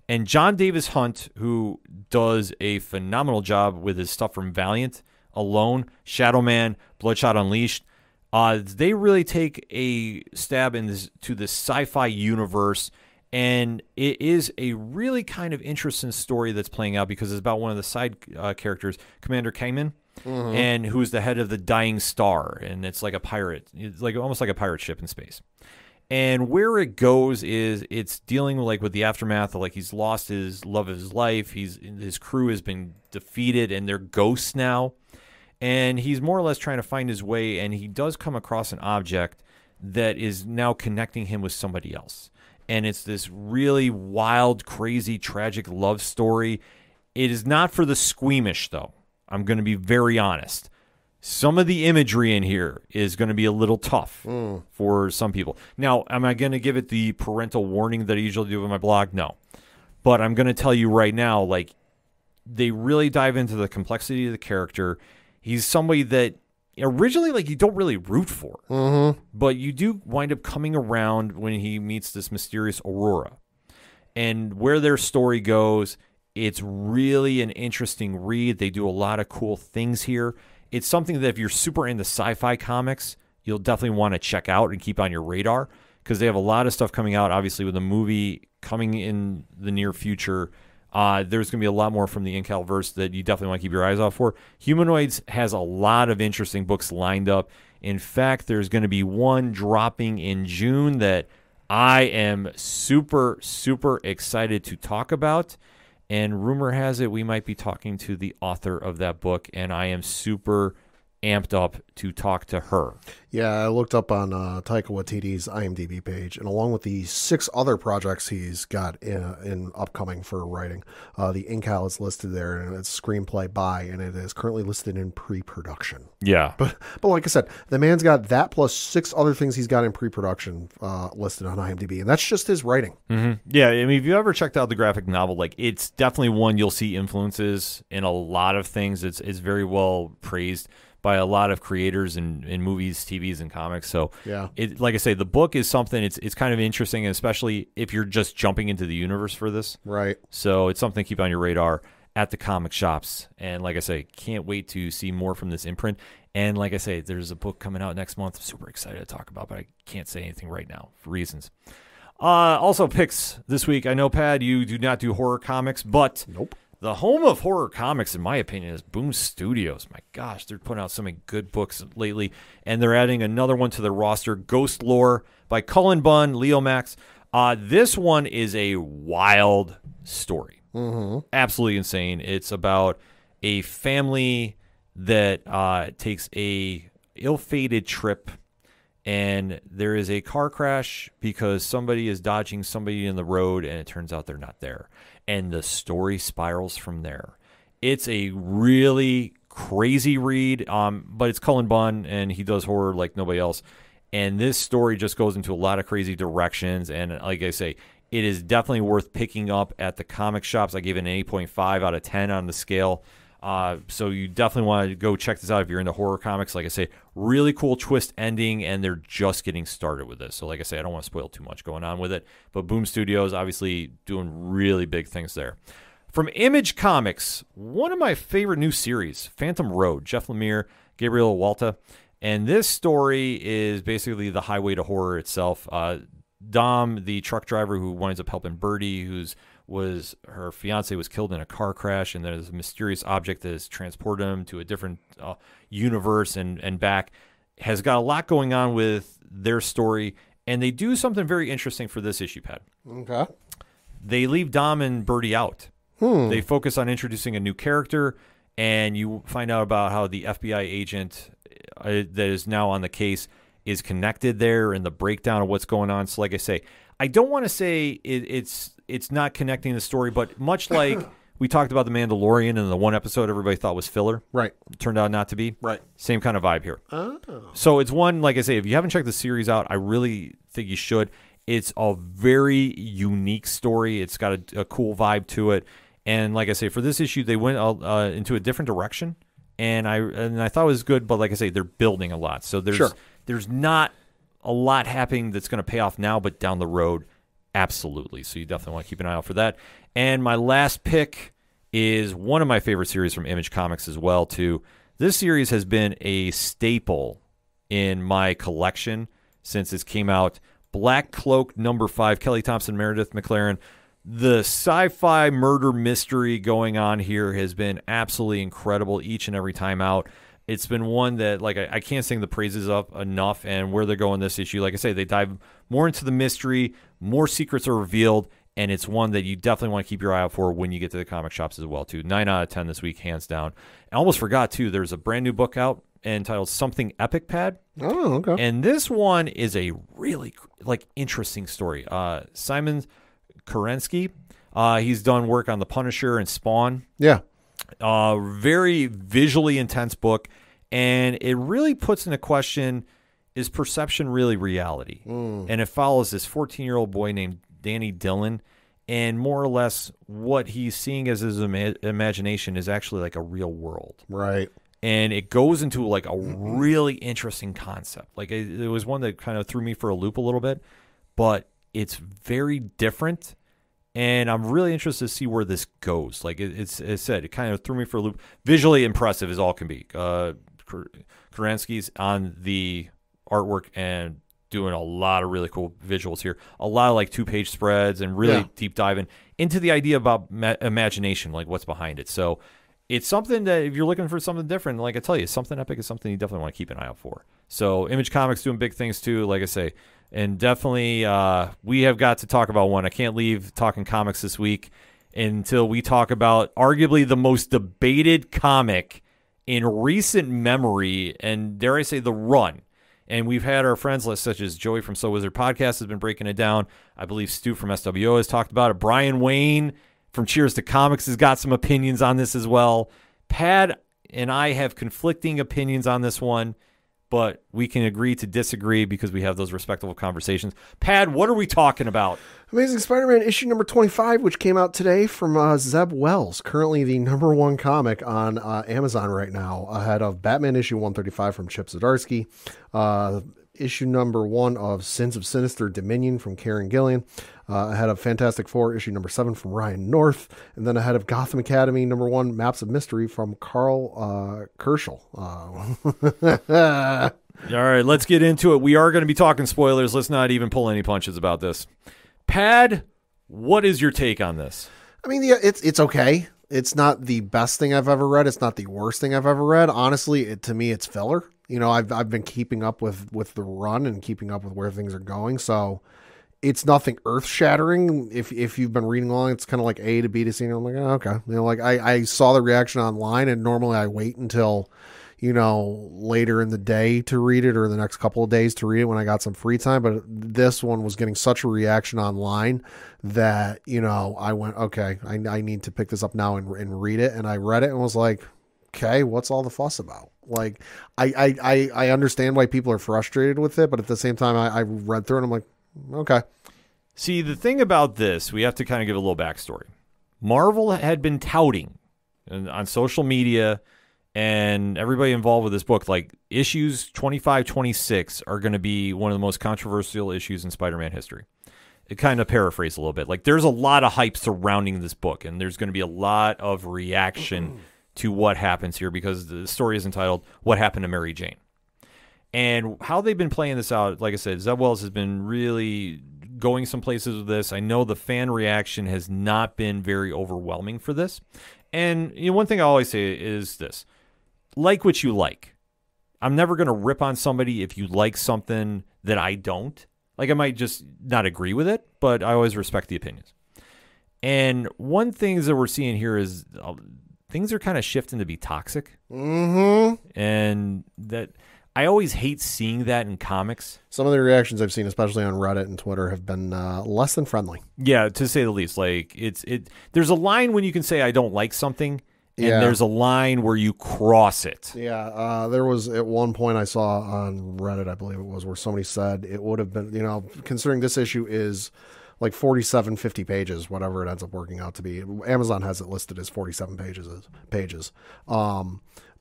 And John Davis Hunt, who does a phenomenal job with his stuff from Valiant, Alone, Shadow Man, Bloodshot Unleashed. They really take a stab to the sci-fi universe, and it is a really kind of interesting story that's playing out because it's about one of the side characters, Commander Kaiman, and who is the head of the Dying Star, and it's like a pirate. It's like almost like a pirate ship in space. And where it goes is it's dealing with the aftermath of he's lost his love of his life. His crew has been defeated, and they're ghosts now. And he's more or less trying to find his way, and he does come across an object that is now connecting him with somebody else. And it's this really wild, crazy, tragic love story. It is not for the squeamish, though. I'm going to be very honest. Some of the imagery in here is going to be a little tough for some people. Now, am I going to give it the parental warning that I usually do with my blog? No. But I'm going to tell you right now, they really dive into the complexity of the character. He's somebody that originally, you don't really root for. But you do wind up coming around when he meets this mysterious Aurora. And where their story goes, it's really an interesting read. They do a lot of cool things here. It's something that if you're super into sci-fi comics, you'll definitely want to check out and keep on your radar because they have a lot of stuff coming out, obviously, with a movie coming in the near future. There's going to be a lot more from the Incal-verse that you definitely want to keep your eyes out for. Humanoids has a lot of interesting books lined up. In fact, there's going to be one dropping in June that I am super, super excited to talk about. And rumor has it we might be talking to the author of that book, and I am super amped up to talk to her. Yeah, I looked up on Taika Waititi's IMDb page, and along with the 6 other projects he's got in upcoming for writing, the Incal is listed there, and it's screenplay by, and it is currently listed in pre-production. Yeah. But like I said, the man's got that plus 6 other things he's got in pre-production listed on IMDb, and that's just his writing. Yeah, I mean, if you ever checked out the graphic novel, it's definitely one you'll see influences in a lot of things. It's very well praised by a lot of creators in movies, TVs, and comics. So, yeah, like I say, the book is something. It's kind of interesting, and especially if you're just jumping into the universe for this. Right. So it's something to keep on your radar at the comic shops. And like I say, can't wait to see more from this imprint. And like I say, there's a book coming out next month. I'm super excited to talk about, but I can't say anything right now for reasons. Also picks this week. I know, Pad, you do not do horror comics, but Nope. the home of horror comics, in my opinion, is Boom Studios. My gosh, they're putting out so many good books lately, and they're adding another one to their roster, Ghost Lore by Cullen Bunn, Leo Max. This one is a wild story. Absolutely insane. It's about a family that takes a ill-fated trip, and there is a car crash because somebody is dodging somebody in the road, and it turns out they're not there. And the story spirals from there. It's a really crazy read, but it's Cullen Bunn, and he does horror like nobody else. And this story just goes into a lot of crazy directions, and like I say, it is definitely worth picking up at the comic shops. I gave it an 8.5 out of 10 on the scale. So you definitely want to go check this out if you're into horror comics. Like I say, really cool twist ending, and they're just getting started with this. So like I say, I don't want to spoil too much going on with it. But Boom Studios, obviously doing really big things there. From Image Comics, one of my favorite new series, Phantom Road, Jeff Lemire, Gabriel Walta. And this story is basically the highway to horror itself. Dom, the truck driver who winds up helping Birdie, her fiance was killed in a car crash, and there's a mysterious object that has transported him to a different universe and back, has got a lot going on with their story, and they do something very interesting for this issue, Pat. Okay. They leave Dom and Birdie out. They focus on introducing a new character, and you find out about how the FBI agent that is now on the case is connected there, and the breakdown of what's going on. So like I say, I don't want to say it's not connecting the story, but much like we talked about The Mandalorian and the one episode everybody thought was filler. Right. It turned out not to be. Right. Same kind of vibe here. Oh. So it's one, like I say, if you haven't checked the series out, I really think you should. It's a very unique story. It's got a cool vibe to it. And like I say, for this issue, they went into a different direction. And I thought it was good, but like I say, they're building a lot. So there's not a lot happening that's going to pay off now, but down the road, absolutely. So you definitely want to keep an eye out for that. And my last pick is one of my favorite series from Image Comics as well, too. This series has been a staple in my collection since it came out. Black Cloak #5, Kelly Thompson, Meredith McLaren. The sci-fi murder mystery going on here has been absolutely incredible each and every time out. It's been one that, like, I can't sing the praises of enough, and where they're going this issue, like I say, they dive more into the mystery, more secrets are revealed, and it's one that you definitely want to keep your eye out for when you get to the comic shops as well, too. 9 out of 10 this week, hands down. I almost forgot, too, there's a brand new book out entitled Something Epic, Pad. Oh, okay. And this one is a really, interesting story. Simon Kerensky, he's done work on The Punisher and Spawn. Yeah. Very visually intense book, and it really puts into question, is perception really reality? And it follows this 14-year-old boy named Danny Dillon, and more or less what he's seeing as his imagination is actually like a real world. Right. And it goes into like a really interesting concept. Like it was one that kind of threw me for a loop a little bit, but it's very different. And I'm really interested to see where this goes. Like it said, it kind of threw me for a loop. Visually impressive as all can be. Kerensky's on the artwork and doing a lot of really cool visuals here. A lot of 2-page spreads and really deep diving into the idea about imagination, like what's behind it. So it's something that if you're looking for something different, like I tell you, Something Epic is something you definitely want to keep an eye out for. So Image Comics doing big things too, like I say. And definitely, we have got to talk about one. I can't leave talking comics this week until we talk about arguably the most debated comic in recent memory, and dare I say the run. And we've had our friends such as Joey from So Wizard Podcast has been breaking it down. I believe Stu from SWO has talked about it. Brian Wayne from Cheers to Comics has got some opinions on this as well. Pad and I have conflicting opinions on this one, but we can agree to disagree because we have those respectable conversations. Pad, what are we talking about? Amazing Spider-Man issue #25, which came out today from Zeb Wells, currently the #1 comic on Amazon right now, ahead of Batman issue 135 from Chip Zdarsky, issue number 1 of Sins of Sinister Dominion from Karen Gillian, ahead of Fantastic Four issue number 7 from Ryan North, and then ahead of Gotham Academy number 1 Maps of Mystery from Carl Kerschel. All right, let's get into it. We are going to be talking spoilers. Let's not even pull any punches about this. Pad, what is your take on this? I mean, yeah, it's okay. It's not the best thing I've ever read. It's not the worst thing I've ever read. Honestly, to me, it's filler. You know, I've been keeping up with the run and keeping up with where things are going. So it's nothing earth shattering. If you've been reading along, it's kind of like A to B to C. And I'm like, oh, okay. You know, like I saw the reaction online, and normally I wait until, you know, later in the day to read it, or the next couple of days to read it when I got some free time. But this one was getting such a reaction online that, you know, I went, okay, I need to pick this up now and read it. And I read it and was like, okay, what's all the fuss about? Like, I understand why people are frustrated with it, but at the same time, I read through it and I'm like, okay. See, the thing about this, we have to kind of give a little backstory. Marvel had been touting on social media and everybody involved with this book, like issues 25, 26 are going to be one of the most controversial issues in Spider-Man history. It kind of paraphrase a little bit. Like, there's a lot of hype surrounding this book, and there's going to be a lot of reaction to what happens here because the story is entitled What Happened to Mary Jane. And how they've been playing this out, like I said, Zeb Wells has been really going some places with this. I know the fan reaction has not been very overwhelming for this. And you know, one thing I always say is this. Like what you like. I'm never going to rip on somebody if you like something that I don't. Like, I might just not agree with it, but I always respect the opinions. And one thing that we're seeing here is things are kind of shifting to be toxic. Mm-hmm. And that I always hate seeing that in comics. Some of the reactions I've seen, especially on Reddit and Twitter, have been less than friendly. Yeah, to say the least. Like, there's a line when you can say I don't like something. And there's a line where you cross it. Yeah, there was at one point I saw on Reddit, I believe it was, where somebody said it would have been, you know, considering this issue is like 47, 50 pages, whatever it ends up working out to be. Amazon has it listed as 47 pages.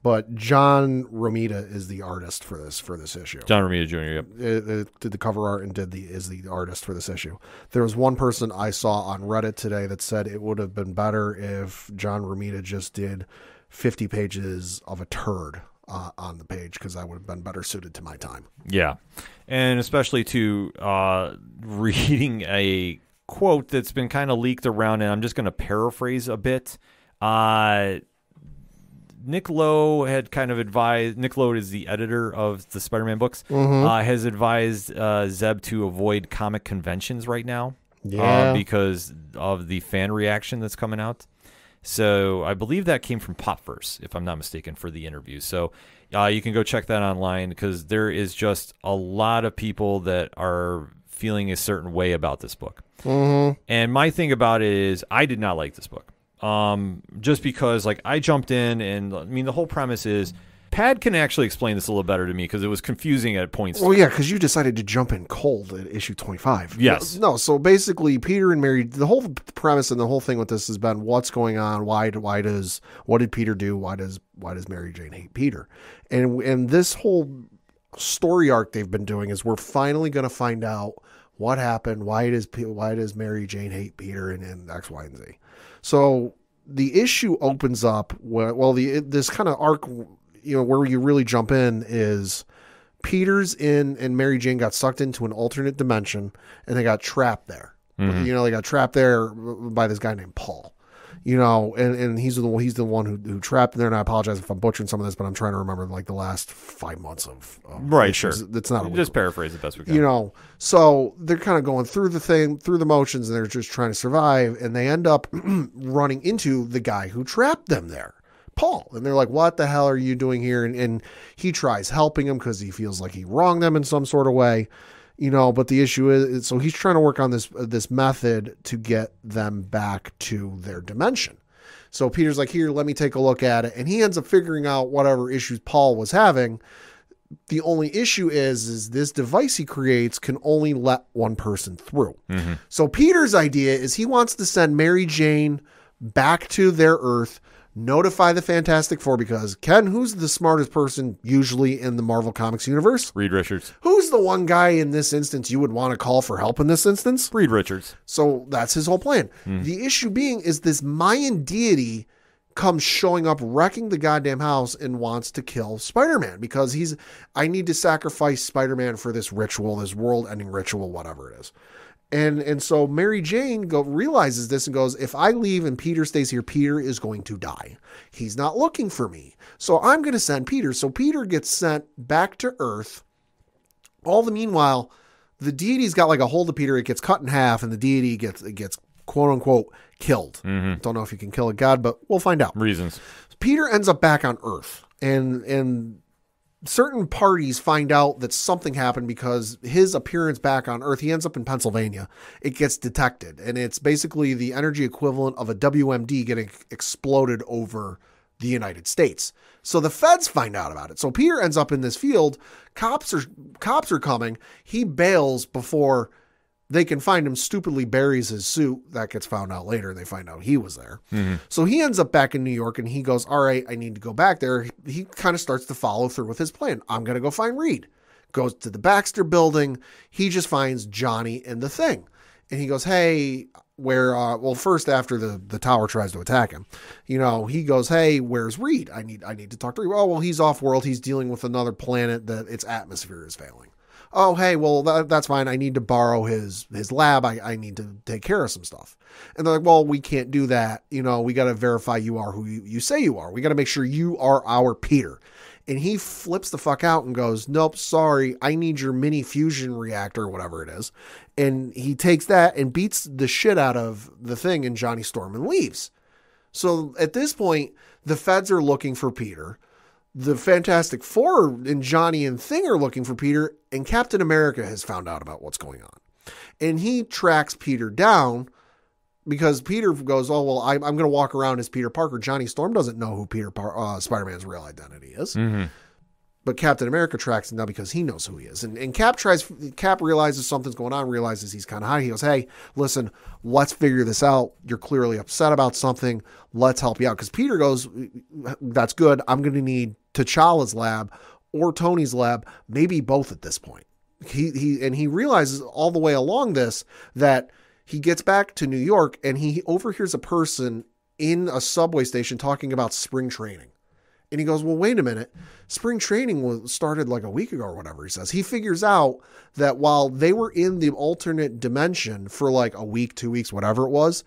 But John Romita is the artist for this issue. John Romita Jr. Yep. Did the cover art and is the artist for this issue. There was one person I saw on Reddit today that said it would have been better if John Romita just did 50 pages of a turd on the page, because that would have been better suited to my time. Yeah, and especially to reading a quote that's been kind of leaked around, and I'm just going to paraphrase a bit. Nick Lowe had kind of advised, Nick Lowe is the editor of the Spider-Man books, has advised Zeb to avoid comic conventions right now because of the fan reaction that's coming out. So I believe that came from Popverse, if I'm not mistaken, for the interview. So you can go check that online, because there is just a lot of people that are feeling a certain way about this book. Mm-hmm. And my thing about it is I did not like this book. Just because, like, I jumped in, and I mean, the whole premise is Pad can actually explain this a little better to me, because it was confusing at points. Well, yeah, because you decided to jump in cold at issue 25. Yes. No, so basically, Peter and Mary, the whole premise and the whole thing with this has been what's going on. What did Peter do? Why does Mary Jane hate Peter? And this whole story arc they've been doing is we're finally going to find out what happened. Why does Mary Jane hate Peter and X, Y, and Z? So the issue opens up this kind of arc, you know, where you really jump in is Peter's in and Mary Jane got sucked into an alternate dimension, and they got trapped there. Mm-hmm. You know, they got trapped there by this guy named Paul. You know, and he's the one who trapped them there. And I apologize if I'm butchering some of this, but I'm trying to remember like the last 5 months of right. Issues. Sure, it's not just paraphrase the best we can. You know, so they're kind of going through the motions, and they're just trying to survive, and they end up running into the guy who trapped them there, Paul. And they're like, "What the hell are you doing here?" And he tries helping him because he feels like he wronged them in some sort of way. You know, but the issue is, so he's trying to work on this method to get them back to their dimension. So Peter's like, here, let me take a look at it. And he ends up figuring out whatever issues Paul was having. The only issue is this device he creates can only let one person through. Mm-hmm. So Peter's idea is he wants to send Mary Jane back to their Earth notify the Fantastic Four, because Ken, who's the smartest person usually in the Marvel Comics universe? Reed Richards. Who's the one guy in this instance you would want to call for help in this instance? Reed Richards. So that's his whole plan. The issue being is this Mayan deity comes showing up, wrecking the goddamn house, and wants to kill Spider-Man because I need to sacrifice Spider-Man for this ritual, this world-ending ritual, whatever it is. And so Mary Jane realizes this and goes, if I leave and Peter stays here, Peter is going to die. He's not looking for me. So I'm going to send Peter. So Peter gets sent back to Earth. All the meanwhile, the deity's got like a hold of Peter. It gets cut in half and the deity gets quote unquote killed. Don't know if you can kill a god, but we'll find out. Reasons. Peter ends up back on Earth, and certain parties find out that something happened because his appearance back on Earth, he ends up in Pennsylvania. It gets detected, and it's basically the energy equivalent of a WMD getting exploded over the United States. So the feds find out about it. So Peter ends up in this field. Cops are coming. He bails before they can find him, stupidly buries his suit. That gets found out later. They find out he was there. So he ends up back in New York and he goes, all right, I need to go back there. He kind of starts to follow through with his plan. I'm going to go find Reed. Goes to the Baxter building. He just finds Johnny and the Thing. And he goes, hey, first after the tower tries to attack him, he goes, hey, where's Reed? I need to talk to Reed. Oh, well, he's off world. He's dealing with another planet that its atmosphere is failing. Oh, hey, well, that's fine. I need to borrow his lab. I need to take care of some stuff. And they're like, well, we can't do that. We got to verify you are who you say you are. We got to make sure you are our Peter. And he flips the fuck out and goes, nope, sorry. I need your mini fusion reactor, whatever it is. And he takes that and beats the shit out of the Thing, and Johnny Storm and leaves. So at this point, the feds are looking for Peter. The Fantastic Four and Johnny and Thing are looking for Peter, and Captain America has found out about what's going on. And he tracks Peter down because Peter goes, oh, well, I'm going to walk around as Peter Parker. Johnny Storm doesn't know who Spider-Man's real identity is. But Captain America tracks him down because he knows who he is. And Cap realizes something's going on, realizes he's kind of high. He goes, hey, listen, let's figure this out. You're clearly upset about something. Let's help you out. Because Peter goes, that's good. I'm going to need T'Challa's lab or Tony's lab, maybe both at this point. He realizes all the way along this that he gets back to New York and he overhears a person in a subway station talking about spring training. And he goes, well, wait a minute. Spring training started like a week ago or whatever, he says. He figures out that while they were in the alternate dimension for like a week, 2 weeks, whatever it was,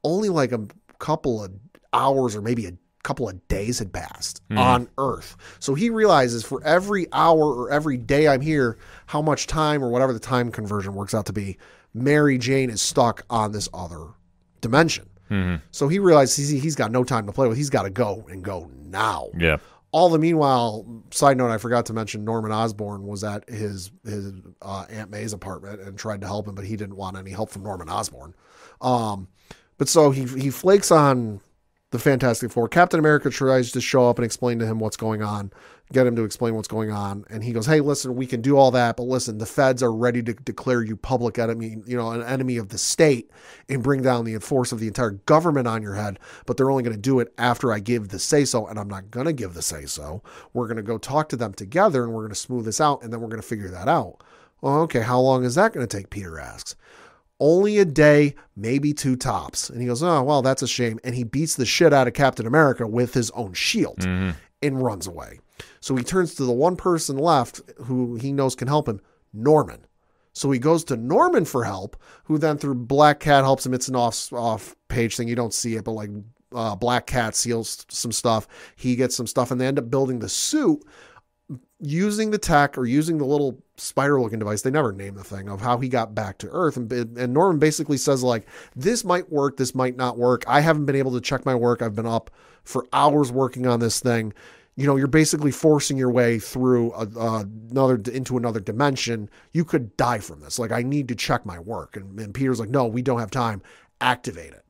only like a couple of hours or maybe a couple of days had passed on Earth. So he realizes for every hour or every day I'm here, how much time or whatever the time conversion works out to be, Mary Jane is stuck on this other dimension. So he realizes he's got no time to play with. He's got to go and go now. Yeah. All the meanwhile, side note, I forgot to mention Norman Osborn was at his Aunt May's apartment and tried to help him, but he didn't want any help from Norman Osborn. But so he flakes on the Fantastic Four. Captain America tries to show up and explain to him what's going on, get him to explain what's going on. And he goes, hey, listen, we can do all that, but listen, the feds are ready to declare you public enemy, an enemy of the state and bring down the force of the entire government on your head. But they're only going to do it after I give the say-so, and I'm not going to give the say-so. We're going to go talk to them together and we're going to smooth this out, and then we're going to figure that out. Well, okay, how long is that going to take? Peter asks. Only a day, maybe 2 tops. And he goes, oh, well, that's a shame. And he beats the shit out of Captain America with his own shield and runs away. So he turns to the one person left who he knows can help him, Norman. So he goes to Norman for help, who then through Black Cat helps him. It's an off page thing. You don't see it, but like Black Cat seals some stuff. He gets some stuff and they end up building the suit using the tech or using the little spider looking device. They never name the thing of how he got back to Earth. And Norman basically says like, this might work. This might not work. I haven't been able to check my work. I've been up for hours working on this thing. You're basically forcing your way through into another dimension. You could die from this. Like, I need to check my work. And Peter's like, no, we don't have time. Activate it.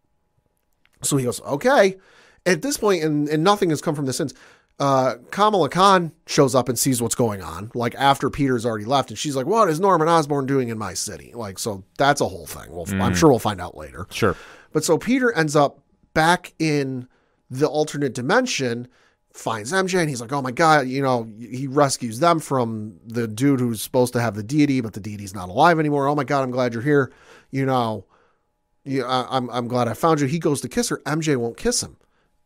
So he goes, okay. At this point, and nothing has come from this since, Kamala Khan shows up and sees what's going on, like after Peter's already left. And she's like, what is Norman Osborn doing in my city? Like, so that's a whole thing. I'm sure we'll find out later. Sure. But so Peter ends up back in the alternate dimension finds MJ and he's like, oh my God, he rescues them from the dude who's supposed to have the deity, but the deity's not alive anymore. Oh my God, I'm glad you're here. I'm glad I found you. He goes to kiss her. MJ won't kiss him.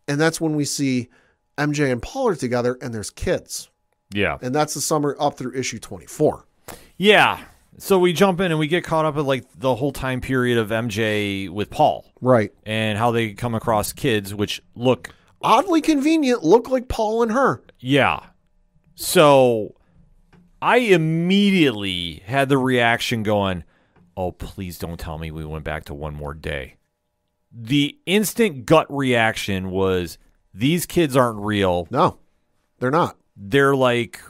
And that's when we see MJ and Paul are together and there's kids. Yeah. And that's the summer up through issue 24. Yeah. So we jump in and we get caught up at the whole time period of MJ with Paul. Right. And how they come across kids, which look oddly convenient, look like Paul and her. Yeah. So I immediately had the reaction going, oh, please don't tell me we went back to one more day. The instant gut reaction was, these kids aren't real. No, they're not. They're like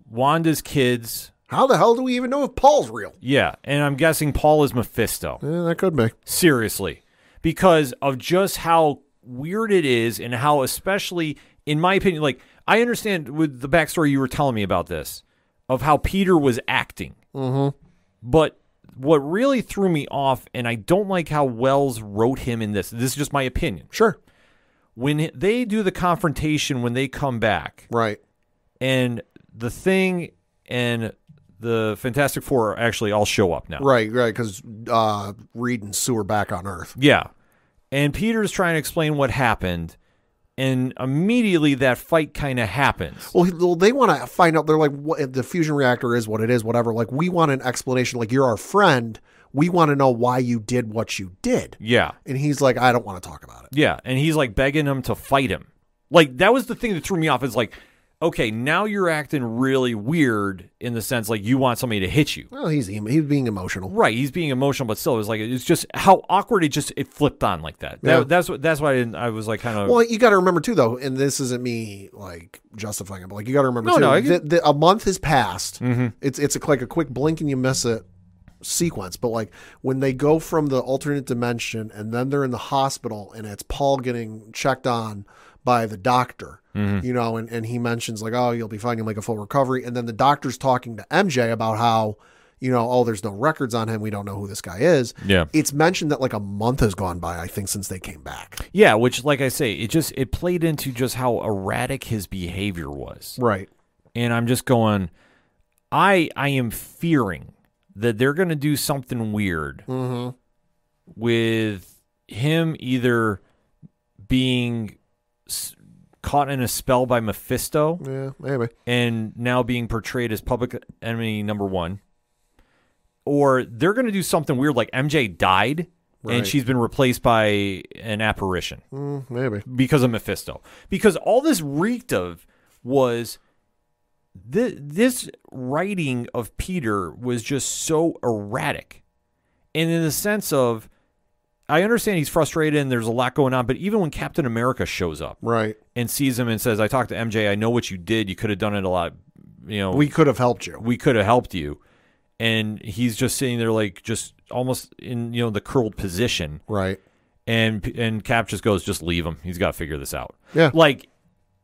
Wanda's kids. How the hell do we even know if Paul's real? Yeah, and I'm guessing Paul is Mephisto. That could be. Seriously. Because of just how weird it is and how, especially, in my opinion, I understand with the backstory you were telling me about this, of how Peter was acting. Mm-hmm. But what really threw me off, and I don't like how Wells wrote him in this. This is just my opinion. Sure. When they do the confrontation when they come back. Right. And the Thing and the Fantastic Four actually all show up now. Right, because Reed and Sue are back on Earth. Yeah. And Peter's trying to explain what happened, and immediately that fight kind of happens. Well, they want to find out. They're like, what, the fusion reactor is what it is, whatever. Like, we want an explanation. Like, you're our friend. We want to know why you did what you did. Yeah. And he's like, I don't want to talk about it. Yeah. And he's begging him to fight him. That was the thing that threw me off, is okay, now you're acting really weird in the sense you want somebody to hit you. Well, he's being emotional. Right, he's being emotional, but still, it's just how awkward it flipped on like that. Yeah. That's why I was kind of. Well, you got to remember too, though, and this isn't me justifying it, but you got to remember a month has passed. Mm-hmm. It's like a quick blink and you miss it sequence. But when they go from the alternate dimension and then they're in the hospital and it's Paul getting checked on by the doctor. Mm-hmm. And he mentions oh, you'll be fine, you'll make a full recovery. And then the doctor's talking to MJ about how, oh, there's no records on him. We don't know who this guy is. Yeah. It's mentioned that a month has gone by, I think, since they came back. Yeah. Which, like I say, it played into just how erratic his behavior was. Right. And I'm just going, I am fearing that they're going to do something weird mm-hmm. with him either being caught in a spell by Mephisto. Yeah, maybe. And now being portrayed as public enemy number one. Or they're going to do something weird MJ died and she's been replaced by an apparition. Maybe. Because of Mephisto. Because all this reeked of was this writing of Peter was just so erratic. And in the sense of, I understand he's frustrated and there's a lot going on, but even when Captain America shows up and sees him and says, I talked to MJ, I know what you did. You could have done it a lot. We could have helped you. We could have helped you. And he's just sitting there just almost in, the curled position. Right. And Cap just goes, just leave him. He's got to figure this out. Yeah.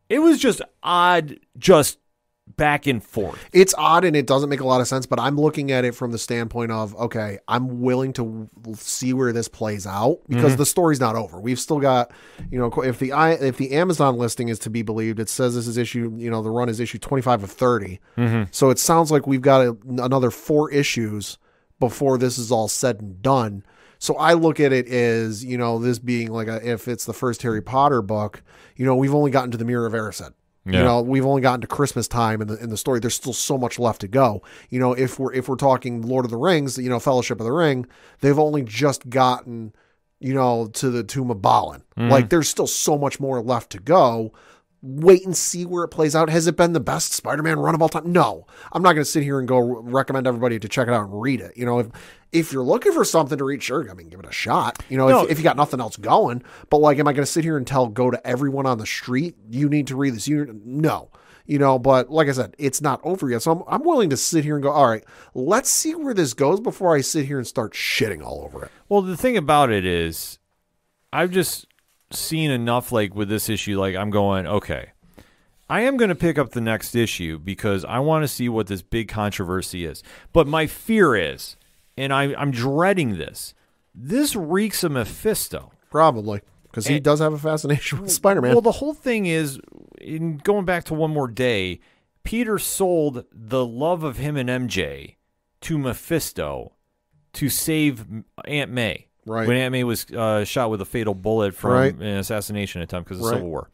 It was just odd, just back and forth. It's odd and it doesn't make a lot of sense, but I'm looking at it from the standpoint of, okay, I'm willing to see where this plays out because mm-hmm. the story's not over. We've still got, if the Amazon listing is to be believed, it says this is issue, the run is issue 25 of 30. Mm-hmm. So it sounds like we've got another 4 issues before this is all said and done. So I look at it as, this being if it's the first Harry Potter book, we've only gotten to the Mirror of Erised. Yeah. We've only gotten to Christmas time in the story. There's still so much left to go. If we're talking Lord of the Rings, Fellowship of the Ring, they've only just gotten, to the Tomb of Balin. Mm-hmm. There's still so much more left to go. Wait and see where it plays out. Has it been the best Spider-Man run of all time? No. I'm not going to sit here and go recommend everybody to check it out and read it. If you're looking for something to read, sure, give it a shot. If you got nothing else going. But am I going to sit here and go to everyone on the street, you need to read this? No. But like I said, it's not over yet. So I'm willing to sit here and go, all right, let's see where this goes before I sit here and start shitting all over it. Well, the thing about it is, I've just seen enough with this issue, I'm going, okay, I am going to pick up the next issue because I want to see what this big controversy is. But my fear is, and I'm dreading this reeks of Mephisto. Probably. because he does have a fascination with Spider-Man. Well, the whole thing is, in going back to One More Day, Peter sold the love of him and MJ to Mephisto to save Aunt May. Right. When Aunt May was shot with a fatal bullet from an assassination attempt because of the Civil War.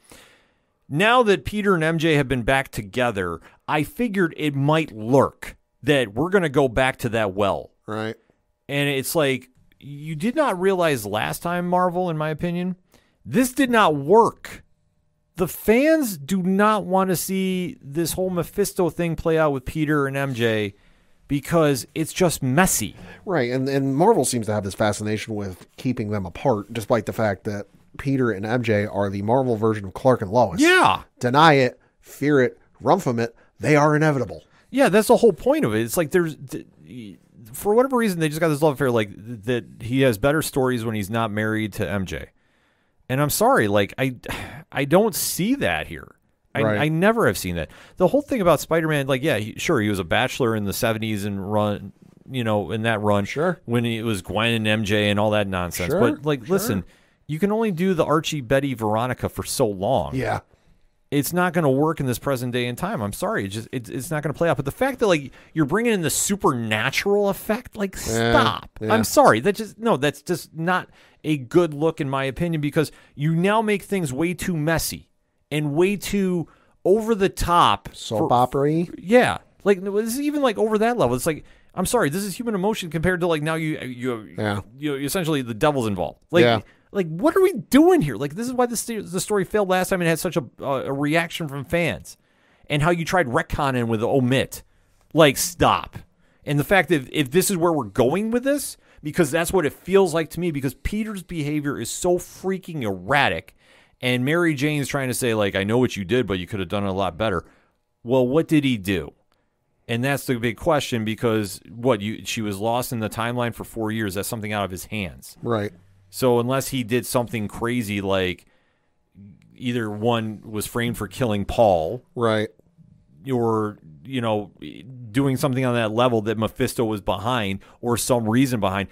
Now that Peter and MJ have been back together, I figured it might lurk that we're going to go back to that well. Right. And it's like, you did not realize last time, Marvel, in my opinion, this did not work. The fans do not want to see this whole Mephisto thing play out with Peter and MJ because it's just messy. Right. And Marvel seems to have this fascination with keeping them apart, despite the fact that Peter and MJ are the Marvel version of Clark and Lois. Yeah. Deny it, fear it, run from it. They are inevitable. Yeah, that's the whole point of it. It's like there's, for whatever reason, they just got this love affair, like that he has better stories when he's not married to MJ. And I'm sorry, like I don't see that here. I never have seen that. The whole thing about Spider-Man, like, yeah, sure, he was a bachelor in the 70s and run, in that run. Sure. When it was Gwen and MJ and all that nonsense. Sure. But, like, listen, you can only do the Archie, Betty, Veronica for so long. Yeah. It's not going to work in this present day and time. I'm sorry. It's not going to play out. But the fact that, like, you're bringing in the supernatural effect, like, stop. Yeah. I'm sorry. That's just not a good look in my opinion, because you now make things way too messy and way too over the top. Soap opera-y? Yeah. Like, this is even, like, over that level. It's like, I'm sorry, this is human emotion compared to, like, now you essentially the devil's involved. Like, Like, what are we doing here? Like, this is why the story failed last time and had such a reaction from fans. And how you tried retconning with omit. Like, stop. And the fact that if this is where we're going with this, because that's what it feels like to me, because Peter's behavior is so freaking erratic, and Mary Jane's trying to say, like, I know what you did, but you could have done it a lot better. Well, what did he do? And that's the big question, because she was lost in the timeline for 4 years. That's something out of his hands. Right. So unless he did something crazy, like either one was framed for killing Paul, right, or doing something on that level that Mephisto was behind, or some reason behind,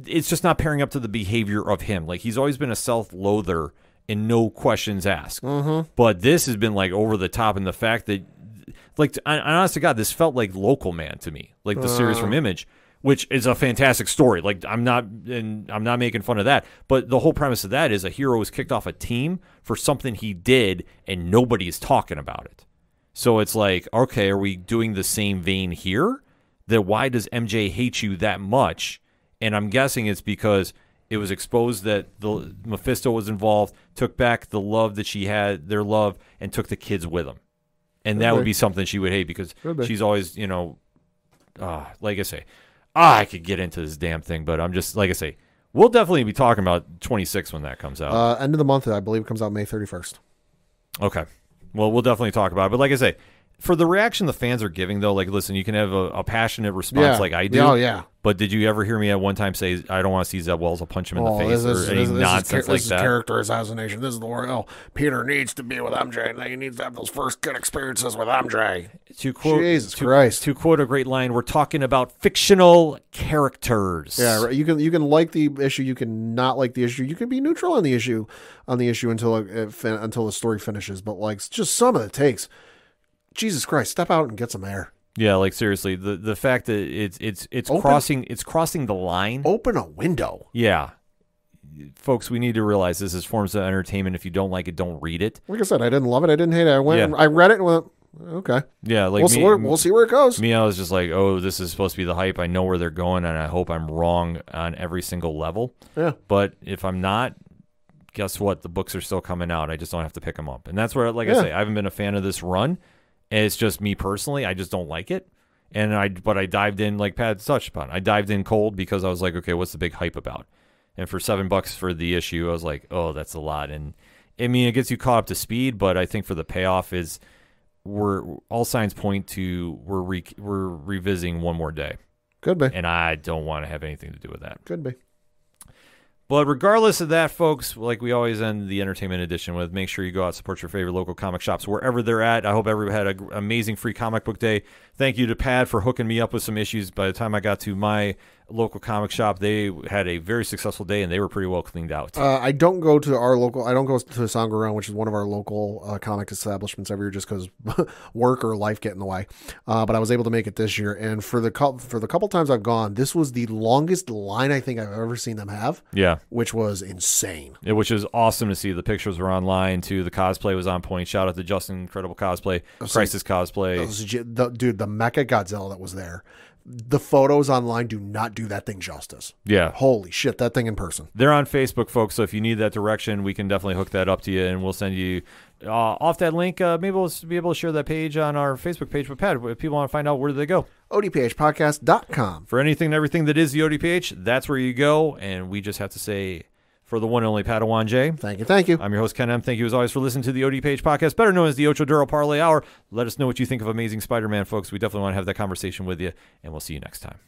it's just not pairing up to the behavior of him. Like, he's always been a self-loather and no questions asked. Mm-hmm. But this has been, like, over the top, and the fact that, like, honest to God, this felt like Local Man to me, like the series from Image, which is a fantastic story. Like, I'm not making fun of that, but the whole premise of that is a hero was kicked off a team for something he did, and nobody is talking about it. So it's like, okay, are we doing the same vein here? That why does MJ hate you that much? And I'm guessing it's because it was exposed that the Mephisto was involved, took back the love that she had, their love, and took the kids with him. And that would be something she would hate, because she's always, like I say, I could get into this damn thing, but I'm just, like I say, we'll definitely be talking about 26 when that comes out. End of the month, I believe it comes out May 31st. Okay. Well, we'll definitely talk about it. But like I say, for the reaction the fans are giving, though, like, listen, you can have a passionate response like I do. Oh, yeah. But did you ever hear me at one time say, I don't want to see Zeb Wells, I'll punch him in the face, or any nonsense like that? This is character assassination. This is the word. Oh, Peter needs to be with MJ. He needs to have those first good experiences with MJ. Jesus Christ. To quote a great line, we're talking about fictional characters. Yeah, right. You can like the issue. You can not like the issue. You can be neutral on the issue until the story finishes. But, like, just some of the takes. Jesus Christ, step out and get some air. Yeah, like, seriously, the fact that it's crossing the line. Open a window. Yeah. Folks, we need to realize this is forms of entertainment. If you don't like it, don't read it. Like I said, I didn't love it. I didn't hate it. I read it and went, okay. Yeah, like we'll see where it goes. I was just like, oh, this is supposed to be the hype. I know where they're going, and I hope I'm wrong on every single level. Yeah. But if I'm not, guess what? The books are still coming out. I just don't have to pick them up. And that's where, like I say, I haven't been a fan of this run. And it's just me personally. I just don't like it. But I dived in, like Pat touched upon. I dived in cold because I was like, okay, what's the big hype about? And for $7 for the issue, I was like, oh, that's a lot. And I mean, it gets you caught up to speed, but I think for the payoff is all signs point to we're revisiting One More Day. Could be. And I don't want to have anything to do with that. Could be. But regardless of that, folks, like we always end the entertainment edition with, make sure you go out and support your favorite local comic shops wherever they're at. I hope everybody had an amazing free comic book day. Thank you to Pat for hooking me up with some issues by the time I got to my local comic shop. They had a very successful day, and they were pretty well cleaned out. I don't go to Sangreon, which is one of our local comic establishments every year just because work or life get in the way. But I was able to make it this year. And for the couple times I've gone, this was the longest line I think I've ever seen them have. Yeah. Which was insane. Which is awesome to see. The pictures were online, too. The cosplay was on point. Shout out to Justin, incredible cosplay. Crisis cosplay. Dude, the Mecha Godzilla that was there. The photos online do not do that thing justice. Yeah. Holy shit, that thing in person. They're on Facebook, folks, so if you need that direction, we can definitely hook that up to you, and we'll send you off that link. Maybe we'll be able to share that page on our Facebook page. But, Pat, if people want to find out, where do they go? ODPHpodcast.com. For anything and everything that is the ODPH, that's where you go, and we just have to say... For the one and only Padawan J. Thank you. I'm your host, Ken M. Thank you, as always, for listening to the ODPH podcast, better known as the Ocho Duro Parlay Hour. Let us know what you think of Amazing Spider-Man, folks. We definitely want to have that conversation with you, and we'll see you next time.